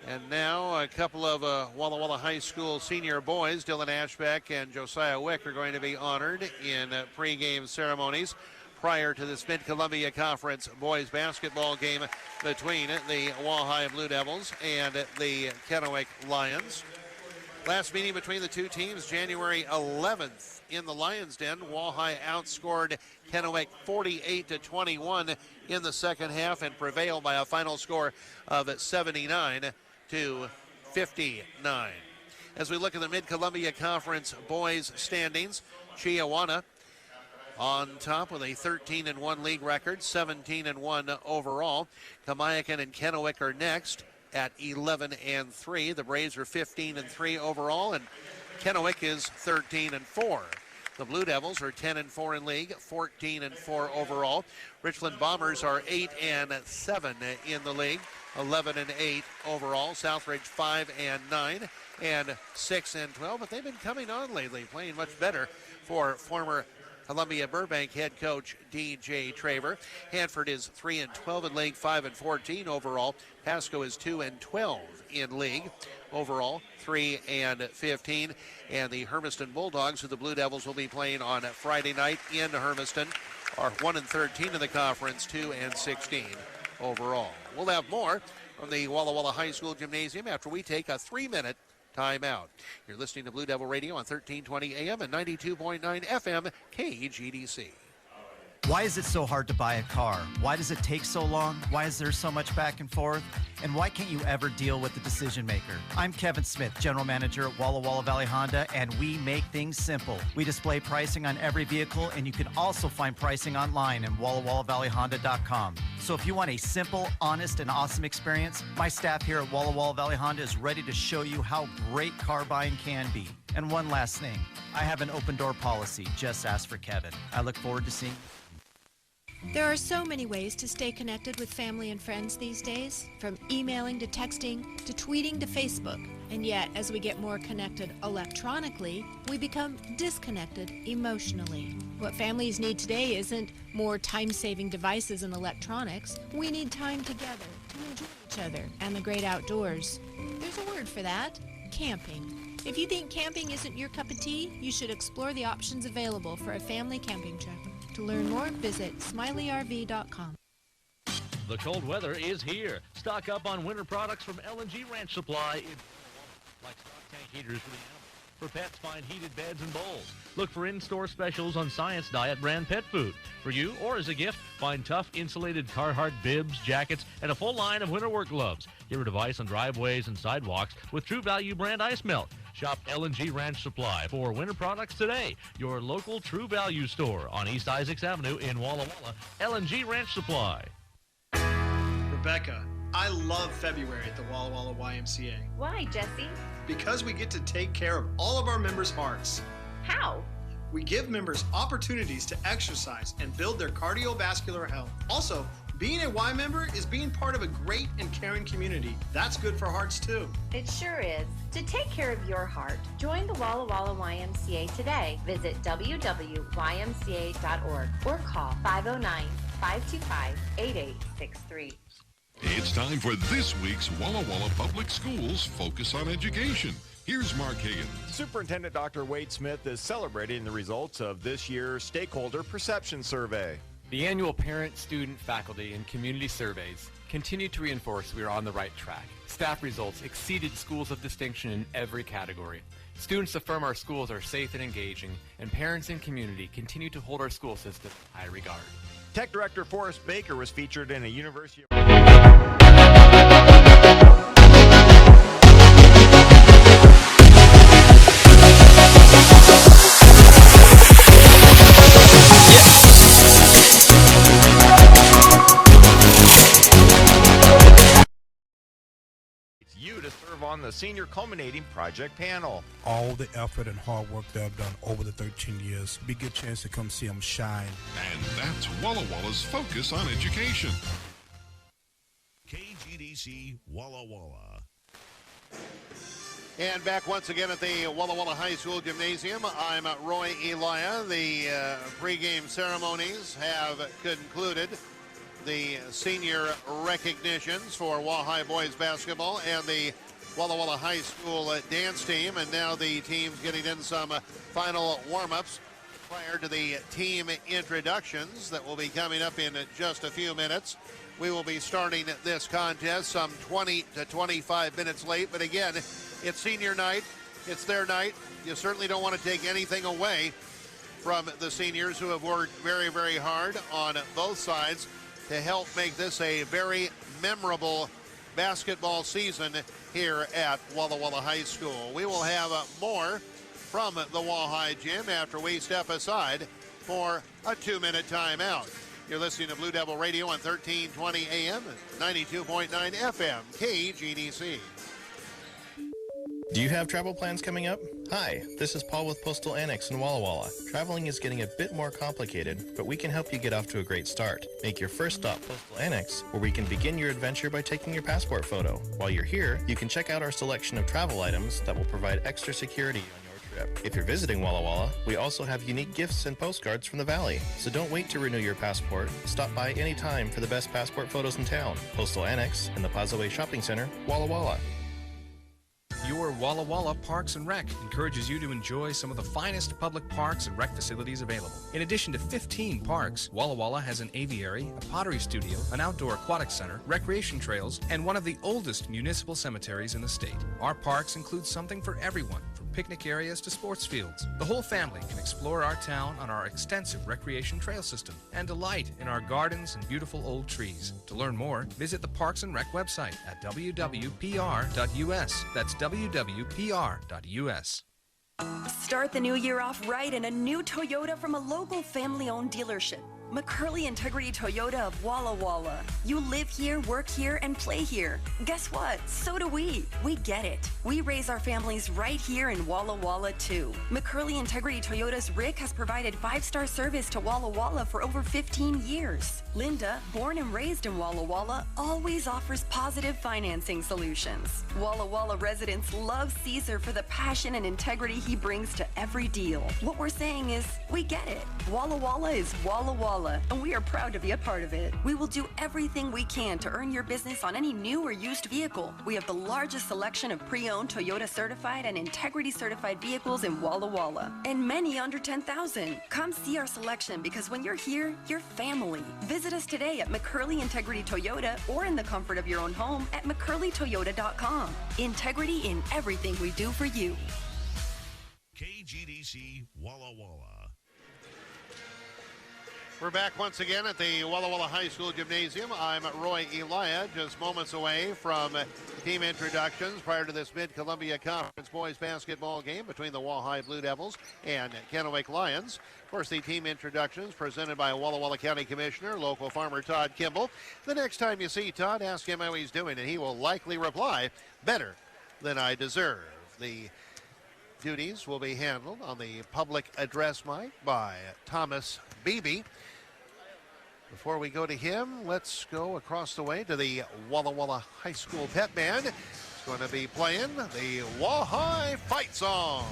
And now a couple of Walla Walla High School senior boys, Dylan Ashbeck and Josiah Wick, are going to be honored in pregame ceremonies prior to this Mid-Columbia Conference boys basketball game between the Walleye Blue Devils and the Kennewick Lions. Last meeting between the two teams, January 11th in the Lions' Den. Walleye outscored Kennewick 48-21 in the second half and prevailed by a final score of 79-59. As we look at the Mid-Columbia Conference boys standings, Chiawana on top with a 13-1 league record, 17-1 overall. Kamayakan and Kennewick are next at 11-3. The Braves are 15-3 overall, and Kennewick is 13-4. The Blue Devils are 10-4 in league, 14-4 overall. Richland Bombers are 8-7 in the league, 11-8 overall. Southridge 5-9 and 6-12, but they've been coming on lately, playing much better for former Columbia Burbank head coach D.J. Traver. Hanford is 3-12 in league, 5-14 overall. Pasco is 2-12 in league overall, 3-15. And the Hermiston Bulldogs, who the Blue Devils will be playing on Friday night in Hermiston, are 1-13 in the conference, 2-16 overall. We'll have more from the Walla Walla High School Gymnasium after we take a 3-minute timeout. You're listening to Blue Devil Radio on 1320 AM and 92.9 FM KGDC. Why is it so hard to buy a car? Why does it take so long? Why is there so much back and forth? And why can't you ever deal with the decision maker? I'm Kevin Smith, General Manager at Walla Walla Valley Honda, and we make things simple. We display pricing on every vehicle, and you can also find pricing online at WallaWallaValleyHonda.com. So if you want a simple, honest, and awesome experience, my staff here at Walla Walla Valley Honda is ready to show you how great car buying can be. And one last thing, I have an open door policy. Just ask for Kevin. I look forward to seeing you. There are so many ways to stay connected with family and friends these days, from emailing to texting to tweeting to Facebook. And yet, as we get more connected electronically, we become disconnected emotionally. What families need today isn't more time-saving devices and electronics. We need time together to enjoy each other and the great outdoors. There's a word for that: camping. If you think camping isn't your cup of tea, you should explore the options available for a family camping trip. To learn more, visit SmileyRV.com. The cold weather is here. Stock up on winter products from L&G Ranch Supply, like stock tank heaters for the animals. For pets, find heated beds and bowls. Look for in-store specials on Science Diet brand pet food. For you or as a gift, find tough insulated Carhartt bibs, jackets, and a full line of winter work gloves. Get rid of ice on driveways and sidewalks with True Value brand ice melt. Shop L&G Ranch Supply for winter products today. Your local True Value store on East Isaacs Avenue in Walla Walla. L&G Ranch Supply. Rebecca, I love February at the Walla Walla YMCA. Why, Jesse? Because we get to take care of all of our members' hearts. How? We give members opportunities to exercise and build their cardiovascular health. Also, being a Y member is being part of a great and caring community. That's good for hearts too. It sure is. To take care of your heart, join the Walla Walla YMCA today. Visit www.ymca.org or call 509-525-8863. It's time for this week's Walla Walla Public Schools Focus on Education. Here's Mark Higgins. Superintendent Dr. Wade Smith is celebrating the results of this year's Stakeholder Perception Survey. The annual parent, student, faculty, and community surveys continue to reinforce we are on the right track. Staff results exceeded schools of distinction in every category. Students affirm our schools are safe and engaging, and parents and community continue to hold our school system in high regard. Tech Director Forrest Baker was featured in a University of... you to serve on the Senior Culminating Project panel. All the effort and hard work that I've done over the 13 years, be a good chance to come see them shine. And that's Walla Walla's Focus on Education. KGDC Walla Walla. And back once again at the Walla Walla High School Gymnasium, I'm Roy Elia. The pregame ceremonies have concluded. The senior recognitions for Walla High boys basketball and the Walla Walla High School dance team, and now the team's getting in some final warm-ups prior to the team introductions that will be coming up in just a few minutes. We will be starting this contest some 20 to 25 minutes late, but again, it's senior night, it's their night. You certainly don't want to take anything away from the seniors who have worked very, very hard on both sides to help make this a very memorable basketball season here at Walla Walla High School. We will have more from the Walla High Gym after we step aside for a 2-minute timeout. You're listening to Blue Devil Radio on 1320 AM, 92.9 FM, KGDC. Do you have travel plans coming up? Hi, this is Paul with Postal Annex in Walla Walla. Traveling is getting a bit more complicated, but we can help you get off to a great start. Make your first stop Postal Annex, where we can begin your adventure by taking your passport photo. While you're here, you can check out our selection of travel items that will provide extra security on your trip. If you're visiting Walla Walla, we also have unique gifts and postcards from the Valley. So don't wait to renew your passport. Stop by anytime for the best passport photos in town. Postal Annex in the Plaza Way Shopping Center, Walla Walla. Your Walla Walla Parks and Rec encourages you to enjoy some of the finest public parks and rec facilities available. In addition to 15 parks, Walla Walla has an aviary, a pottery studio, an outdoor aquatic center, recreation trails, and one of the oldest municipal cemeteries in the state. Our parks include something for everyone, from picnic areas to sports fields. The whole family can explore our town on our extensive recreation trail system and delight in our gardens and beautiful old trees. To learn more, visit the Parks and Rec website at www.pr.us. That's www.pr.us. Start the new year off right in a new Toyota from a local family-owned dealership. McCurley Integrity Toyota of Walla Walla. You live here, work here, and play here. Guess what? So do we. We get it. We raise our families right here in Walla Walla, too. McCurley Integrity Toyota's Rick has provided 5-star service to Walla Walla for over 15 years. Linda, born and raised in Walla Walla, always offers positive financing solutions. Walla Walla residents love Caesar for the passion and integrity he brings to every deal. What we're saying is, we get it. Walla Walla is Walla Walla, and we are proud to be a part of it. We will do everything we can to earn your business on any new or used vehicle. We have the largest selection of pre-owned Toyota certified and integrity certified vehicles in Walla Walla, and many under 10,000. Come see our selection, because when you're here, you're family. Visit us today at McCurley Integrity Toyota or in the comfort of your own home at McCurleyToyota.com. Integrity in everything we do for you. KGDC Walla Walla. We're back once again at the Walla Walla High School Gymnasium. I'm Roy Elia, just moments away from team introductions prior to this Mid-Columbia Conference boys basketball game between the Wall-High Blue Devils and Kennewick Lions. Of course, the team introductions presented by Walla Walla County Commissioner, local farmer Todd Kimball. The next time you see Todd, ask him how he's doing, and he will likely reply, better than I deserve. The duties will be handled on the public address mic by Thomas Beebe. Before we go to him, let's go across the way to the Walla Walla High School Pep Band. It's going to be playing the Wall-High Fight Song.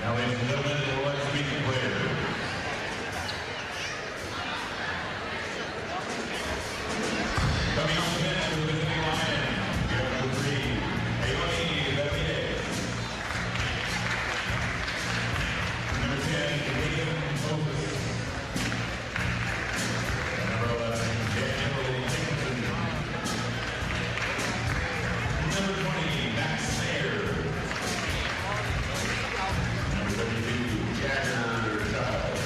Now, ladies and gentlemen, let's meet the players. Coming off the bench with the visiting Lions, we have number 3, Ailey Levier. Number 10, William Moses. Number 11, Daniel Dickinson. Number 20, Max Sayers. Number 32, Jagger Giles.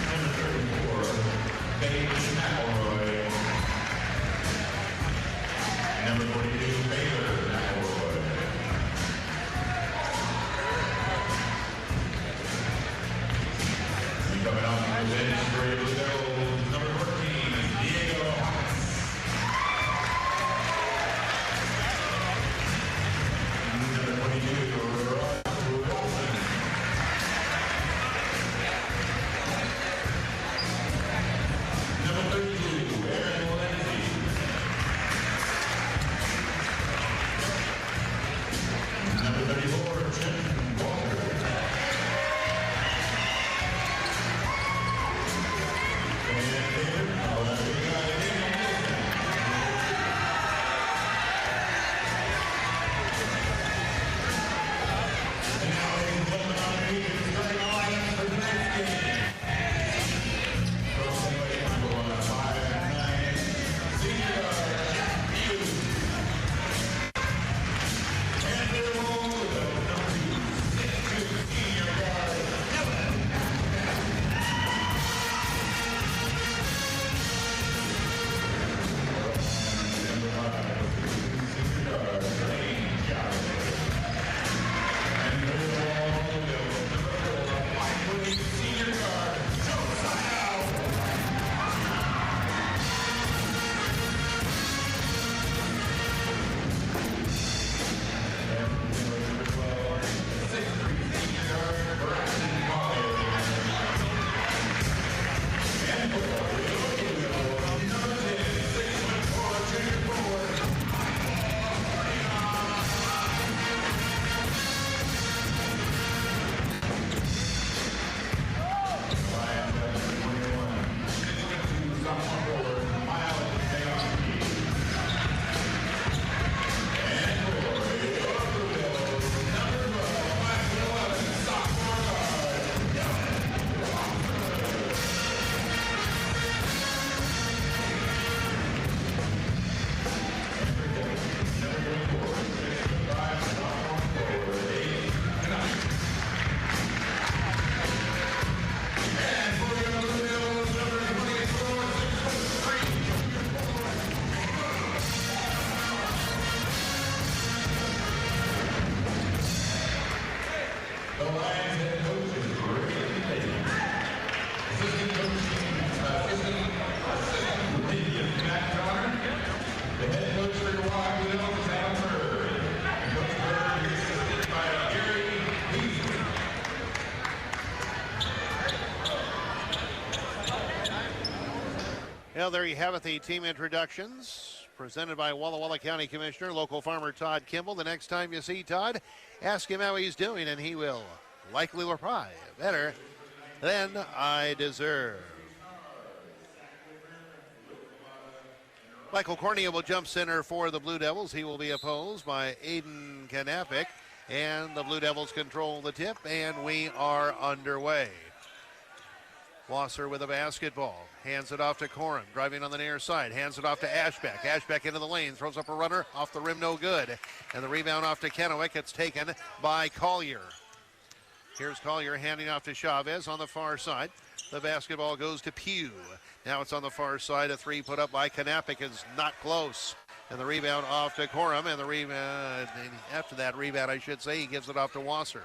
Number 34, Paige McElroy. Number 42, Baylor McElroy. And coming off the bench for your Blue Devils, number 14, Diego Hawks. Number 22, Ross Wilson. Number 32, Aaron Lindsay. Number 34, Jim Walker. And Well, there you have it, the team introductions presented by Walla Walla County Commissioner, local farmer Todd Kimball. The next time you see Todd, ask him how he's doing, and he will likely reply, better than I deserve. Michael Cornea will jump center for the Blue Devils. He will be opposed by Aiden Kennewick, and the Blue Devils control the tip, and we are underway. Wasser with a basketball, hands it off to Corum, driving on the near side, hands it off to Ashbeck. Ashbeck into the lane, throws up a runner, off the rim, no good. And the rebound off to Kennewick, it's taken by Collier. Here's Collier handing off to Chavez on the far side. The basketball goes to Pugh. Now it's on the far side, a three put up by Kennewick is not close. And the rebound off to Corum, and the rebound, after that rebound, I should say, he gives it off to Wasser.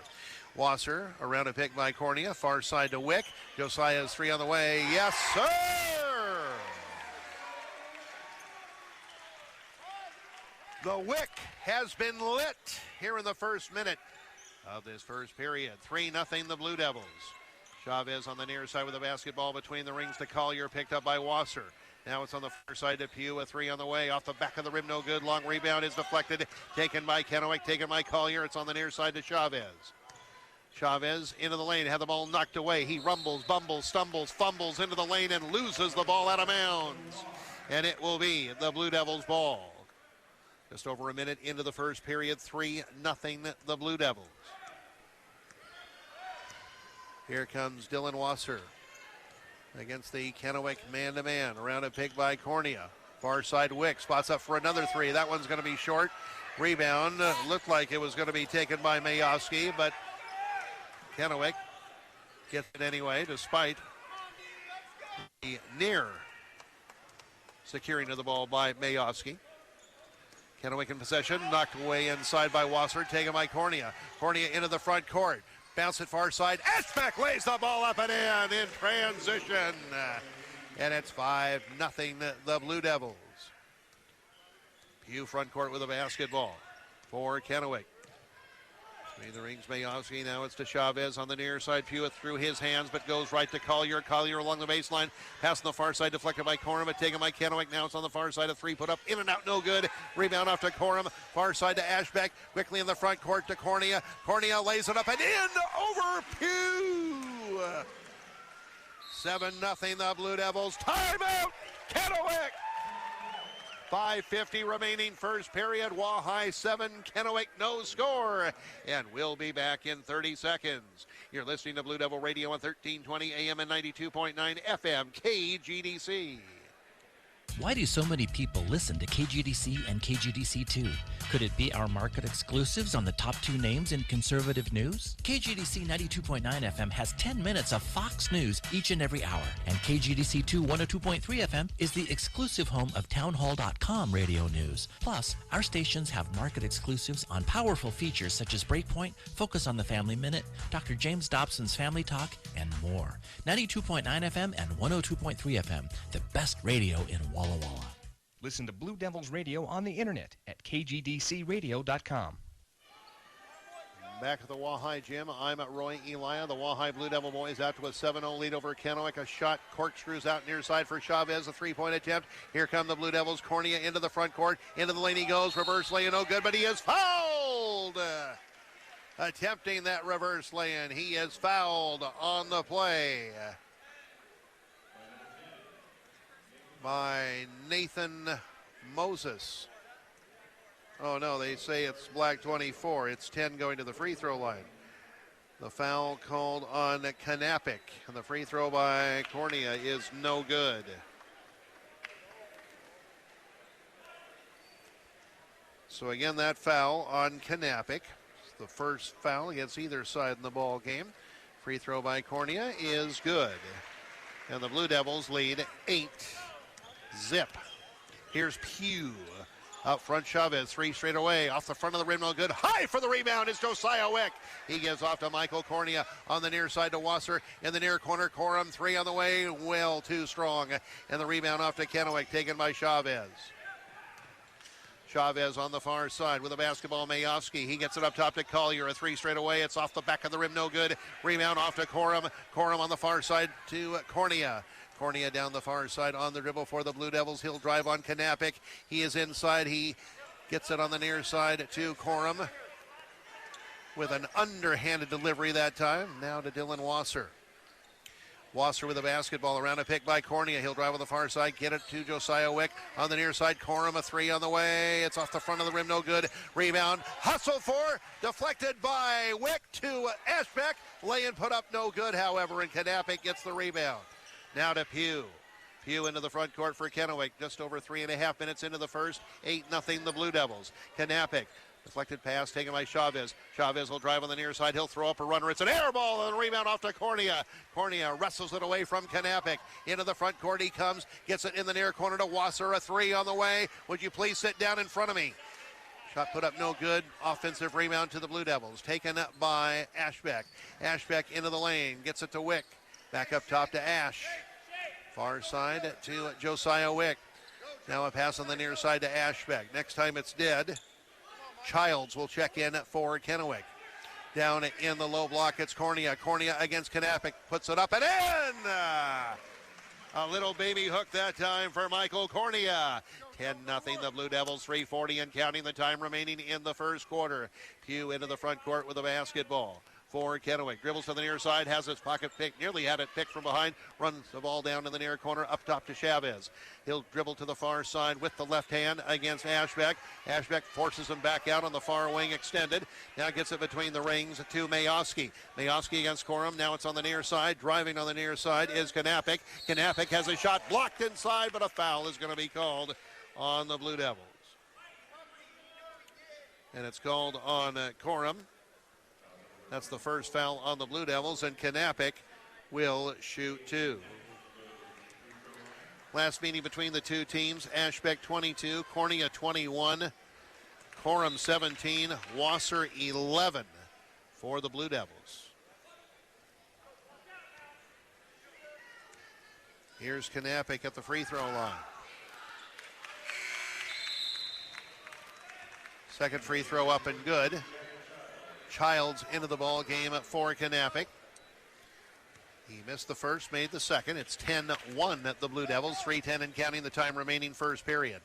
Wasser around a pick by Cornea, far side to Wick. Josiah's three on the way. Yes, sir! The Wick has been lit here in the first minute of this first period. 3-0 the Blue Devils. Chavez on the near side with the basketball between the rings to Collier, picked up by Wasser. Now it's on the far side to Pugh, a three on the way, off the back of the rim, no good. Long rebound is deflected, taken by Kennewick, taken by Collier. It's on the near side to Chavez. Chavez into the lane, had the ball knocked away. He rumbles, bumbles, stumbles, fumbles into the lane and loses the ball out of bounds. And it will be the Blue Devils' ball. Just over a minute into the first period, 3-0 the Blue Devils. Here comes Dylan Wasser against the Kennewick man-to-man. Around a pick by Cornea. Far side Wick spots up for another three. That one's going to be short. Rebound looked like it was going to be taken by Mayowski, but Kennewick gets it anyway, despite the near securing of the ball by Mayowski. Kennewick in possession, knocked away inside by Wasser, taken by Cornea. Cornea into the front court. Bounce it far side. Ashbeck lays the ball up and in transition. And it's 5-0 the Blue Devils. Pugh front court with a basketball for Kennewick. Between the rings, Mayowski. Now it's to Chavez on the near side. Pugh through his hands, but goes right to Collier. Collier along the baseline. Pass on the far side, deflected by Corum, but taken by Kennewick. Now it's on the far side. A three put up, in and out, no good. Rebound off to Corum. Far side to Ashbeck. Quickly in the front court to Cornea. Cornea lays it up and in over Pugh. 7-0 the Blue Devils. Timeout, Kennewick. 5:50 remaining first period. Wahai 7, Kennewick no score. And we'll be back in 30 seconds. You're listening to Blue Devil Radio on 1320 AM and 92.9 FM KGDC. Why do so many people listen to KGDC and KGDC2? Could it be our market exclusives on the top two names in conservative news? KGDC 92.9 FM has 10 minutes of Fox News each and every hour. And KGDC2 102.3 FM is the exclusive home of townhall.com radio news. Plus, our stations have market exclusives on powerful features such as Breakpoint, Focus on the Family Minute, Dr. James Dobson's Family Talk, and more. 92.9 FM and 102.3 FM, the best radio in Walla Walla. Listen to Blue Devils Radio on the internet at kgdcradio.com. Back at the Wahai gym, I'm at Roy Elia. The Wahai Blue Devil boys out to a 7-0 lead over Kennewick. A shot corkscrews out near side for Chavez, a three-point attempt. Here come the Blue Devils. Cornea into the front court. Into the lane he goes. Reverse lay-in, no good, but he is fouled. Attempting that reverse lay-in. He is fouled on the play by Nathan Moses. Oh no, they say it's black 24. It's 10 going to the free throw line. The foul called on Kennewick, and the free throw by Cornea is no good. So again, that foul on Kennewick. The first foul against either side in the ball game. Free throw by Cornea is good. And the Blue Devils lead 8-0. Here's Pugh. Out front, Chavez, three straight away. Off the front of the rim, no good. High for the rebound is Josiah Wick. He gives off to Michael Cornea on the near side to Wasser. In the near corner, Corum, three on the way. Well, too strong. And the rebound off to Kennewick, taken by Chavez. Chavez on the far side with a basketball. Mayovsky, he gets it up top to Collier. A three straight away. It's off the back of the rim, no good. Rebound off to Corum. Corum on the far side to Cornea. Cornea down the far side on the dribble for the Blue Devils. He'll drive on Kennewick. He is inside. He gets it on the near side to Corum with an underhanded delivery that time. Now to Dylan Wasser. Wasser with a basketball around a pick by Cornea. He'll drive on the far side, get it to Josiah Wick. On the near side, Corum, a three on the way. It's off the front of the rim, no good. Rebound, hustle for, deflected by Wick to Ashbeck. Lay and put up, no good, however, and Kennewick gets the rebound. Now to Pugh. Pugh into the front court for Kennewick. Just over 3.5 minutes into the first. 8-0 the Blue Devils. Kennewick. Deflected pass taken by Chavez. Chavez will drive on the near side. He'll throw up a runner. It's an air ball and a rebound off to Cornea. Cornea wrestles it away from Kennewick. Into the front court he comes. Gets it in the near corner to Wasser. A three on the way. Would you please sit down in front of me? Shot put up no good. Offensive rebound to the Blue Devils. Taken up by Ashbeck. Ashbeck into the lane. Gets it to Wick. Back up top to Ash. Far side to Josiah Wick. Now a pass on the near side to Ashbeck. Next time it's dead. Childs will check in for Kennewick. Down in the low block, it's Cornea. Cornea against Kennewick. Puts it up and in! A little baby hook that time for Michael Cornea. 10-0 the Blue Devils, 3:40 and counting the time remaining in the first quarter. Pugh into the front court with a basketball for Kennewick. Dribbles to the near side, has his pocket picked, nearly had it picked from behind, runs the ball down in the near corner, up top to Chavez. He'll dribble to the far side with the left hand against Ashbeck. Ashbeck forces him back out on the far wing extended. Now gets it between the rings to Mayovsky. Mayovsky against Corum. Now it's on the near side. Driving on the near side is Kennewick. Kennewick has a shot blocked inside, but a foul is going to be called on the Blue Devils. And it's called on Corum. That's the first foul on the Blue Devils, and Kennewick will shoot two. Last meeting between the two teams, Ashbeck 22, Cornea 21, Corum 17, Wasser 11 for the Blue Devils. Here's Kennewick at the free throw line. Second free throw up and good. Childs into the ball game for Kennewick. He missed the first, made the second. It's 10-1 at the Blue Devils, 3:10 and counting the time remaining first period.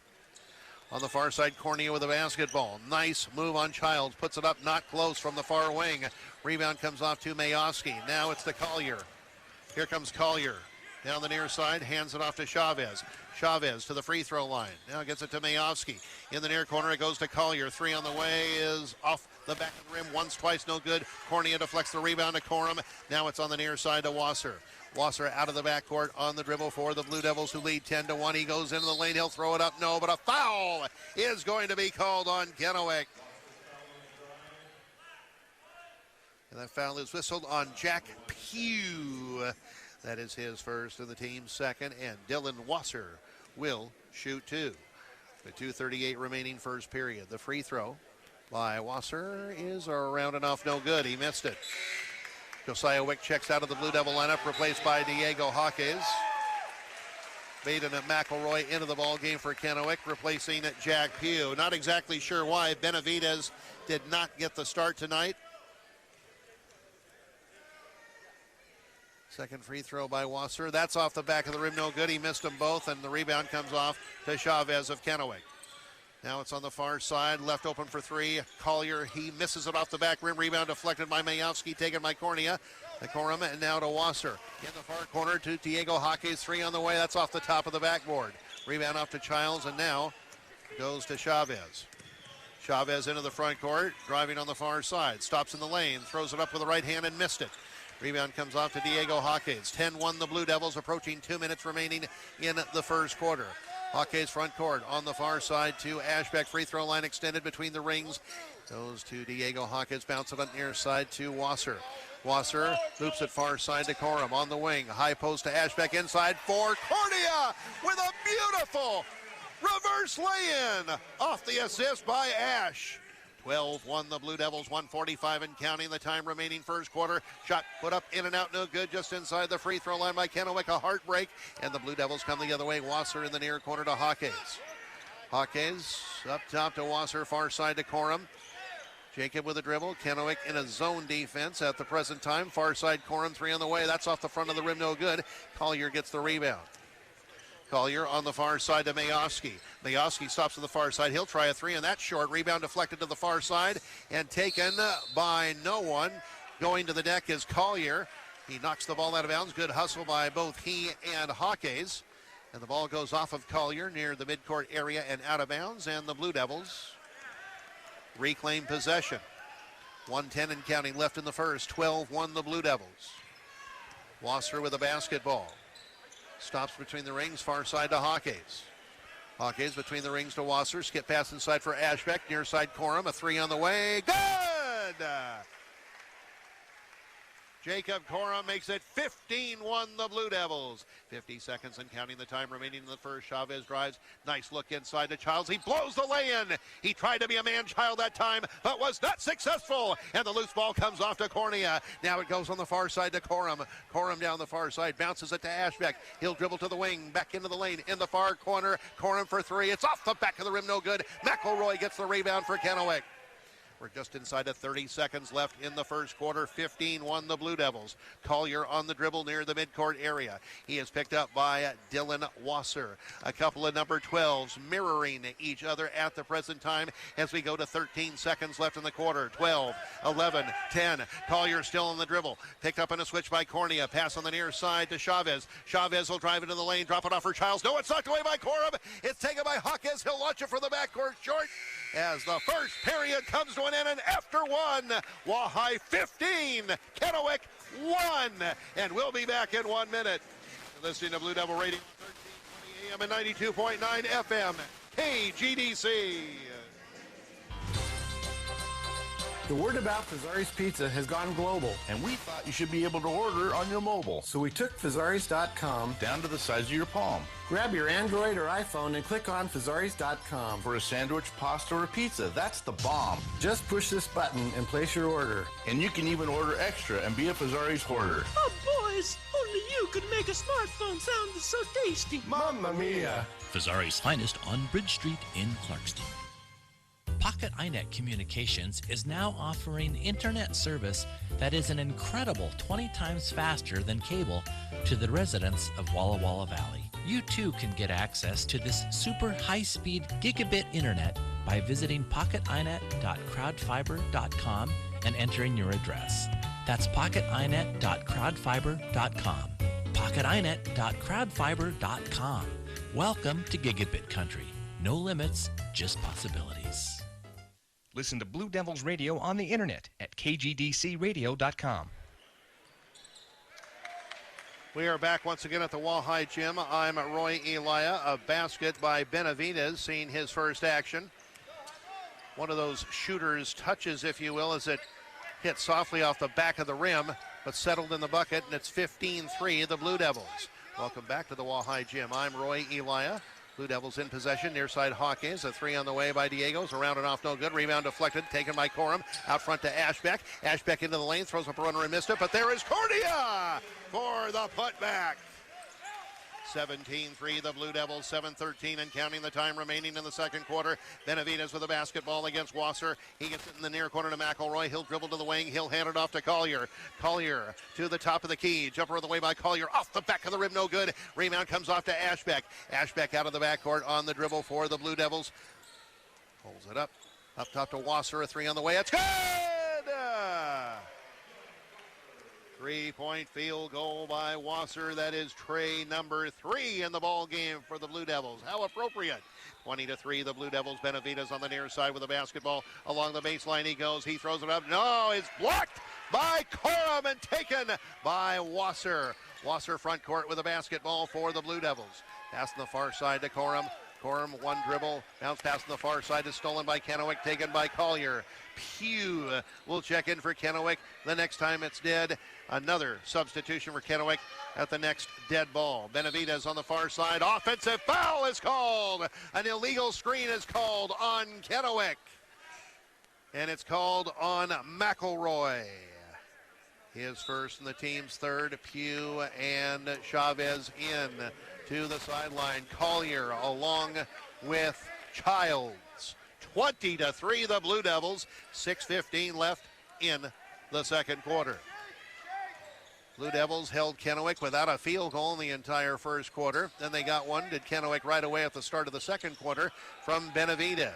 On the far side, Cornea with a basketball. Nice move on Childs. Puts it up, not close from the far wing. Rebound comes off to Mayovsky. Now it's to Collier. Here comes Collier. Down the near side, hands it off to Chavez. Chavez to the free throw line. Now gets it to Mayovsky. In the near corner, it goes to Collier. Three on the way is off the back of the rim. Once, twice, no good. Cornea deflects the rebound to Corum. Now it's on the near side to Wasser. Wasser out of the backcourt on the dribble for the Blue Devils, who lead 10-1. He goes into the lane. He'll throw it up. No, but a foul is going to be called on Kennewick. And that foul is whistled on Jack Pugh. That is his first and the team's second, and Dylan Wasser will shoot two. With 2:38 remaining first period. The free throw by Wasser is around and off, no good. He missed it. Josiah Wick checks out of the Blue Devil lineup, replaced by Diego Hawkes. Baden and McElroy into the ball game for Kennewick, replacing Jack Pugh. Not exactly sure why Benavidez did not get the start tonight. Second free throw by Wasser. That's off the back of the rim, no good. He missed them both, and the rebound comes off to Chavez of Kennewick. Now it's on the far side, left open for three. Collier, he misses it off the back rim. Rebound deflected by Mayovsky, taken by Cornea. The Corum, and now to Wasser. In the far corner to Diego Hawkes. Three on the way. That's off the top of the backboard. Rebound off to Childs, and now goes to Chavez. Chavez into the front court, driving on the far side. Stops in the lane, throws it up with the right hand and missed it. Rebound comes off to Diego Hawkes. 10-1 the Blue Devils, approaching 2 minutes remaining in the first quarter. Hawkes front court on the far side to Ashbeck. Free throw line extended between the rings. Goes to Diego Hawkes. Bounce it on near side to Wasser. Wasser loops it far side to Corum on the wing. High post to Ashbeck inside for Cornea with a beautiful reverse lay-in off the assist by Ash. 12-1 the Blue Devils, 1:45 and counting the time remaining first quarter. Shot put up in and out, no good, just inside the free throw line by Kennewick. A heartbreak, and the Blue Devils come the other way. Wasser in the near corner to Hawkes. Hawkes up top to Wasser, far side to Corum. Jacob with a dribble. Kennewick in a zone defense at the present time. Far side Corum, 3 on the way. That's off the front of the rim, no good. Collier gets the rebound. Collier on the far side to Majowski. Majowski stops to the far side. He'll try a 3, and that's short. Rebound deflected to the far side and taken by no one. Going to the deck is Collier. He knocks the ball out of bounds. Good hustle by both he and Hawkes. And the ball goes off of Collier near the midcourt area and out of bounds. And the Blue Devils reclaim possession. 1:10 and counting left in the first. 12-1 the Blue Devils. Wasser with a basketball. Stops between the rings, far side to Hawkes. Hawkes between the rings to Wasser. Skip pass inside for Ashbeck. Near side Corum. A 3 on the way. Good! Jacob Corum makes it 15-1 the Blue Devils. 50 seconds and counting the time remaining in the first. Chavez drives. Nice look inside to Childs. He blows the lay-in. He tried to be a man-child that time, but was not successful. And the loose ball comes off to Cornea. Now it goes on the far side to Corum. Corum down the far side. Bounces it to Ashbeck. He'll dribble to the wing. Back into the lane. In the far corner. Corum for 3. It's off the back of the rim. No good. McElroy gets the rebound for Kennewick. We're just inside of 30 seconds left in the first quarter. 15-1 the Blue Devils. Collier on the dribble near the midcourt area. He is picked up by Dylan Wasser. A couple of number 12s mirroring each other at the present time as we go to 13 seconds left in the quarter. 12, 11, 10. Collier still on the dribble. Picked up on a switch by Cornea. Pass on the near side to Chavez. Chavez will drive into the lane. Drop it off for Childs. No, it's knocked away by Corum. It's taken by Hawkes. He'll launch it for the backcourt short as the first period comes to an end. And after 1, Wahai 15, Kennewick 1. And we'll be back in 1 minute. Listening to Blue Devil Radio 1320 AM and 92.9 FM, KGDC. The word about Fazari's Pizza has gone global, and we thought you should be able to order on your mobile. So we took Fazari's.com down to the size of your palm. Grab your Android or iPhone and click on Fazari's.com for a sandwich, pasta, or pizza. That's the bomb. Just push this button and place your order. And you can even order extra and be a Fazari's hoarder. Oh, boys, only you could make a smartphone sound so tasty. Mamma mia. Fazari's finest on Bridge Street in Clarkston. Pocket iNet Communications is now offering internet service that is an incredible 20 times faster than cable to the residents of Walla Walla Valley. You too can get access to this super high-speed gigabit internet by visiting pocketinet.crowdfiber.com and entering your address. That's pocketinet.crowdfiber.com. pocketinet.crowdfiber.com. Welcome to Gigabit Country. No limits, just possibilities. Listen to Blue Devils Radio on the internet at kgdcradio.com. We are back once again at the Wahai Gym. I'm Roy Elia. A basket by Benavidez, seeing his first action. One of those shooter's touches, if you will, as it hit softly off the back of the rim, but settled in the bucket, and it's 15-3, the Blue Devils. Welcome back to the Wahai Gym. I'm Roy Elia. Blue Devils in possession, near side Hawkes. A 3 on the way by Diego's. Around and off, no good. Rebound deflected, taken by Corum. Out front to Ashbeck. Ashbeck into the lane, throws up a runner and missed it. But there is Cordia for the putback. 17-3, the Blue Devils, 7:13 and counting the time remaining in the second quarter. Benavidez with a basketball against Wasser. He gets it in the near corner to McElroy. He'll dribble to the wing. He'll hand it off to Collier. Collier to the top of the key. Jumper of the way by Collier. Off the back of the rim, no good. Rebound comes off to Ashbeck. Ashbeck out of the backcourt on the dribble for the Blue Devils. Holds it up. Up top to Wasser. A 3 on the way. It's good! 3-point field goal by Wasser. That is tray number 3 in the ball game for the Blue Devils. How appropriate. 20-3, the Blue Devils. Benavidez on the near side with the basketball. Along the baseline he goes. He throws it up. No, it's blocked by Corum and taken by Wasser. Wasser front court with a basketball for the Blue Devils. Pass on the far side to Corum. Corum, one dribble, bounce pass on the far side is stolen by Kennewick, taken by Collier. Pugh will check in for Kennewick. The next time it's dead, another substitution for Kennewick at the next dead ball. Benavidez on the far side. Offensive foul is called. An illegal screen is called on Kennewick. And it's called on McElroy. His first and the team's third. Pugh and Chavez in to the sideline. Collier along with Childs. 20-3 the Blue Devils. 6:15 left in the second quarter. Blue Devils held Kennewick without a field goal in the entire first quarter. Then they got one, did Kennewick right away at the start of the second quarter from Benavidez,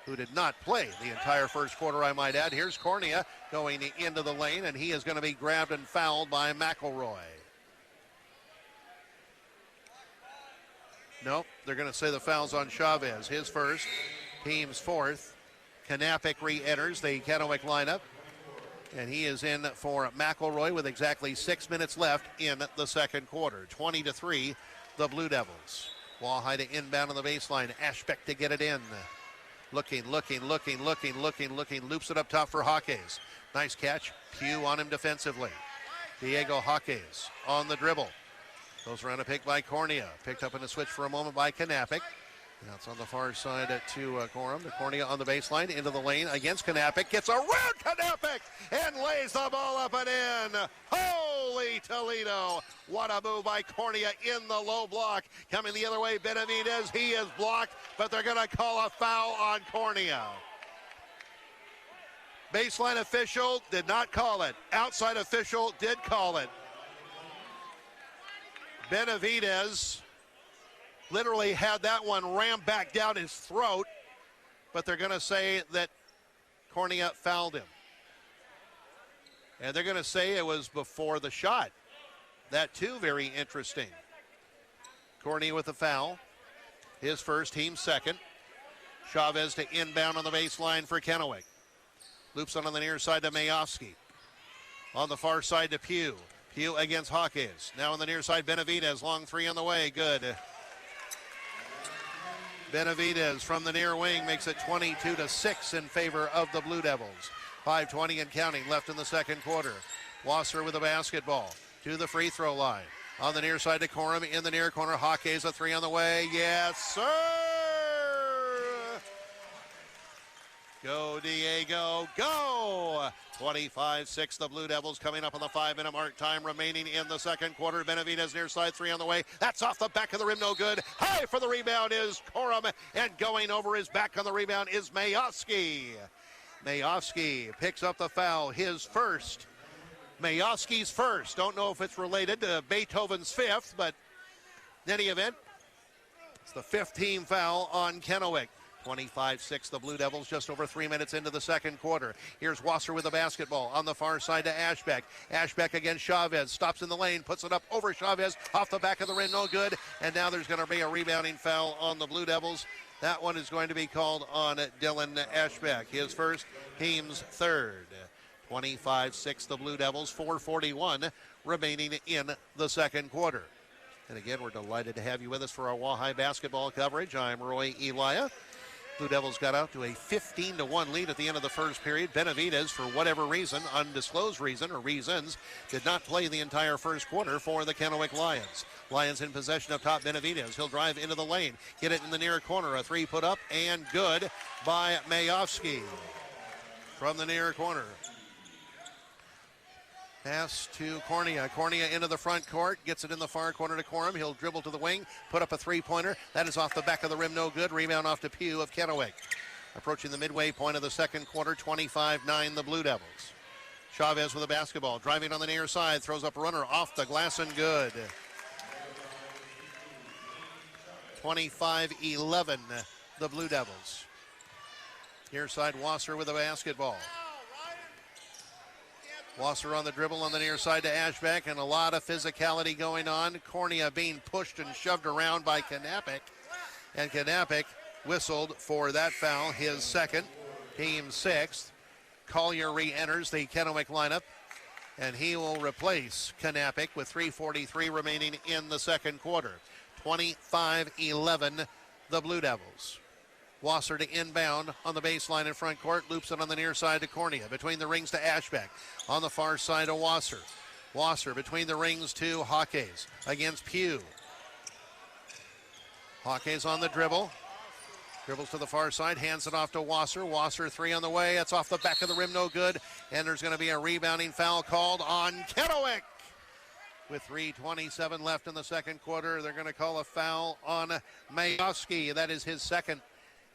who did not play the entire first quarter, I might add. Here's Cornea going into the lane, and he is going to be grabbed and fouled by McElroy. Nope, they're going to say the foul's on Chavez. His first, team's fourth. Kennewick re-enters the Kennewick lineup, and he is in for McElroy with exactly 6 minutes left in the second quarter. 20-3, the Blue Devils. Walleye to inbound on the baseline. Ashbeck to get it in. Looking, loops it up top for Hawkes. Nice catch. Pugh on him defensively. Diego Hawkes on the dribble. Goes around a pick by Cornea. Picked up in a switch for a moment by Kennewick. Now it's on the far side to Corum. To Cornea on the baseline, into the lane against Kennewick. Gets around Kennewick and lays the ball up and in. Holy Toledo. What a move by Cornea in the low block. Coming the other way, Benavidez. He is blocked, but they're going to call a foul on Cornea. Baseline official did not call it. Outside official did call it. Benavidez literally had that one rammed back down his throat, but they're going to say that Cornea fouled him. And they're going to say it was before the shot. That too, very interesting. Cornea with the foul. His first, team second. Chavez to inbound on the baseline for Kennewick. Loops on the near side to Mayovsky. On the far side to Pugh. Pugh against Hawkes. Now on the near side, Benavidez. Long three on the way. Good. Benavidez from the near wing makes it 22-6 in favor of the Blue Devils. 5:20 and counting left in the second quarter. Wasser with the basketball to the free throw line. On the near side to Corum in the near corner. Hawkes a three on the way. Yes, sir! Go, Diego, go! 25-6, the Blue Devils coming up on the 5-minute mark. Time remaining in the second quarter. Benavidez near side three on the way. That's off the back of the rim, no good. High for the rebound is Corum, and going over his back on the rebound is Mayovsky. Mayovsky picks up the foul, his first. Mayovsky's first. Don't know if it's related to Beethoven's fifth, but in any event, it's the fifth team foul on Kennewick. 25-6, the Blue Devils just over 3 minutes into the second quarter. Here's Wasser with the basketball on the far side to Ashbeck. Ashbeck against Chavez, stops in the lane, puts it up over Chavez, off the back of the rim, no good. And now there's going to be a rebounding foul on the Blue Devils. That one is going to be called on Dylan Ashbeck. His first, team's third. 25-6, the Blue Devils, 4:41 remaining in the second quarter. And again, we're delighted to have you with us for our Walleye basketball coverage. I'm Roy Elia. Blue Devils got out to a 15-1 lead at the end of the first period. Benavidez, for whatever reason, undisclosed reason or reasons, did not play the entire first quarter for the Kennewick Lions. Lions in possession up top, Benavidez. He'll drive into the lane, get it in the near corner. A three put up and good by Mayovsky from the near corner. Pass to Cornea. Cornea into the front court. Gets it in the far corner to Corum. He'll dribble to the wing. Put up a three-pointer. That is off the back of the rim. No good. Rebound off to Pugh of Kennewick. Approaching the midway point of the second quarter. 25-9 the Blue Devils. Chavez with the basketball. Driving on the near side. Throws up a runner off the glass and good. 25-11 the Blue Devils. Near side Wasser with the basketball. Wasser on the dribble on the near side to Ashbeck, and a lot of physicality going on. Cornea being pushed and shoved around by Kennewick. And Kennewick whistled for that foul, his second, team sixth. Collier re-enters the Kennewick lineup, and he will replace Kennewick with 3:43 remaining in the second quarter. 25-11 the Blue Devils. Wasser to inbound on the baseline in front court. Loops it on the near side to Cornea. Between the rings to Ashbeck. On the far side to Wasser. Wasser between the rings to Hawkes against Pugh. Hawkes on the dribble. Dribbles to the far side. Hands it off to Wasser. Wasser three on the way. That's off the back of the rim. No good. And there's going to be a rebounding foul called on Kennewick. With 3:27 left in the second quarter, they're going to call a foul on Mayovsky. That is his second.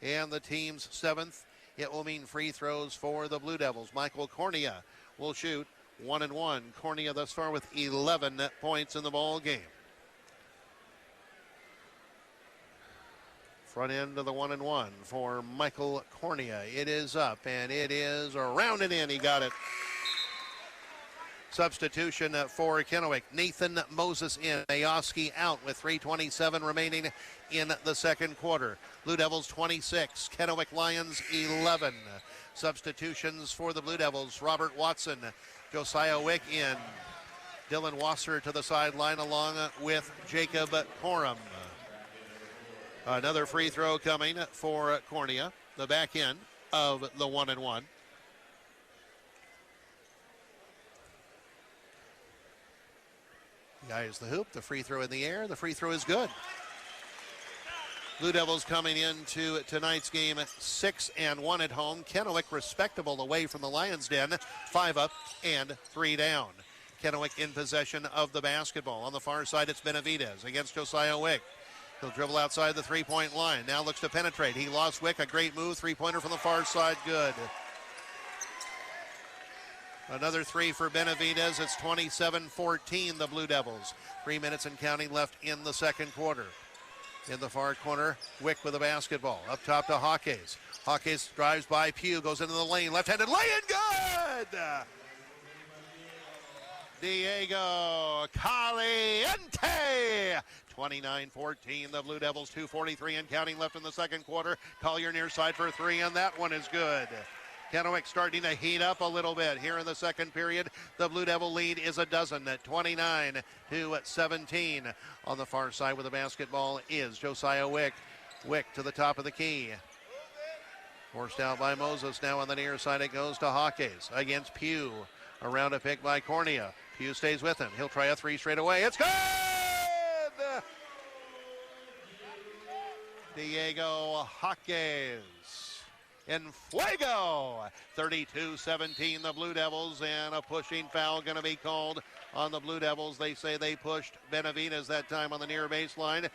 and the team's 7th. It will mean free throws for the Blue Devils. Michael Cornea will shoot 1-1. Cornea thus far with 11 points in the ball game. Front end of the 1-1 for Michael Cornea. It is up, and it is around and in. He got it. Substitution for Kennewick. Nathan Moses in. Mayoski out with 3:27 remaining in the second quarter. Blue Devils 26. Kennewick Lions 11. Substitutions for the Blue Devils. Robert Watson. Josiah Wick in. Dylan Wasser to the sideline along with Jacob Corum. Another free throw coming for Cornea. The back end of the 1-1. Guys, the hoop, the free throw in the air. The free throw is good. Blue Devils coming into tonight's game 6-1 at home. Kennewick respectable away from the Lions' Den. 5 up and 3 down. Kennewick in possession of the basketball. On the far side, it's Benavidez against Josiah Wick. He'll dribble outside the three-point line. Now looks to penetrate. He lost Wick. A great move. Three-pointer from the far side. Good. Another three for Benavidez. It's 27-14, the Blue Devils. 3 minutes and counting left in the second quarter. In the far corner, Wick with the basketball. Up top to Hawkes. Hawkes drives by Pugh, goes into the lane. Left-handed lay-in, good! Diego Caliente. 29-14, the Blue Devils. 2:43 and counting left in the second quarter. Collier near side for three, and that one is good. Kennewick starting to heat up a little bit here in the second period. The Blue Devil lead is a dozen at 29-17. On the far side with the basketball is Josiah Wick. Wick to the top of the key. Forced out by Moses. Now on the near side it goes to Hawkes against Pugh. Around a pick by Cornea. Pugh stays with him. He'll try a three straight away. It's good! Diego Hawkes. In fuego, 32-17, the Blue Devils, and a pushing foul going to be called on the Blue Devils. They say they pushed Benavidez that time on the near baseline.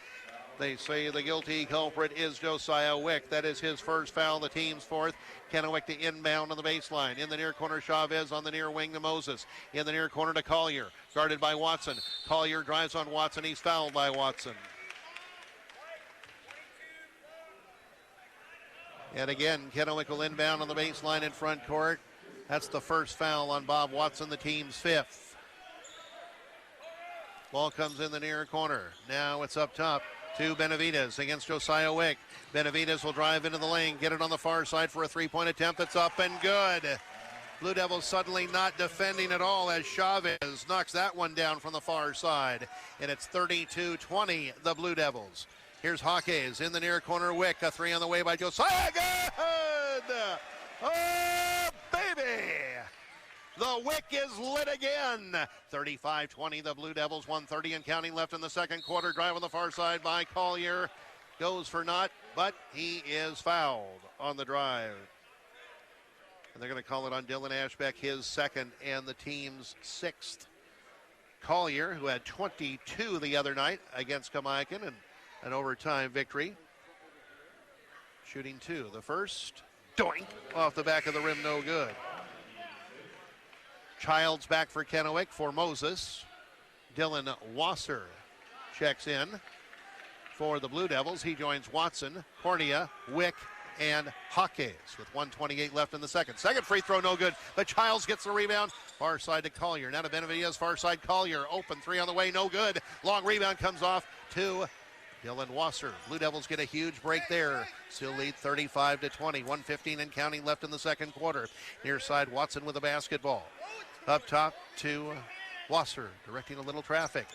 They say the guilty culprit is Josiah Wick. That is his first foul, the team's fourth. Kennewick to inbound on the baseline. In the near corner, Chavez on the near wing to Moses. In the near corner to Collier, guarded by Watson. Collier drives on Watson. He's fouled by Watson. And again, Kennewick will inbound on the baseline in front court. That's the first foul on Bob Watson, the team's fifth. Ball comes in the near corner. Now it's up top to Benavidez against Josiah Wick. Benavidez will drive into the lane, get it on the far side for a three-point attempt. It's up and good. Blue Devils suddenly not defending at all as Chavez knocks that one down from the far side. And it's 32-20, the Blue Devils. Here's Hawkes in the near corner. Wick, a three on the way by Josiah. Good! Oh, baby! The Wick is lit again. 35-20, the Blue Devils. 1:30 and counting left in the second quarter. Drive on the far side by Collier. Goes for naught, but he is fouled on the drive. And they're going to call it on Dylan Ashbeck, his second and the team's sixth. Collier, who had 22 the other night against Kamaikan, and an overtime victory. Shooting two. The first, doink, off the back of the rim, no good. Childs back for Kennewick for Moses. Dylan Wasser checks in for the Blue Devils. He joins Watson, Cornea, Wick, and Hawkes with 1:28 left in the second. Second free throw, no good, but Childs gets the rebound. Far side to Collier. Now to Benavidez, far side Collier. Open three on the way, no good. Long rebound comes off to Dylan Wasser. Blue Devils get a huge break there. Still lead 35-20. 1:15 and counting left in the second quarter. Near side, Watson with the basketball. Up top to Wasser, directing a little traffic.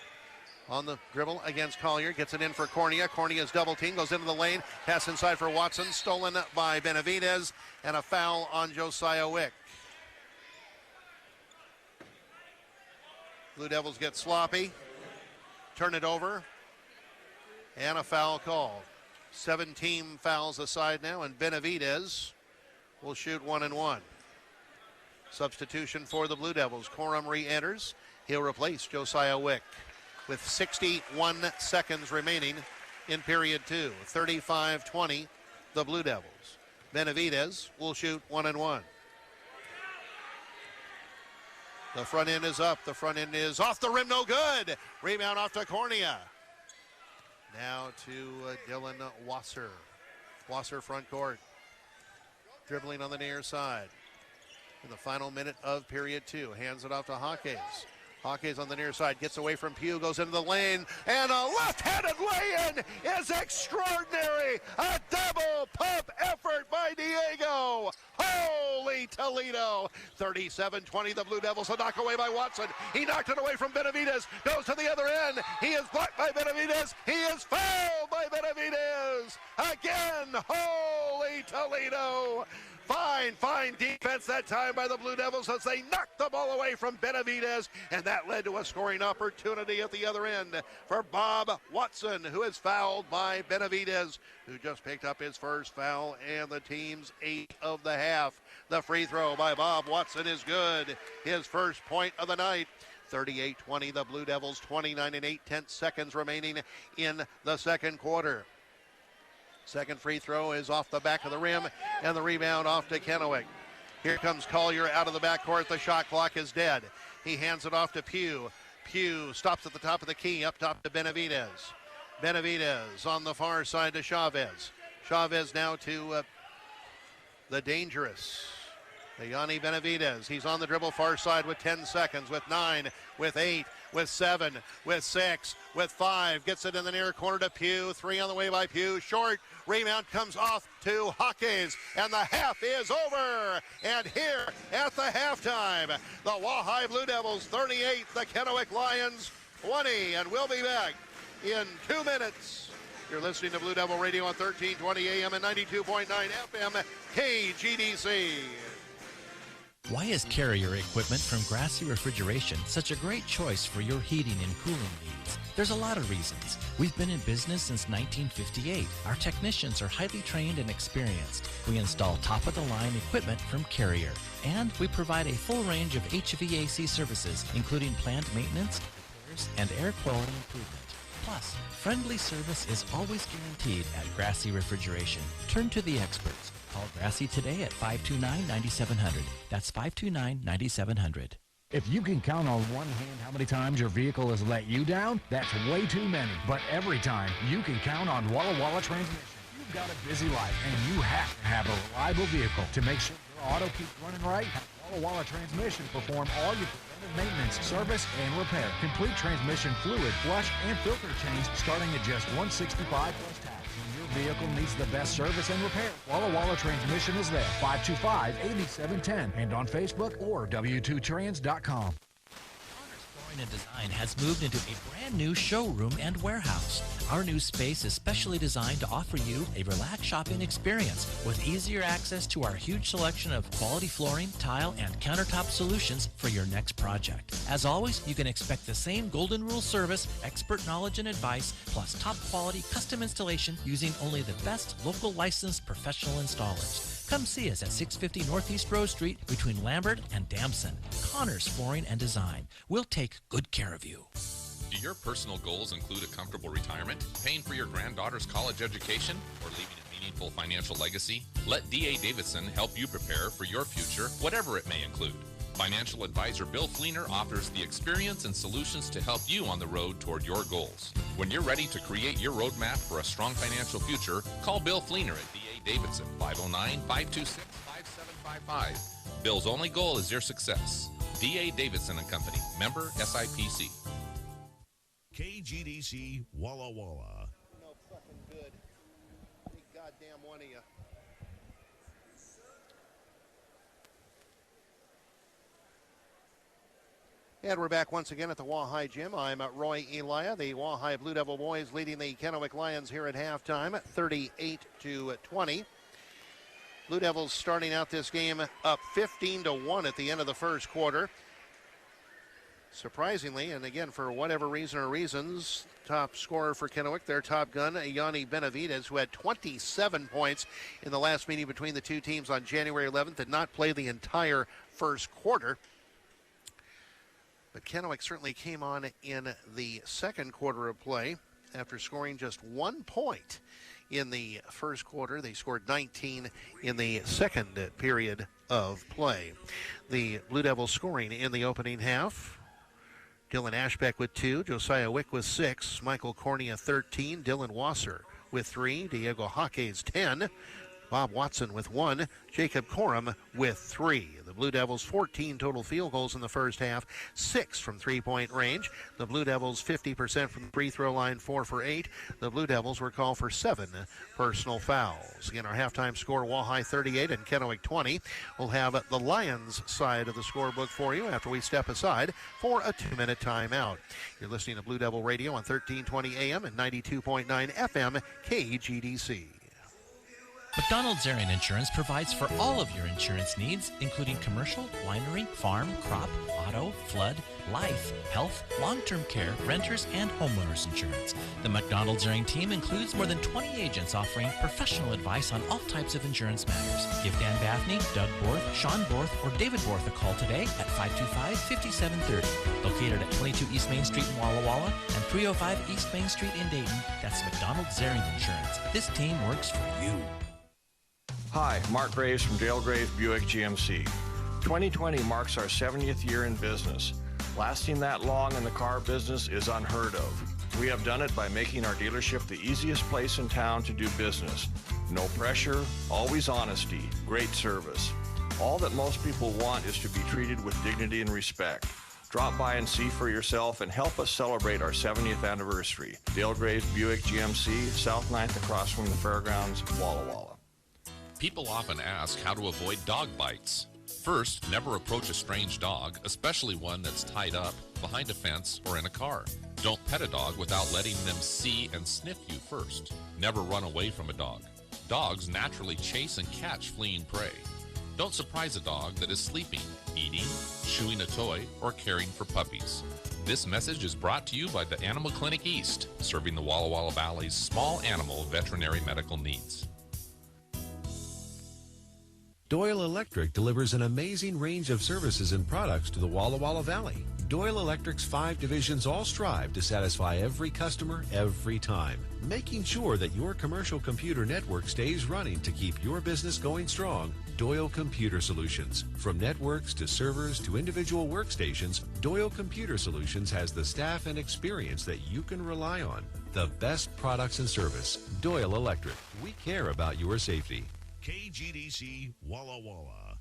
On the dribble against Collier. Gets it in for Cornea. Cornea's double team. Goes into the lane. Pass inside for Watson. Stolen by Benavidez. And a foul on Josiah Wick. Blue Devils get sloppy. Turn it over. And a foul called. 17 fouls aside now, and Benavidez will shoot 1-1. Substitution for the Blue Devils. Corum re-enters. He'll replace Josiah Wick with 61 seconds remaining in period two. 35-20, the Blue Devils. Benavidez will shoot 1 and 1. The front end is up. The front end is off the rim. No good. Rebound off to Cornea. Now to Dylan Wasser. Wasser front court. Dribbling on the near side. In the final minute of period 2. Hands it off to Hawkes. Hawkes on the near side. Gets away from Pugh. Goes into the lane. And a left-handed lay-in is extraordinary. A double pump effort by Diego. Holy Toledo. 37-20. The Blue Devils. A knock away by Watson. He knocked it away from Benavidez. Goes to the other end. He is blocked by Benavidez. He is fouled by Benavidez. Again. Holy Toledo. Fine defense that time by the Blue Devils as they knocked the ball away from Benavidez, and that led to a scoring opportunity at the other end for Bob Watson, who is fouled by Benavidez, who just picked up his first foul, and the team's 8 of the half. The free throw by Bob Watson is good. His first point of the night. 38-20, the Blue Devils, 29 and 8/10 seconds remaining in the second quarter. Second free throw is off the back of the rim, and the rebound off to Kennewick. Here comes Collier out of the backcourt. The shot clock is dead. He hands it off to Pugh. Pugh stops at the top of the key, up top to Benavidez. Benavidez on the far side to Chavez. Chavez now to the dangerous Yanni Benavidez. He's on the dribble far side with 10 seconds, with 9, with 8, with 7, with 6, with 5. Gets it in the near corner to Pugh. 3 on the way by Pugh. Short. Rebound comes off to Hawkes, and the half is over. And here at the halftime, the Wahai Blue Devils 38, the Kennewick Lions 20. And we'll be back in 2 minutes. You're listening to Blue Devil Radio on 1320 AM and 92.9 FM, KGDC. Why is Carrier equipment from Grassy Refrigeration such a great choice for your heating and cooling needs? There's a lot of reasons. We've been in business since 1958. Our technicians are highly trained and experienced. We install top-of-the-line equipment from Carrier. And we provide a full range of HVAC services, including planned maintenance, repairs, and air quality improvement. Plus, friendly service is always guaranteed at Grassy Refrigeration. Turn to the experts. Call Grassy today at 529-9700. That's 529-9700. If you can count on one hand how many times your vehicle has let you down, that's way too many. But every time, you can count on Walla Walla Transmission. You've got a busy life, and you have to have a reliable vehicle. To make sure your auto keeps running right, have Walla Walla Transmission perform all your preventive maintenance, service, and repair. Complete transmission fluid, flush, and filter change starting at just $165 plus tax. Vehicle needs the best service and repair. Walla Walla Transmission is there. 525-8710 and on Facebook or W2Trans.com. Flooring and Design has moved into a brand new showroom and warehouse. Our new space is specially designed to offer you a relaxed shopping experience with easier access to our huge selection of quality flooring, tile, and countertop solutions for your next project. As always, you can expect the same Golden Rule service, expert knowledge and advice, plus top quality custom installation using only the best local licensed professional installers. Come see us at 650 Northeast Rose Street between Lambert and Damson. Connors Flooring and Design. We'll take good care of you. Do your personal goals include a comfortable retirement, paying for your granddaughter's college education, or leaving a meaningful financial legacy? Let D.A. Davidson help you prepare for your future, whatever it may include. Financial advisor Bill Fleener offers the experience and solutions to help you on the road toward your goals. When you're ready to create your roadmap for a strong financial future, call Bill Fleener at D.A. Davidson, 509-526-5755. Bill's only goal is your success. D.A. Davidson & Company, member SIPC. KGDC Walla Walla. No fucking good. Any goddamn one of you. And we're back once again at the Wahai Gym. I'm Roy Elia. The Wahai Blue Devil boys leading the Kennewick Lions here at halftime, 38-20. Blue Devils starting out this game up 15-1 at the end of the first quarter. Surprisingly, and again, for whatever reason or reasons, top scorer for Kennewick, their top gun, Yanni Benavidez, who had 27 points in the last meeting between the two teams on January 11th, did not play the entire first quarter. But Kennewick certainly came on in the second quarter of play after scoring just 1 point in the first quarter. They scored 19 in the second period of play. The Blue Devils scoring in the opening half: Dylan Ashbeck with 2, Josiah Wick with 6, Michael Cornea 13, Dylan Wasser with 3, Diego Jaques 10, Bob Watson with 1, Jacob Corum with 3. The Blue Devils 14 total field goals in the first half, 6 from three-point range. The Blue Devils 50% from the free throw line, 4 for 8. The Blue Devils were called for 7 personal fouls. Again, our halftime score: Walla 38 and Kennewick 20. We'll have the Lions side of the scorebook for you after we step aside for a 2-minute timeout. You're listening to Blue Devil Radio on 1320 AM and 92.9 FM KGDC. McDonald's Area Insurance provides for all of your insurance needs, including commercial, winery, farm, crop, auto, flood, life, health, long-term care, renters, and homeowners insurance. The McDonald's Area team includes more than 20 agents offering professional advice on all types of insurance matters. Give Dan Baffney, Doug Borth, Sean Borth, or David Borth a call today at 525-5730. Located at 22 East Main Street in Walla Walla and 305 East Main Street in Dayton, that's McDonald's Area Insurance. This team works for you. Hi, Mark Graves from Dale Graves Buick GMC. 2020 marks our 70th year in business. Lasting that long in the car business is unheard of. We have done it by making our dealership the easiest place in town to do business. No pressure, always honesty, great service. All that most people want is to be treated with dignity and respect. Drop by and see for yourself and help us celebrate our 70th anniversary. Dale Graves Buick GMC, South 9th across from the fairgrounds, Walla Walla. People often ask how to avoid dog bites. First, never approach a strange dog, especially one that's tied up, behind a fence, or in a car. Don't pet a dog without letting them see and sniff you first. Never run away from a dog. Dogs naturally chase and catch fleeing prey. Don't surprise a dog that is sleeping, eating, chewing a toy, or caring for puppies. This message is brought to you by the Animal Clinic East, serving the Walla Walla Valley's small animal veterinary medical needs. Doyle Electric delivers an amazing range of services and products to the Walla Walla Valley. Doyle Electric's 5 divisions all strive to satisfy every customer every time, making sure that your commercial computer network stays running to keep your business going strong. Doyle Computer Solutions. From networks to servers to individual workstations, Doyle Computer Solutions has the staff and experience that you can rely on. The best products and service. Doyle Electric. We care about your safety. KGDC Walla Walla.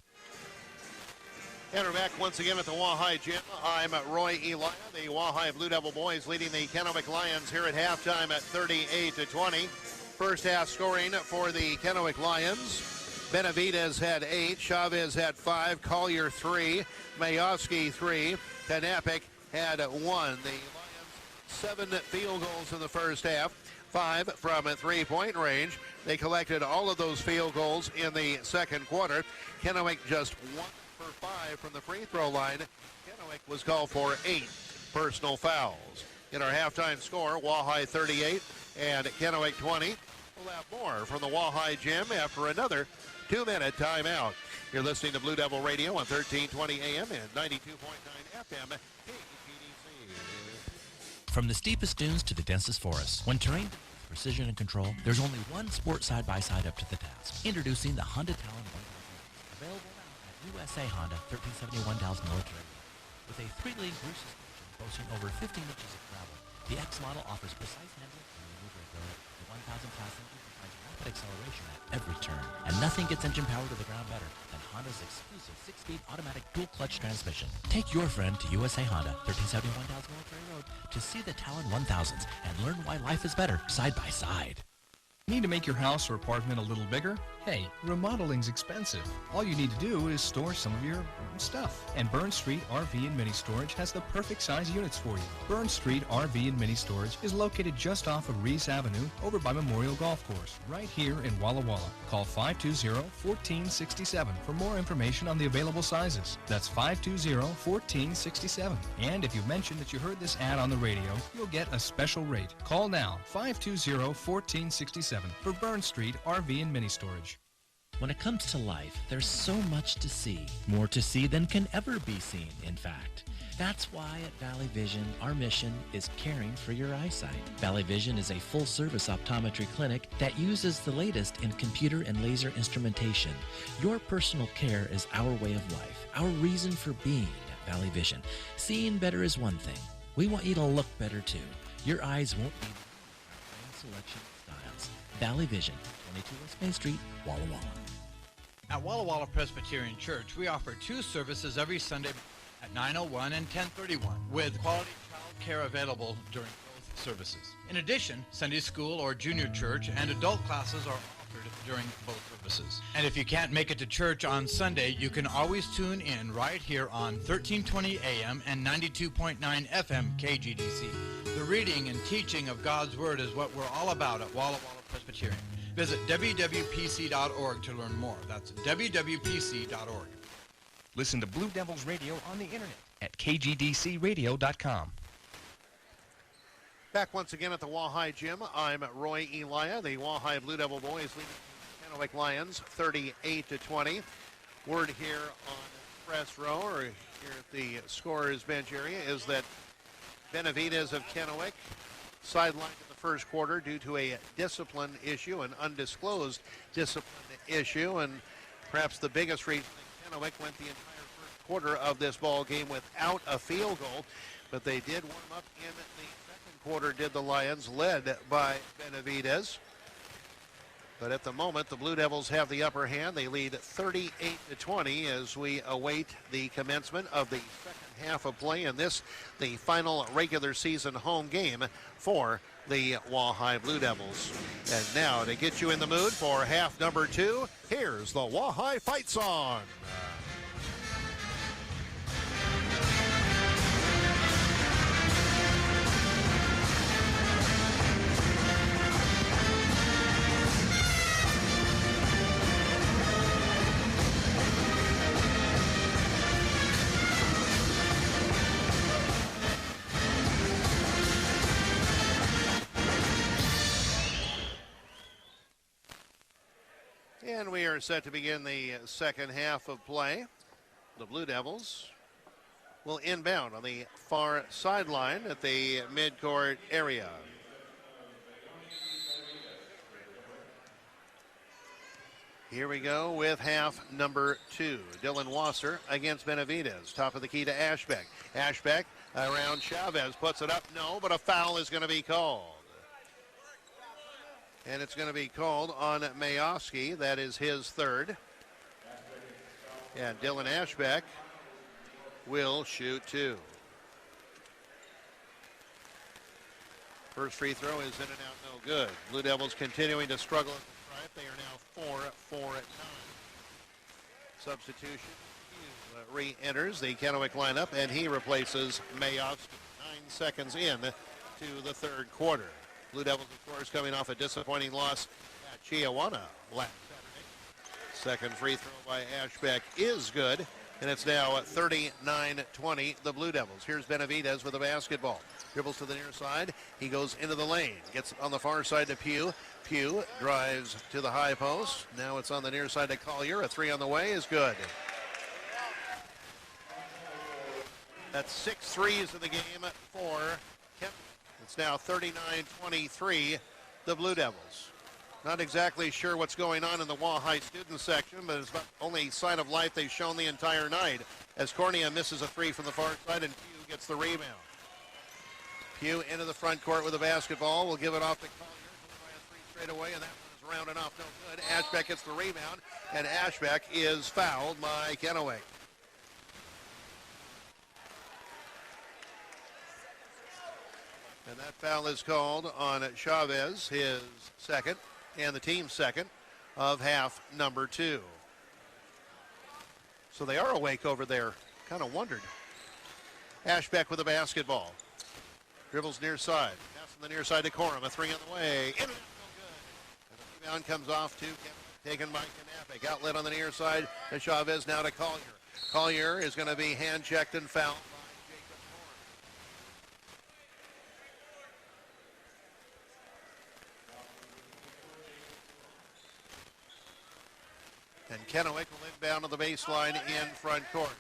And we're back once again at the Wahai Gym. I'm Roy Elia. The Wahai Blue Devil boys leading the Kennewick Lions here at halftime at 38-20. First half scoring for the Kennewick Lions: Benavidez had 8, Chavez had 5, Collier 3, Mayovsky 3, Kanapik had 1. The Lions 7 field goals in the first half, 5 from a three-point range. They collected all of those field goals in the second quarter. Kennewick just 1 for 5 from the free throw line. Kennewick was called for 8 personal fouls. In our halftime score, Wahai 38 and Kennewick 20. We'll have more from the Wahai Gym after another 2-minute timeout. You're listening to Blue Devil Radio on 1320 AM and 92.9 FM. From the steepest dunes to the densest forests, when terrain precision and control, there's only one sport side-by-side up to the task. Introducing the Honda Talon 1000, available now at USA Honda, 1371 Dallas Military Road. With a 3-lane rear suspension boasting over 15 inches of travel, the X model offers precise handling and maneuverability. The 1000 class engine provides rapid acceleration at every turn, and nothing gets engine power to the ground better than Honda's exclusive 6-speed automatic dual-clutch transmission. Take your friend to USA Honda, 1371 Dallas Military Road, to see the Talon 1000s and learn why life is better side by side. Need to make your house or apartment a little bigger? Hey, remodeling's expensive. All you need to do is store some of your stuff. And Burn Street RV and Mini Storage has the perfect size units for you. Burn Street RV and Mini Storage is located just off of Reese Avenue over by Memorial Golf Course, right here in Walla Walla. Call 520-1467 for more information on the available sizes. That's 520-1467. And if you mention that you heard this ad on the radio, you'll get a special rate. Call now, 520-1467 for Burn Street RV and Mini Storage. When it comes to life, there's so much to see. More to see than can ever be seen, in fact. That's why at Valley Vision, our mission is caring for your eyesight. Valley Vision is a full-service optometry clinic that uses the latest in computer and laser instrumentation. Your personal care is our way of life, our reason for being at Valley Vision. Seeing better is one thing. We want you to look better, too. Your eyes won't need our selection of styles. Valley Vision, 22 West Main Street, Walla Walla. At Walla Walla Presbyterian Church, we offer 2 services every Sunday at 9:01 and 10:31, with quality child care available during both services. In addition, Sunday school or junior church and adult classes are offered during both services. And if you can't make it to church on Sunday, you can always tune in right here on 1320 AM and 92.9 FM KGDC. The reading and teaching of God's Word is what we're all about at Walla Walla Presbyterian. Visit wwpc.org to learn more. That's wwpc.org. Listen to Blue Devils Radio on the internet at kgdcradio.com. Back once again at the Wahai Gym. I'm Roy Elia. The Wahai Blue Devil boys leading Kennewick Lions 38-20. Word here on press row, or here at the scorer's bench area, is that Benavidez of Kennewick sidelined in the first quarter due to a discipline issue, an undisclosed discipline issue, and perhaps the biggest reason Kennewick went the entire first quarter of this ball game without a field goal, but they did warm up in the second quarter, did the Lions, led by Benavidez. But at the moment, the Blue Devils have the upper hand. They lead 38-20 as we await the commencement of the second half of play in this, the final regular season home game for the Wahai Blue Devils. And now, to get you in the mood for half number 2, here's the Wahai Fight Song. And we are set to begin the second half of play. The Blue Devils will inbound on the far sideline at the midcourt area. Here we go with half number 2. Dylan Wasser against Benavidez. Top of the key to Ashbeck. Ashbeck around Chavez. Puts it up. No, but a foul is going to be called. And it's going to be called on Mayowski. That is his third. And Dylan Ashbeck will shoot 2. First free throw is in and out, no good. Blue Devils continuing to struggle at the stripe. They are now 4-4 at 9. Substitution. Re-enters the Kennewick lineup, and he replaces Mayowski. 9 seconds in to the third quarter. Blue Devils, of course, coming off a disappointing loss at Chiawana last Saturday. Second free throw by Ashbeck is good, and it's now 39-20, the Blue Devils. Here's Benavidez with the basketball. Dribbles to the near side. He goes into the lane. Gets on the far side to Pugh. Pugh drives to the high post. Now it's on the near side to Collier. A 3 on the way is good. That's 6 threes in the game for Kent. It's now 39-23, the Blue Devils. Not exactly sure what's going on in the Wahai student section, but it's the only sign of life they've shown the entire night, as Cornea misses a 3 from the far side and Pugh gets the rebound. Pugh into the front court with the basketball. Will give it off to Collier. By a 3 straight away, and that one is rounded off, no good. Ashbeck gets the rebound, and Ashbeck is fouled by Kennewick. And that foul is called on Chavez, his second, and the team's second of half number 2. So they are awake over there. Kind of wondered. Ashbeck with the basketball. Dribbles near side. Pass from the near side to Corum. A 3 on the way. In and out, no good. And the rebound comes off to taken by Kennewick. Outlet on the near side to Chavez, now to Collier. Collier is going to be hand-checked and fouled. And Kennewick will inbound to the baseline in front court.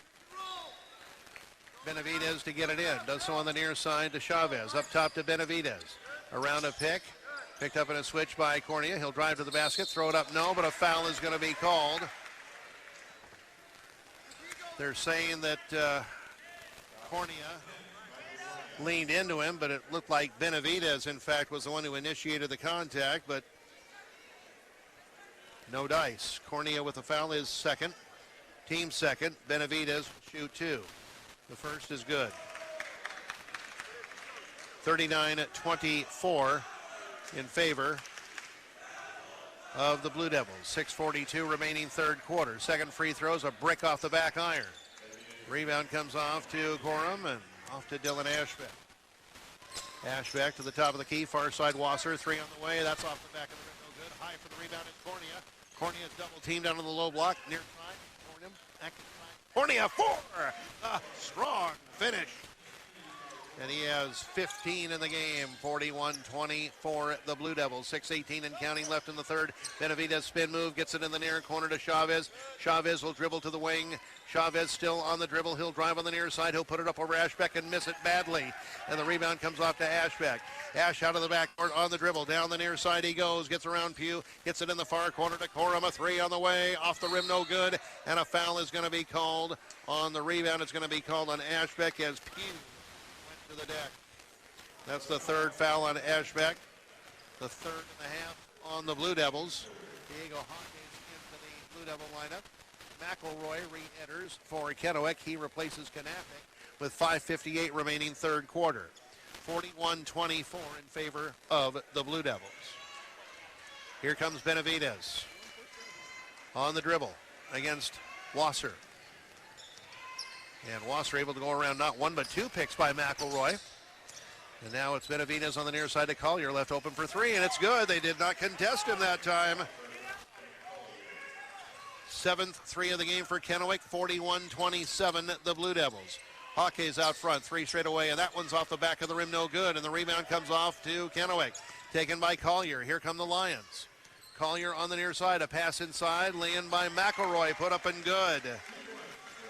Benavidez to get it in. Does so on the near side to Chavez. Up top to Benavidez. Around a pick. Picked up in a switch by Cornea. He'll drive to the basket. Throw it up. No, but a foul is going to be called. They're saying that Cornea leaned into him, but it looked like Benavidez, in fact, was the one who initiated the contact, but no dice. Cornea with the foul is second. Team second. Benavidez will shoot two. The first is good. 39-24 in favor of the Blue Devils. 6:42 remaining third quarter. Second free throws, a brick off the back iron. Rebound comes off to Gorham and off to Dylan Ashbeck. Ashbeck to the top of the key, far side Wasser, three on the way. That's off the back of the rim, no good. High for the rebound is Cornea. Cornea's double teamed down on the low block, near side. Cornea, four! A strong finish. And he has 15 in the game, 41-20 for the Blue Devils. 6:18 and counting left in the third. Benavidez spin move, gets it in the near corner to Chavez. Chavez will dribble to the wing. Chavez still on the dribble. He'll drive on the near side. He'll put it up over Ashbeck and miss it badly. And the rebound comes off to Ashbeck. Ash out of the backcourt on the dribble. Down the near side he goes. Gets around Pugh. Gets it in the far corner to Corum. A three on the way. Off the rim, no good. And a foul is going to be called on the rebound. It's going to be called on Ashbeck as Pugh to the deck. That's the third foul on Ashbeck. The third and a half on the Blue Devils. Diego Hawkins into the Blue Devil lineup. McElroy re-enters for Kennewick. He replaces Kennewick with 5:58 remaining third quarter. 41-24 in favor of the Blue Devils. Here comes Benavidez on the dribble against Wasser. And Wasser able to go around not one but two picks by McElroy. And now it's Benavidez on the near side to Collier, left open for three, and it's good. They did not contest him that time. Seventh three of the game for Kennewick, 41-27, the Blue Devils. Hawkes out front, three straight away, and that one's off the back of the rim, no good. And the rebound comes off to Kennewick, taken by Collier. Here come the Lions. Collier on the near side, a pass inside, lay in by McElroy, put up and good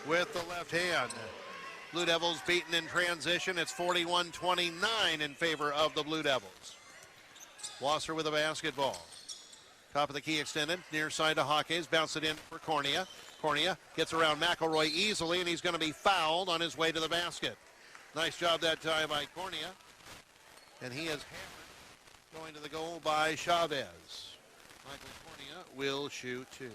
with the left hand. Blue Devils beaten in transition. It's 41-29 in favor of the Blue Devils. Wasser with a basketball. Top of the key extended, near side to Hawkes, bounce it in for Cornea. Cornea gets around McElroy easily, and he's going to be fouled on his way to the basket. Nice job that time by Cornea. And he is hammered, going to the goal by Chavez. Michael Cornea will shoot two.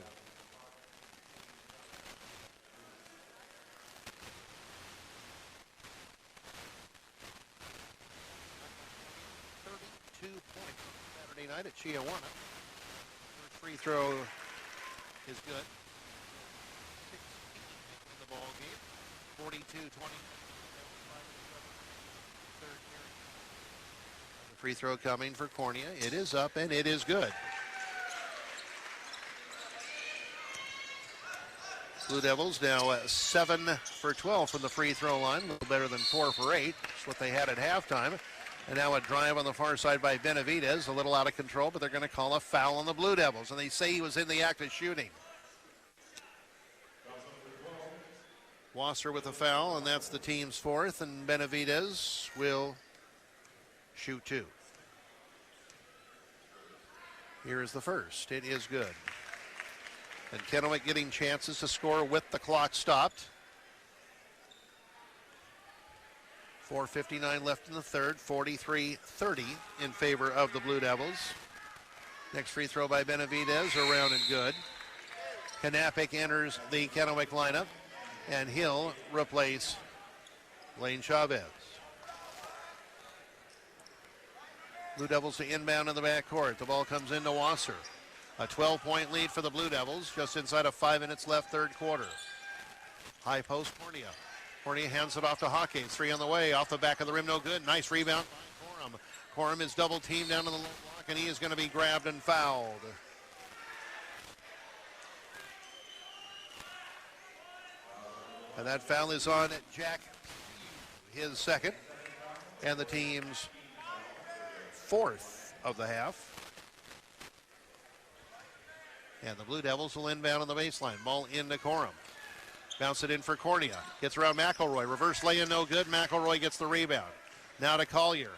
Saturday night at Chiawana. First free throw is good. 16 in the ball game. 42-20. The free throw coming for Cornea. It is up and it is good. Blue Devils now 7 for 12 from the free throw line. A little better than 4 for 8. That's what they had at halftime. And now a drive on the far side by Benavidez, a little out of control, but they're going to call a foul on the Blue Devils, and they say he was in the act of shooting. Wasser with a foul, and that's the team's fourth, and Benavidez will shoot two. Here is the first. It is good. And Kennewick getting chances to score with the clock stopped. 4:59 left in the third, 43-30 in favor of the Blue Devils. Next free throw by Benavidez, around and good. Kennewick enters the Kennewick lineup, and he'll replace Lane Chavez. Blue Devils to inbound in the backcourt. The ball comes into Wasser. A 12-point lead for the Blue Devils, just inside of 5 minutes left, third quarter. High post, Cornea. Cornea hands it off to Hawkins. Three on the way, off the back of the rim, no good. Nice rebound by Corum. Corum is double teamed down in the low block, and he is going to be grabbed and fouled. And that foul is on Jack, his second, and the team's fourth of the half. And the Blue Devils will inbound on the baseline. Ball into Corum. Bounce it in for Cornea. Gets around McElroy. Reverse lay-in, no good. McElroy gets the rebound. Now to Collier.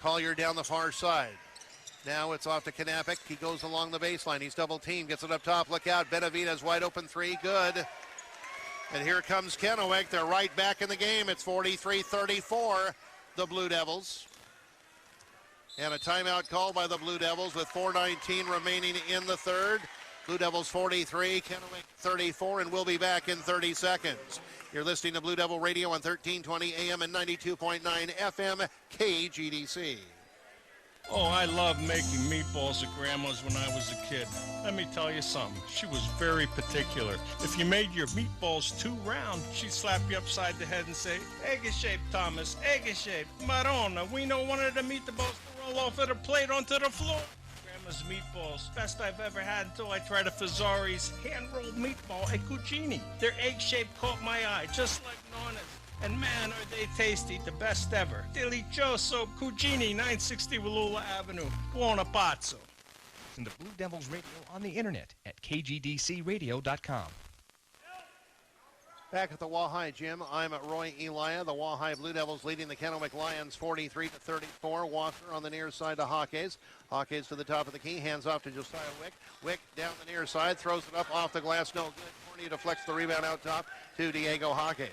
Collier down the far side. Now it's off to Kennewick. He goes along the baseline. He's double teamed. Gets it up top. Look out. Benavidez wide open three. Good. And here comes Kennewick. They're right back in the game. It's 43-34, the Blue Devils. And a timeout called by the Blue Devils with 4:19 remaining in the third. Blue Devils 43, Kennewick 34, and we'll be back in 30 seconds. You're listening to Blue Devil Radio on 1320 AM and 92.9 FM, KGDC. Oh, I love making meatballs at Grandma's when I was a kid. Let me tell you something. She was very particular. If you made your meatballs too round, she'd slap you upside the head and say, egg-shaped, Thomas, egg-shaped. Marona, we don't want the meatballs to roll off of the plate onto the floor. Grandma's meatballs, best I've ever had until I tried a Fazari's hand-rolled meatball at Cucini. Their egg-shape caught my eye, just like Nonna's. And man, are they tasty, the best ever. Delicioso, Cugini, 960 Walla Avenue, Buona Pazzo. And the Blue Devils Radio on the internet at kgdcradio.com. Back at the Wahai Gym, I'm Roy Elia. The Wahai Blue Devils leading the Kennewick Lions 43-34. Walker on the near side to Hawkes. Hawkes to the top of the key, hands off to Josiah Wick. Wick down the near side, throws it up off the glass, no good. Cornea deflects the rebound out top to Diego Hawkes.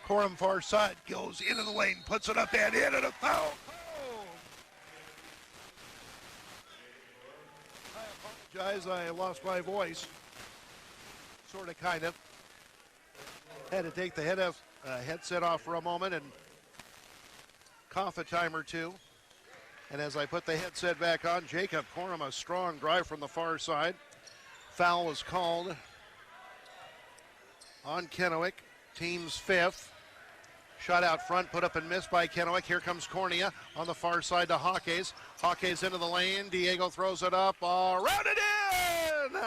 Corum far side goes into the lane, puts it up and in, and a foul. I apologize, I lost my voice. Sort of, kind of. Had to take the headset off for a moment and cough a time or two. And as I put the headset back on, Jacob Corum, a strong drive from the far side. Foul was called on Kennewick, team's fifth. Shot out front, put up and missed by Kennewick. Here comes Cornea on the far side to Hawkes. Hawkes into the lane. Diego throws it up. Rounded in!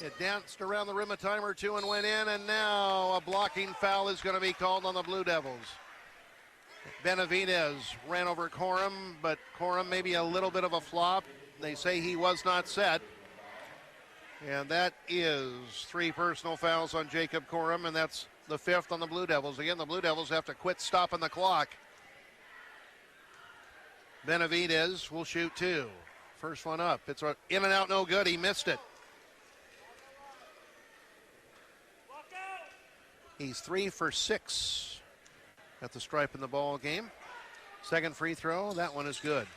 It danced around the rim a time or two and went in, and now a blocking foul is going to be called on the Blue Devils. Benavidez ran over Corum, but Corum maybe a little bit of a flop. They say he was not set. And that is 3 personal fouls on Jacob Corum, and that's the 5th on the Blue Devils. Again, the Blue Devils have to quit stopping the clock. Benavidez will shoot 2. First one up. It's in and out, no good. He missed it. He's 3 for 6 at the stripe in the ball game. Second free throw, that one is good.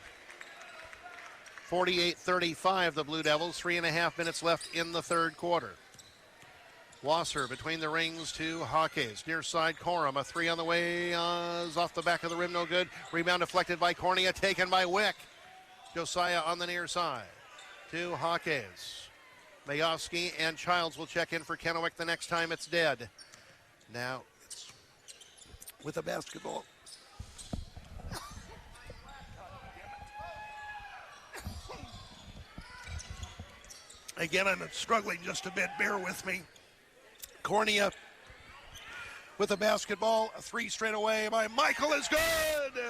48-35, the Blue Devils. 3.5 minutes left in the third quarter. Wasser between the rings to Hawkes. Near side, Corum. A 3 on the way is off the back of the rim, no good. Rebound deflected by Cornea, taken by Wick. Josiah on the near side to Hawkes. Mayovsky and Childs will check in for Kennewick the next time it's dead. Now it's with a basketball. Again, I'm struggling just a bit. Bear with me. Cornea with a basketball. A 3 straight away by Michael is good.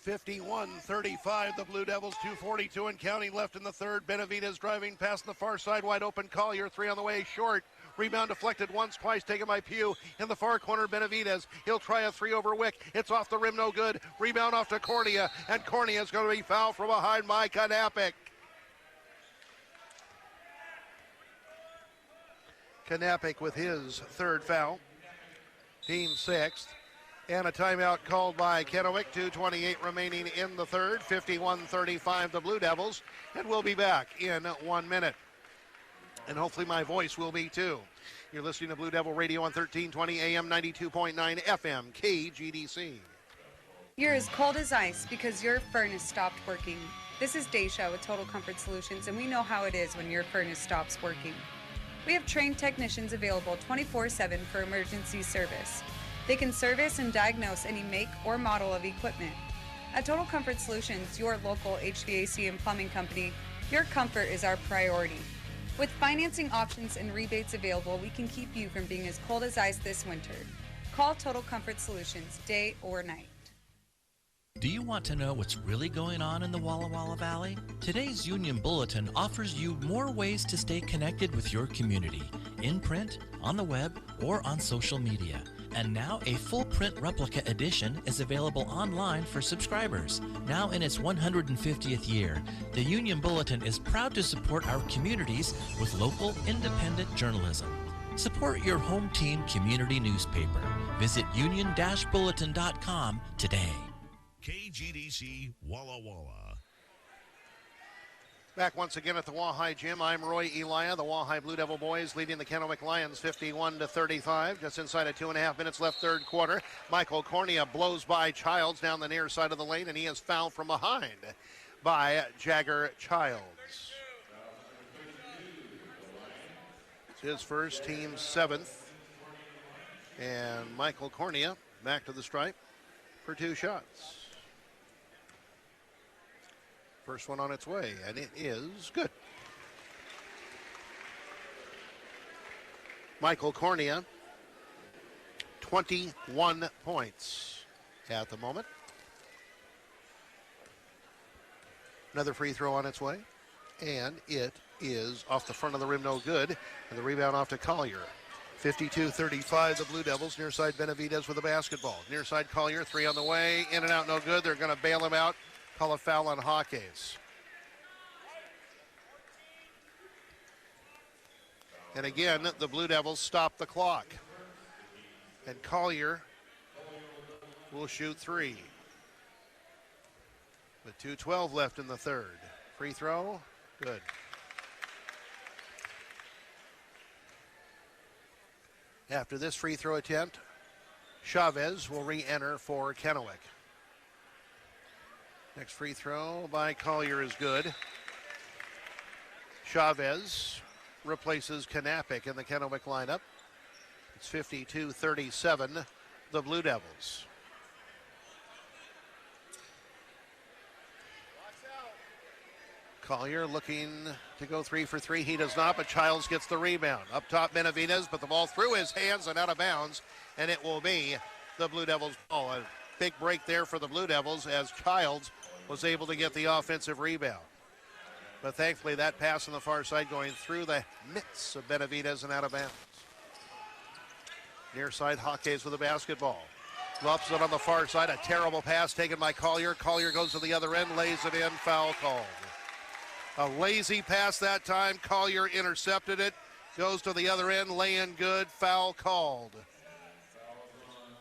51-35, the Blue Devils, 2:42 and counting left in the third. Benavidez driving past the far side, wide open. Collier, 3 on the way, short. Rebound deflected once, twice, taken by Pugh. In the far corner, Benavidez. He'll try a 3 over Wick. It's off the rim, no good. Rebound off to Cornea, and Cornea is going to be fouled from behind by Kennewick. Kennewick with his third foul. Team 6th. And a timeout called by Kennewick. 2:28 remaining in the third. 51-35 the Blue Devils. And we'll be back in 1 minute. And hopefully my voice will be too. You're listening to Blue Devil Radio on 1320 AM, 92.9 FM, KGDC. You're as cold as ice because your furnace stopped working. This is Daisha with Total Comfort Solutions, and we know how it is when your furnace stops working. We have trained technicians available 24/7 for emergency service. They can service and diagnose any make or model of equipment. At Total Comfort Solutions, your local HVAC and plumbing company, your comfort is our priority. With financing options and rebates available, we can keep you from being as cold as ice this winter. Call Total Comfort Solutions, day or night. Do you want to know what's really going on in the Walla Walla Valley? Today's Union Bulletin offers you more ways to stay connected with your community, in print, on the web, or on social media. And now a full print replica edition is available online for subscribers. Now in its 150th year, the Union Bulletin is proud to support our communities with local independent journalism. Support your home team community newspaper. Visit union-bulletin.com today. KGDC Walla Walla. Back once again at the Wahai Gym. I'm Roy Elia. The Wahai Blue Devil boys leading the Kennewick Lions 51-35. Just inside of 2.5 minutes left, third quarter. Michael Cornea blows by Childs down the near side of the lane, and he is fouled from behind by Jagger Childs. It's his first, team seventh. And Michael Cornea back to the stripe for 2 shots. First one on its way, and it is good. Michael Cornea, 21 points at the moment. Another free throw on its way, and it is off the front of the rim, no good, and the rebound off to Collier. 52-35, the Blue Devils. Near side, Benavidez with the basketball. Near side, Collier, 3 on the way. In and out, no good. They're going to bail him out. Call a foul on Hawkes. And again, the Blue Devils stop the clock. And Collier will shoot 3. With 2:12 left in the third. Free throw, good. After this free throw attempt, Chavez will re-enter for Kennewick. Next free throw by Collier is good. Chavez replaces Kennewick in the Kennewick lineup. It's 52-37, the Blue Devils. Collier looking to go 3 for 3. He does not, but Childs gets the rebound. Up top, Benavidez, but the ball through his hands and out of bounds, and it will be the Blue Devils' ball. A big break there for the Blue Devils as Childs was able to get the offensive rebound. But thankfully, that pass on the far side going through the mitts of Benavidez and out of bounds. Near side, Hawkes with the basketball. Lops it on the far side. A terrible pass taken by Collier. Collier goes to the other end, lays it in, foul called. A lazy pass that time. Collier intercepted it. Goes to the other end, laying good, foul called.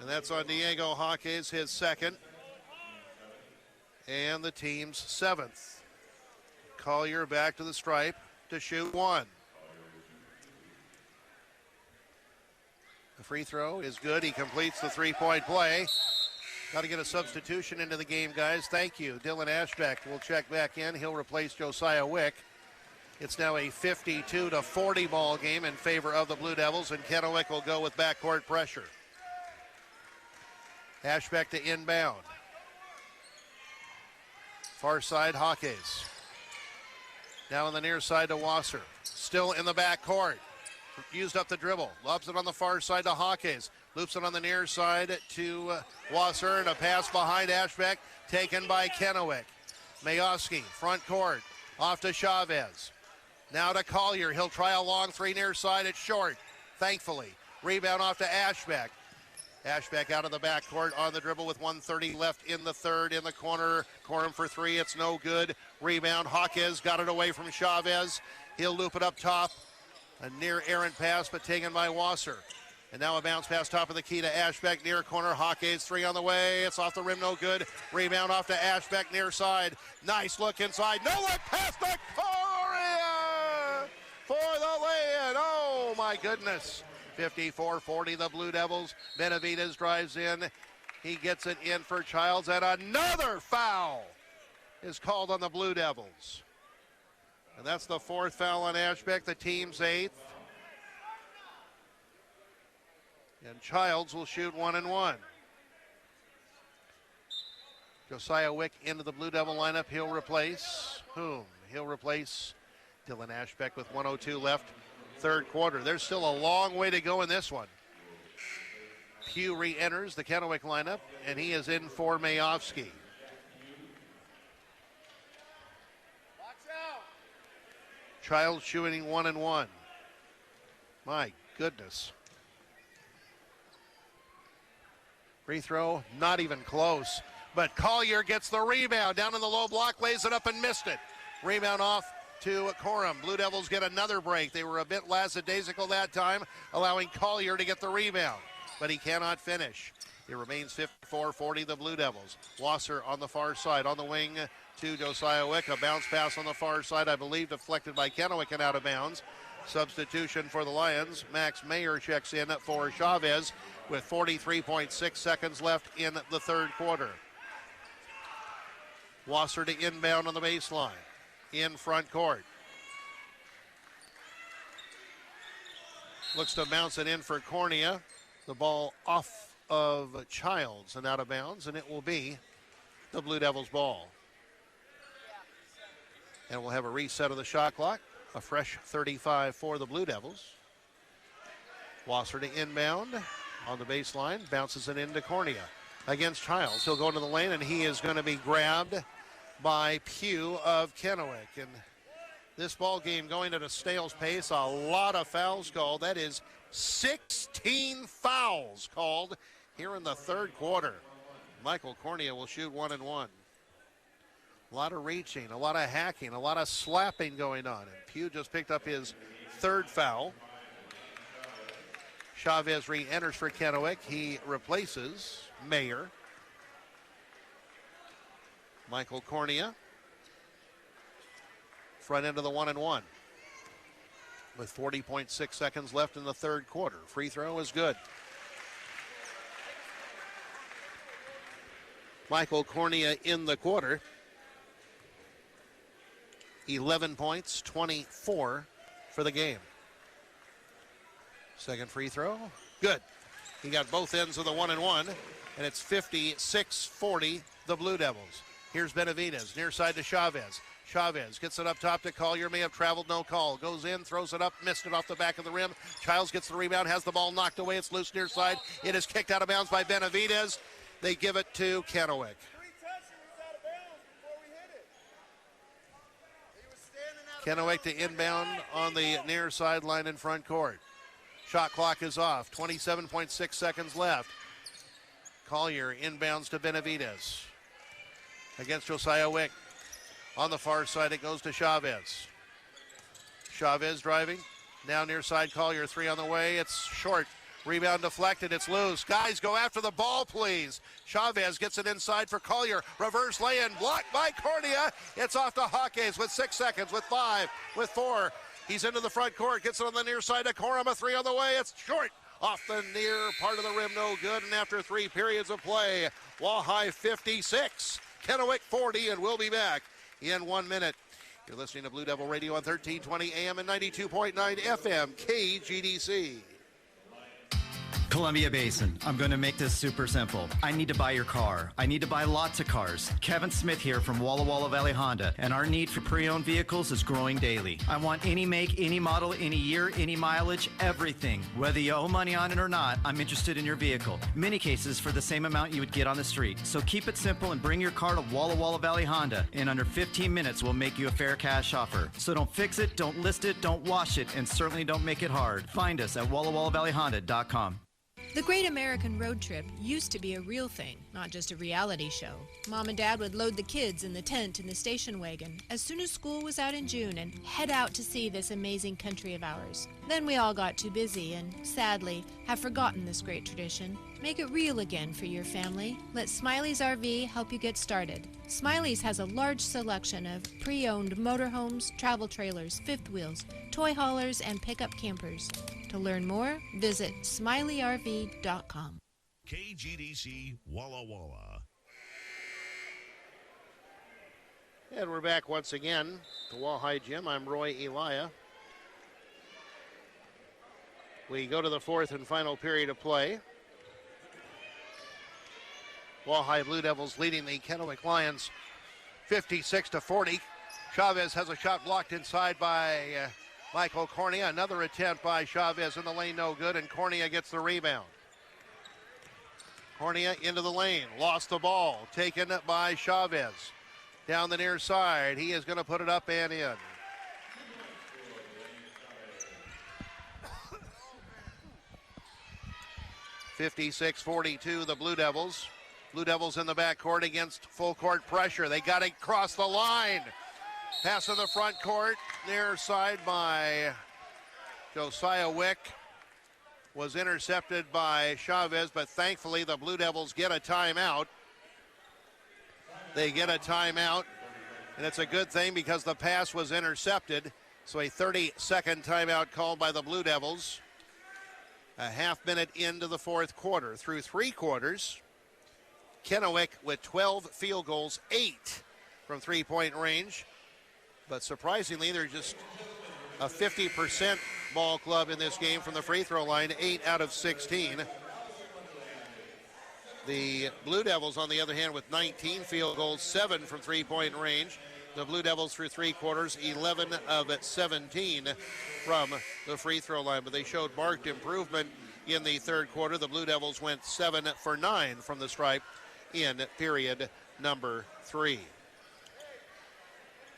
And that's on Diego Hawkes, his second. And the team's 7th. Collier back to the stripe to shoot 1. The free throw is good. He completes the 3-point play. Got to get a substitution into the game, guys. Thank you. Dylan Ashbeck will check back in. He'll replace Josiah Wick. It's now a 52-40 ball game in favor of the Blue Devils, and Kennewick will go with backcourt pressure. Ashbeck to inbound. Far side, Hawkes. Now on the near side to Wasser. Still in the backcourt. Used up the dribble. Lobs it on the far side to Hawkes. Loops it on the near side to Wasser, and a pass behind Ashbeck taken by Kennewick. Mayoski, front court, off to Chavez. Now to Collier. He'll try a long 3 near side. It's short, thankfully. Rebound off to Ashbeck. Ashbeck out of the backcourt on the dribble with 1:30 left in the third. In the corner, Corum for 3. It's no good. Rebound. Hawkes got it away from Chavez. He'll loop it up top. A near errant pass, but taken by Wasser. And now a bounce pass top of the key to Ashbeck, near corner. Hawkes 3 on the way. It's off the rim, no good. Rebound off to Ashbeck, near side. Nice look inside. No look past the Correa for the lay-in. Oh, my goodness. 54-40, the Blue Devils. Benavidez drives in. He gets it in for Childs, and another foul is called on the Blue Devils. And that's the 4th foul on Ashbeck, the team's 8th. And Childs will shoot 1 and 1. Josiah Wick into the Blue Devil lineup. He'll replace whom? He'll replace Dylan Ashbeck with 1:02 left, third quarter. There's still a long way to go in this one. Pugh re-enters the Kennewick lineup, and he is in for Mayovsky. Child shooting 1-1. My goodness. Free throw, not even close. But Collier gets the rebound. Down in the low block, lays it up and missed it. Rebound off to Coram. Blue Devils get another break. They were a bit lackadaisical that time, allowing Collier to get the rebound. But he cannot finish. It remains 54-40, the Blue Devils. Wasser on the far side, on the wing to Josiah Wick. A bounce pass on the far side, I believe, deflected by Kennewick and out of bounds. Substitution for the Lions. Max Mayer checks in for Chavez with 43.6 seconds left in the third quarter. Wasser to inbound on the baseline. In front court. Looks to bounce it in for Cornea. The ball off of Childs and out of bounds, and it will be the Blue Devils' ball. And we'll have a reset of the shot clock. A fresh 35 for the Blue Devils. Wasser to inbound on the baseline. Bounces it into Cornea against Childs. He'll go into the lane, and he is going to be grabbed by Pugh of Kennewick. And this ball game going at a snail's pace. A lot of fouls called. That is 16 fouls called here in the third quarter. Michael Cornea will shoot 1-1. A lot of reaching, a lot of hacking, a lot of slapping going on. And Pugh just picked up his third foul. Chavez re-enters for Kennewick. He replaces Mayer. Michael Cornea. Front end of the 1-1. With 40.6 seconds left in the third quarter. Free throw is good. Michael Cornea in the quarter. 11 points, 24 for the game. Second free throw, good. He got both ends of the 1-1, and it's 56-40, the Blue Devils. Here's Benavidez, near side to Chavez. Chavez gets it up top to Collier, may have traveled, no call. Goes in, throws it up, missed it off the back of the rim. Childs gets the rebound, has the ball knocked away. It's loose near side. It is kicked out of bounds by Benavidez. They give it to Kennewick. Kennewick to inbound on the near sideline in front court. Shot clock is off. 27.6 seconds left. Collier inbounds to Benavidez. Against Josiah Wick. On the far side, it goes to Chavez. Chavez driving. Now near side, Collier. Three on the way. It's short. Rebound deflected. It's loose. Guys, go after the ball, please. Chavez gets it inside for Collier. Reverse lay-in. Blocked by Cornea. It's off to Hawkes with 6 seconds, with 5, with 4. He's into the front court. Gets it on the near side to Coram. A three on the way. It's short. Off the near part of the rim. No good. And after 3 periods of play, Walleye 56. Kennewick 40. And we'll be back in 1 minute. You're listening to Blue Devil Radio on 1320 AM and 92.9 FM KGDC. Columbia Basin. I'm going to make this super simple. I need to buy your car. I need to buy lots of cars. Kevin Smith here from Walla Walla Valley Honda, and our need for pre-owned vehicles is growing daily. I want any make, any model, any year, any mileage, everything. Whether you owe money on it or not, I'm interested in your vehicle. Many cases for the same amount you would get on the street. So keep it simple and bring your car to Walla Walla Valley Honda. In under 15 minutes, we'll make you a fair cash offer. So don't fix it, don't list it, don't wash it, and certainly don't make it hard. Find us at WallaWallaValleyHonda.com. The Great American Road Trip used to be a real thing, not just a reality show. Mom and Dad would load the kids in the tent in the station wagon as soon as school was out in June and head out to see this amazing country of ours. Then we all got too busy and, sadly, have forgotten this great tradition. Make it real again for your family. Let Smiley's RV help you get started. Smiley's has a large selection of pre-owned motorhomes, travel trailers, fifth wheels, toy haulers, and pickup campers. To learn more, visit SmileyRV.com. KGDC Walla Walla. And we're back once again to Walleye Gym. I'm Roy Elia. We go to the fourth and final period of play. Walleye Blue Devils leading the Kennewick Lions 56-40. Chavez has a shot blocked inside by Michael Cornea. Another attempt by Chavez in the lane, no good, and Cornea gets the rebound. Cornea into the lane, lost the ball, taken by Chavez. Down the near side, he is going to put it up and in. (56-42) the Blue Devils. Blue Devils in the backcourt against full court pressure. They got it across the line. Pass in the front court, near side by Josiah Wick. Was intercepted by Chavez, but thankfully the Blue Devils get a timeout. They get a timeout, and it's a good thing because the pass was intercepted. So a 30-second timeout called by the Blue Devils. A half minute into the fourth quarter. Through 3 quarters, Kennewick with 12 field goals, 8 from three-point range. But surprisingly, they're just a 50% ball club in this game from the free throw line, 8 out of 16. The Blue Devils, on the other hand, with 19 field goals, 7 from three-point range. The Blue Devils through 3 quarters, 11 of 17 from the free throw line. But they showed marked improvement in the third quarter. The Blue Devils went 7 for 9 from the stripe in period number 3.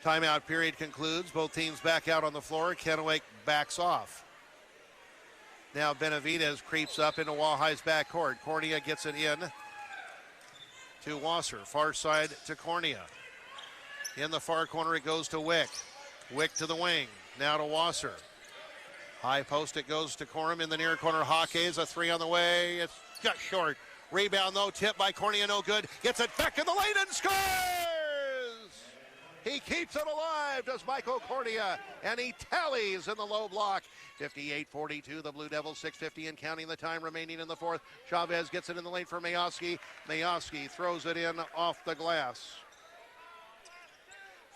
Timeout period concludes. Both teams back out on the floor. Kennewick backs off. Now Benavidez creeps up into Wallhigh's backcourt. Cornea gets it in to Wasser. Far side to Cornea. In the far corner it goes to Wick. Wick to the wing. Now to Wasser. High post it goes to Corum in the near corner. Hawkes, a 3 on the way. It's just short. Rebound though, tip by Cornea, no good. Gets it back in the lane and scores! He keeps it alive, does Michael Cornea, and he tallies in the low block. 58-42, the Blue Devils, 6:50 and counting the time remaining in the fourth. Chavez gets it in the lane for Mayoski. Mayoski throws it in off the glass.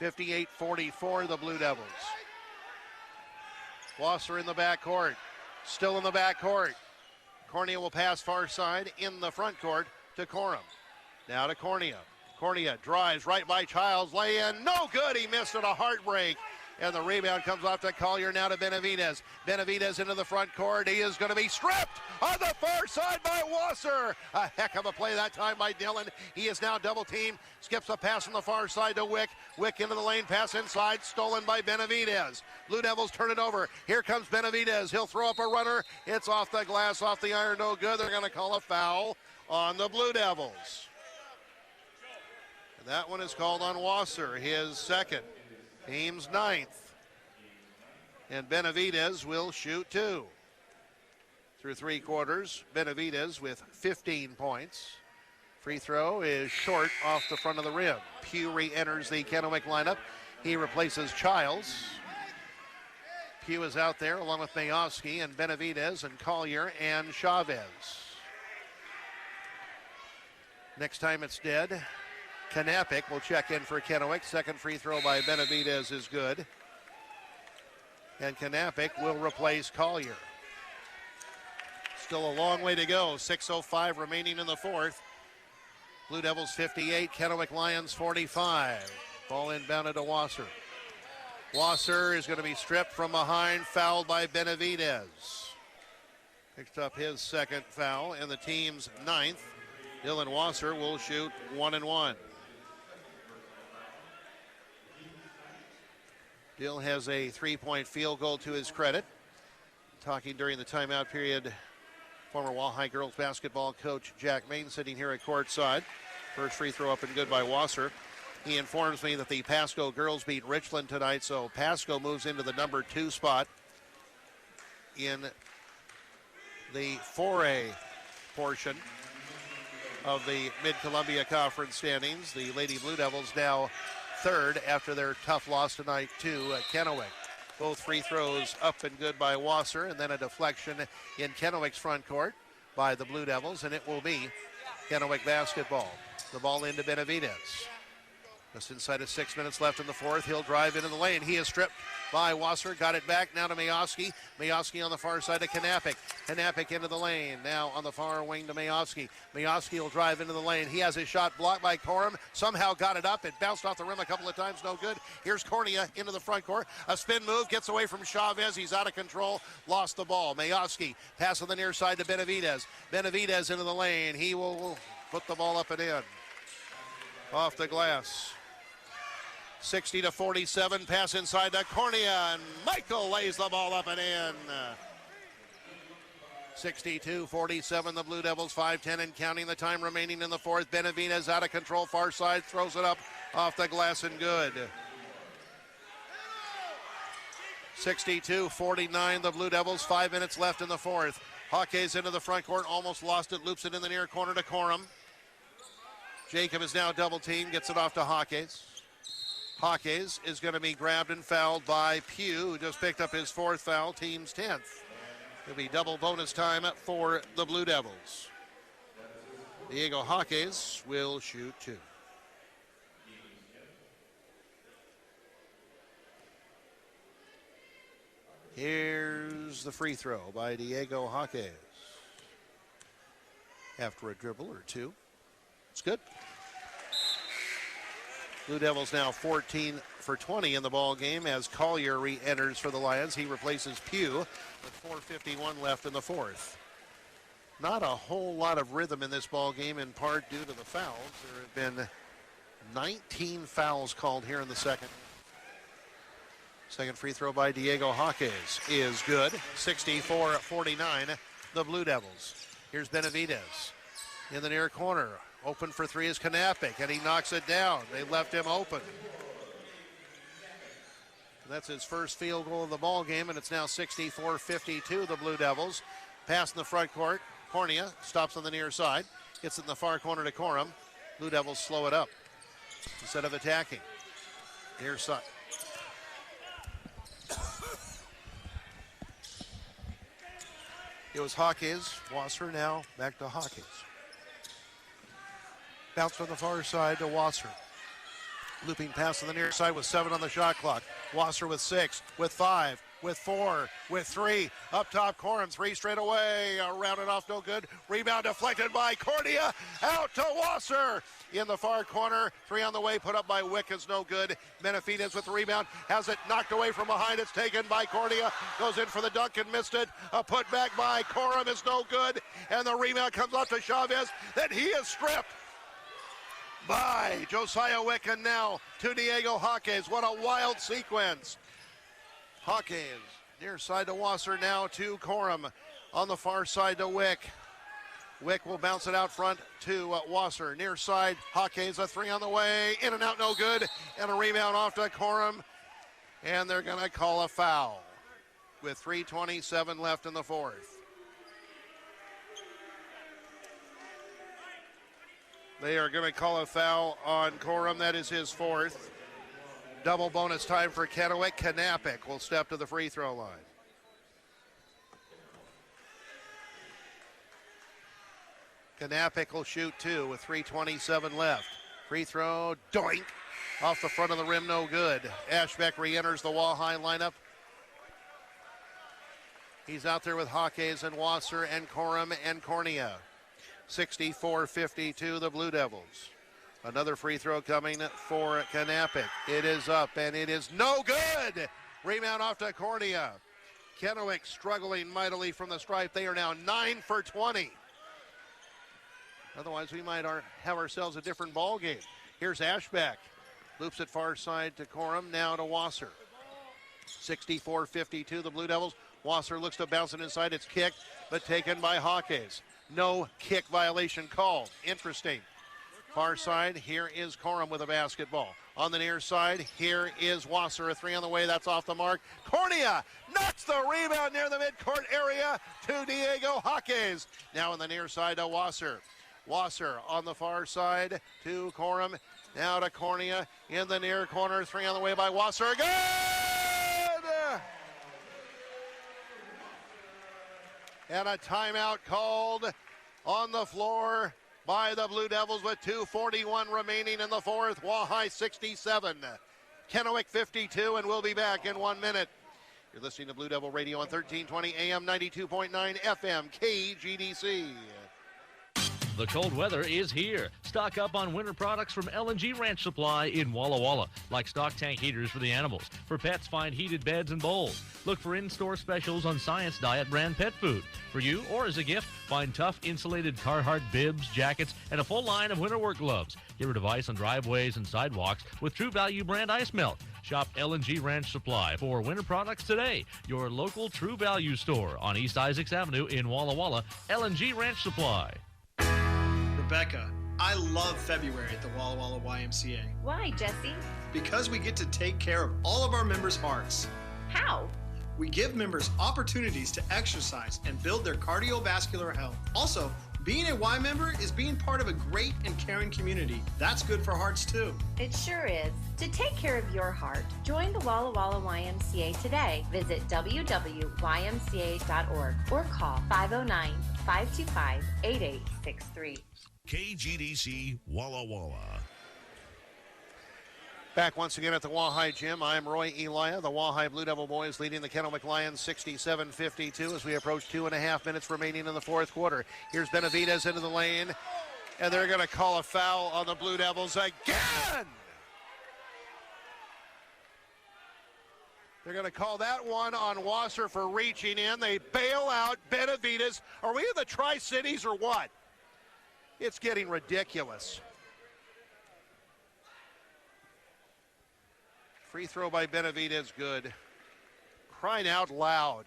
58-44, the Blue Devils. Wasser in the backcourt, still in the backcourt. Cornea will pass far side in the front court to Corum. Now to Cornea. Cornea drives right by Childs, lay in, no good, he missed it, a heartbreak. And the rebound comes off to Collier, now to Benavidez. Benavidez into the front court, he is going to be stripped on the far side by Wasser. A heck of a play that time by Dillon. He is now double teamed, skips a pass on the far side to Wick. Wick into the lane, pass inside, stolen by Benavidez. Blue Devils turn it over, here comes Benavidez, he'll throw up a runner, it's off the glass, off the iron, no good. They're going to call a foul on the Blue Devils. That one is called on Wasser, his second, team's 9th. And Benavidez will shoot 2. Through 3 quarters, Benavidez with 15 points. Free throw is short off the front of the rim. Pugh re-enters the Kennewick lineup. He replaces Childs. Pugh is out there along with Mayoski and Benavidez and Collier and Chavez. Next time it's dead. Kennewick will check in for Kennewick. Second free throw by Benavidez is good. And Kennewick will replace Collier. Still a long way to go. 6:05 remaining in the fourth. Blue Devils 58, Kennewick Lions 45. Ball inbounded to Wasser. Wasser is going to be stripped from behind, fouled by Benavidez. Picked up his second foul and the team's 9th. Dylan Wasser will shoot 1 and 1. Dill has a 3-point field goal to his credit. Talking during the timeout period, former Wallhigh girls basketball coach Jack Main sitting here at courtside. First free throw up and good by Wasser. He informs me that the Pasco girls beat Richland tonight, so Pasco moves into the number 2 spot in the 4A portion of the Mid-Columbia Conference standings. The Lady Blue Devils now 3rd after their tough loss tonight to Kennewick. Both free throws up and good by Wasser, and then a deflection in Kennewick's front court by the Blue Devils, and it will be Kennewick basketball. The ball into Benavidez. Just inside of 6 minutes left in the fourth. He'll drive into the lane. He is stripped by Wasser. Got it back now to Mayoski. Mayoski on the far side to Kennewick. Kennewick into the lane. Now on the far wing to Mayoski. Mayoski will drive into the lane. He has his shot blocked by Corum. Somehow got it up. It bounced off the rim a couple of times. No good. Here's Cornea into the front court. A spin move. Gets away from Chavez. He's out of control. Lost the ball. Mayoski pass on the near side to Benavidez. Benavidez into the lane. He will put the ball up and in. Off the glass. 60-47, pass inside to Cornea, and Michael lays the ball up and in. 62-47, the Blue Devils, 5:10 and counting, the time remaining in the fourth. Benavidez out of control, far side, throws it up off the glass and good. 62-49, the Blue Devils, 5 minutes left in the fourth. Hawkes into the front court, almost lost it, loops it in the near corner to Corum. Jacob is now double teamed, gets it off to Hawkes. Hawkes is going to be grabbed and fouled by Pugh, who just picked up his fourth foul, team's 10th. It'll be double bonus time for the Blue Devils. Diego Hawkes will shoot two. Here's the free throw by Diego Hawkes. After a dribble or two. It's good. Blue Devils now 14 for 20 in the ball game as Collier re-enters for the Lions. He replaces Pugh with 4:51 left in the fourth. Not a whole lot of rhythm in this ball game, in part due to the fouls. There have been 19 fouls called here in the second. Second free throw by Diego Hawkes is good. 64-49, the Blue Devils. Here's Benavidez in the near corner. Open for three is Kennewick, and he knocks it down. They left him open. That's his first field goal of the ball game, and it's now 64-52, the Blue Devils. Pass in the front court. Cornea stops on the near side. Gets it in the far corner to Corum. Blue Devils slow it up instead of attacking. Near side. It was Hawkes. Wasser now back to Hawkes. Bounce from the far side to Wasser. Looping pass on the near side with 7 on the shot clock. Wasser with 6, with 5, with 4, with 3. Up top, Corum, 3 straight away. Rounded off, no good. Rebound deflected by Cornea. Out to Wasser. In the far corner. 3 on the way, put up by Wick is no good. Benavidez with the rebound. Has it knocked away from behind. It's taken by Cornea. Goes in for the dunk and missed it. A putback by Corum is no good. And the rebound comes off to Chavez. Then he is stripped by Josiah Wick, and now to Diego Hawkes. What a wild sequence. Hawkes near side to Wasser, now to Corum. On the far side to Wick. Wick will bounce it out front to Wasser. Near side, Hawkes, a 3 on the way. In and out, no good. And a rebound off to Corum. And they're going to call a foul with 3:27 left in the fourth. They are going to call a foul on Corum. That is his fourth. Double bonus time for Kennewick. Kennewick will step to the free throw line. Kennewick will shoot 2 with 3:27 left. Free throw, doink. Off the front of the rim, no good. Ashbeck re-enters the wall-high lineup. He's out there with Hawkes and Wasser and Corum and Cornea. 64-52, the Blue Devils. Another free throw coming for Kennewick. It is up, and it is no good. Rebound off to Cornea. Kennewick struggling mightily from the stripe. They are now 9 for 20. Otherwise, we might have ourselves a different ball game. Here's Ashbeck. Loops it far side to Corum, now to Wasser. 64-52, the Blue Devils. Wasser looks to bounce it inside. It's kicked, but taken by Hawkes. No kick violation called. Interesting. Far side, here is Corum with a basketball. On the near side, here is Wasser. A 3 on the way, that's off the mark. Cornea knocks the rebound near the midcourt area to Diego Hawkes. Now on the near side to Wasser. Wasser on the far side to Corum. Now to Cornea in the near corner. 3 on the way by Wasser. Good! And a timeout called on the floor by the Blue Devils with 2:41 remaining in the fourth. Wahai 67, Kennewick 52, and we'll be back in 1 minute. You're listening to Blue Devil Radio on 1320 AM, 92.9 FM, KGDC. The cold weather is here. Stock up on winter products from L&G Ranch Supply in Walla Walla, like stock tank heaters for the animals. For pets, find heated beds and bowls. Look for in-store specials on Science Diet brand pet food. For you or as a gift, find tough insulated Carhartt bibs, jackets, and a full line of winter work gloves. Give a device on driveways and sidewalks with True Value brand ice melt. Shop L&G Ranch Supply for winter products today. Your local True Value store on East Isaacs Avenue in Walla Walla. L&G Ranch Supply. Rebecca, I love February at the Walla Walla YMCA. Why, Jesse? Because we get to take care of all of our members' hearts. How? We give members opportunities to exercise and build their cardiovascular health. Also, being a Y member is being part of a great and caring community. That's good for hearts too. It sure is. To take care of your heart, join the Walla Walla YMCA today. Visit www.ymca.org or call 509-525-8863. KGDC Walla Walla. Back once again at the Wahai Gym. I'm Roy Elia. The Wahai Blue Devil boys leading the Kennewick Lions 67-52 as we approach 2.5 minutes remaining in the fourth quarter. Here's Benavidez into the lane, and they're going to call a foul on the Blue Devils again. They're going to call that one on Wasser for reaching in. They bail out Benavidez. Are we in the Tri-Cities or what? It's getting ridiculous. Free throw by Benavidez, good. Crying out loud.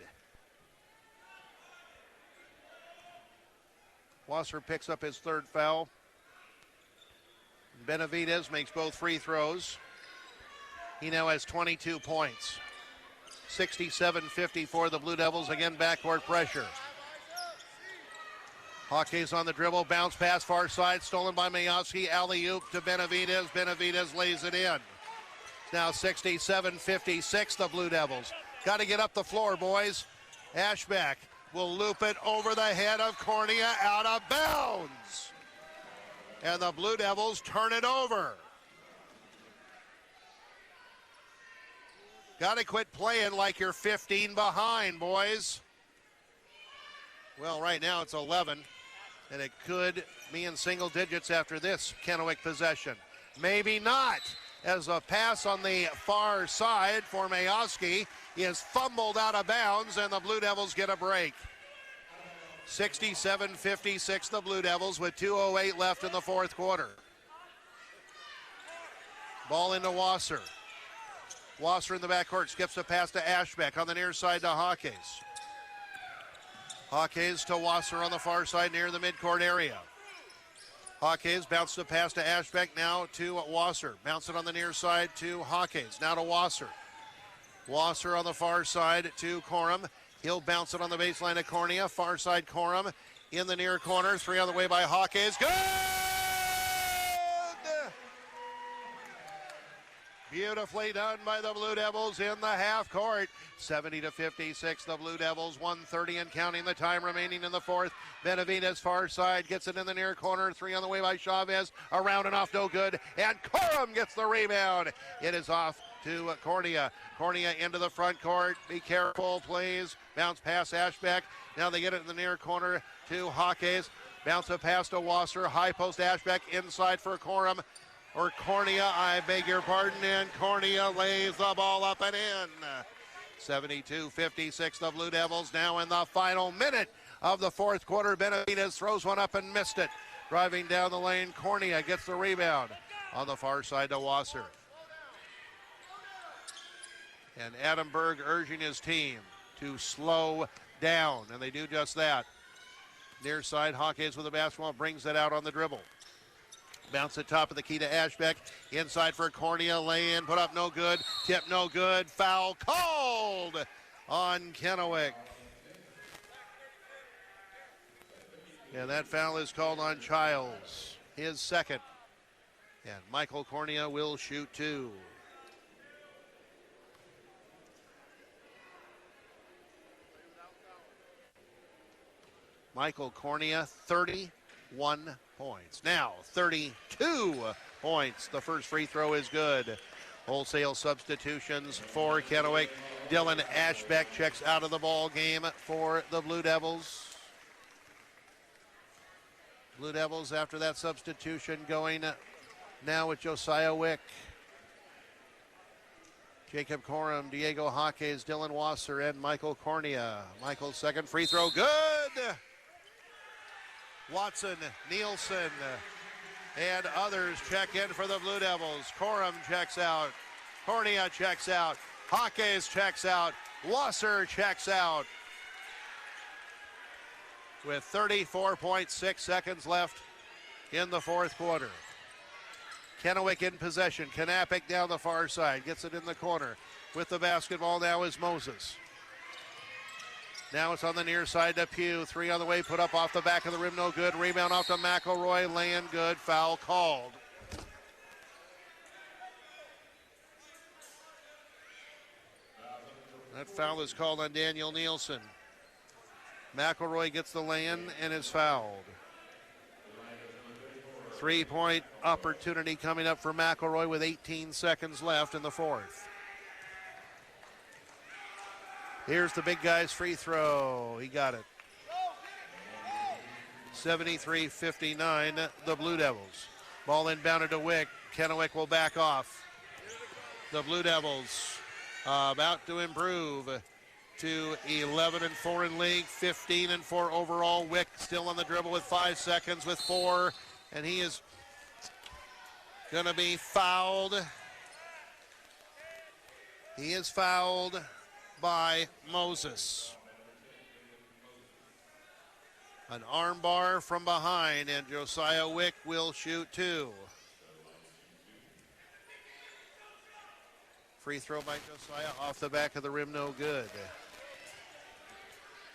Wasser picks up his third foul. Benavidez makes both free throws. He now has 22 points. 67-54, the Blue Devils, again backcourt pressure. Hawkes on the dribble, bounce pass far side, stolen by Majowski, alley-oop to Benavidez. Benavidez lays it in. Now 67-56, the Blue Devils. Got to get up the floor, boys. Ashbeck will loop it over the head of Cornea, out of bounds. And the Blue Devils turn it over. Got to quit playing like you're 15 behind, boys. Well, right now it's 11, and it could be in single digits after this Kennewick possession. Maybe not, as a pass on the far side for Majowski is fumbled out of bounds, and the Blue Devils get a break. 67-56, the Blue Devils with 2:08 left in the fourth quarter. Ball into Wasser. Wasser in the backcourt, skips a pass to Ashbeck on the near side to Hawkes. Hawkes to Wasser on the far side near the midcourt area. Hawkes bounces the pass to Ashbeck, now to Wasser. Bounce it on the near side to Hawkes, now to Wasser. Wasser on the far side to Corum. He'll bounce it on the baseline to Cornea. Far side Corum in the near corner. Three on the way by Hawkes. Good! Beautifully done by the Blue Devils in the half court. 70-56, the Blue Devils, 1:30 and counting, the time remaining in the fourth. Benavidez far side gets it in the near corner. Three on the way by Chavez. Around and off, no good. And Corum gets the rebound. It is off to Cornea. Cornea into the front court. Be careful, please. Bounce pass Ashbeck. Now they get it in the near corner to Hawkes. Bounce a pass to Wasser. High post Ashbeck inside for Corum. Or Cornea, I beg your pardon, and Cornea lays the ball up and in. 72-56, the Blue Devils now in the final minute of the fourth quarter. Benavidez throws one up and missed it. Driving down the lane, Cornea gets the rebound on the far side to Wasser. And Adam Berg urging his team to slow down, and they do just that. Near side, Hawkes with the basketball, brings it out on the dribble. Bounce at top of the key to Ashbeck. Inside for Cornea. Lay in. Put up no good. Tip no good. Foul called on Kennewick. And that foul is called on Childs. His second. And Michael Cornea will shoot two. Michael Cornea, 31 points. Now 32 points. The first free throw is good. Wholesale substitutions for Kennewick. Dylan Ashbeck checks out of the ball game for the Blue Devils. Blue Devils, after that substitution, going now with Josiah Wick, Jacob Corum, Diego Jaques, Dylan Wasser, and Michael Cornea. Michael's second free throw, good! Watson, Nielsen, and others check in for the Blue Devils. Corum checks out. Cornea checks out. Jaques checks out. Wasser checks out. With 34.6 seconds left in the fourth quarter. Kennewick in possession. Knappich down the far side. Gets it in the corner. With the basketball now is Moses. Now it's on the near side to Pugh. Three on the way, put up off the back of the rim, no good. Rebound off to McElroy, laying good, foul called. That foul is called on Daniel Nielsen. McElroy gets the lay-in and is fouled. 3-point opportunity coming up for McElroy with 18 seconds left in the fourth. Here's the big guy's free throw. He got it. 73-59, the Blue Devils. Ball inbounded to Wick. Kennewick will back off. The Blue Devils about to improve to 11-4 in league, 15-4 overall. Wick still on the dribble with 5 seconds with 4, and he is going to be fouled. He is fouled by Moses. An arm bar from behind, and Josiah Wick will shoot 2. Free throw by Josiah off the back of the rim, no good.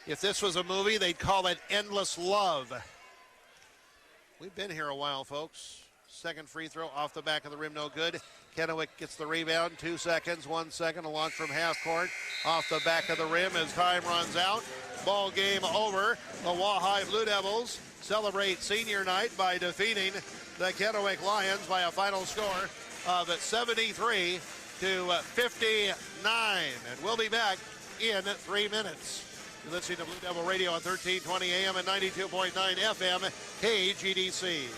If this was a movie, they'd call it Endless Love. We've been here a while, folks. Second free throw off the back of the rim, no good. Kennewick gets the rebound, 2 seconds, 1 second, a launch from half court. Off the back of the rim as time runs out. Ball game over. The Wahai Blue Devils celebrate senior night by defeating the Kennewick Lions by a final score of 73-59. And we'll be back in 3 minutes. You're listening to Blue Devil Radio on 1320 AM and 92.9 FM, KGDC.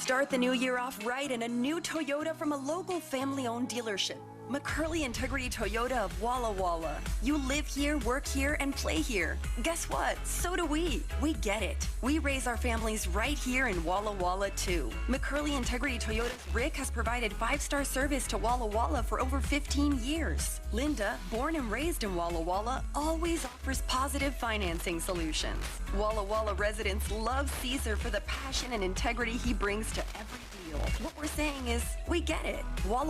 Start the new year off right in a new Toyota from a local family-owned dealership. McCurley Integrity Toyota of Walla Walla. You live here, work here, and play here. Guess what? So do we. We get it. We raise our families right here in Walla Walla, too. McCurley Integrity Toyota's Rick has provided 5-star service to Walla Walla for over 15 years. Linda, born and raised in Walla Walla, always offers positive financing solutions. Walla Walla residents love Caesar for the passion and integrity he brings to every deal. What we're saying is, we get it. Walla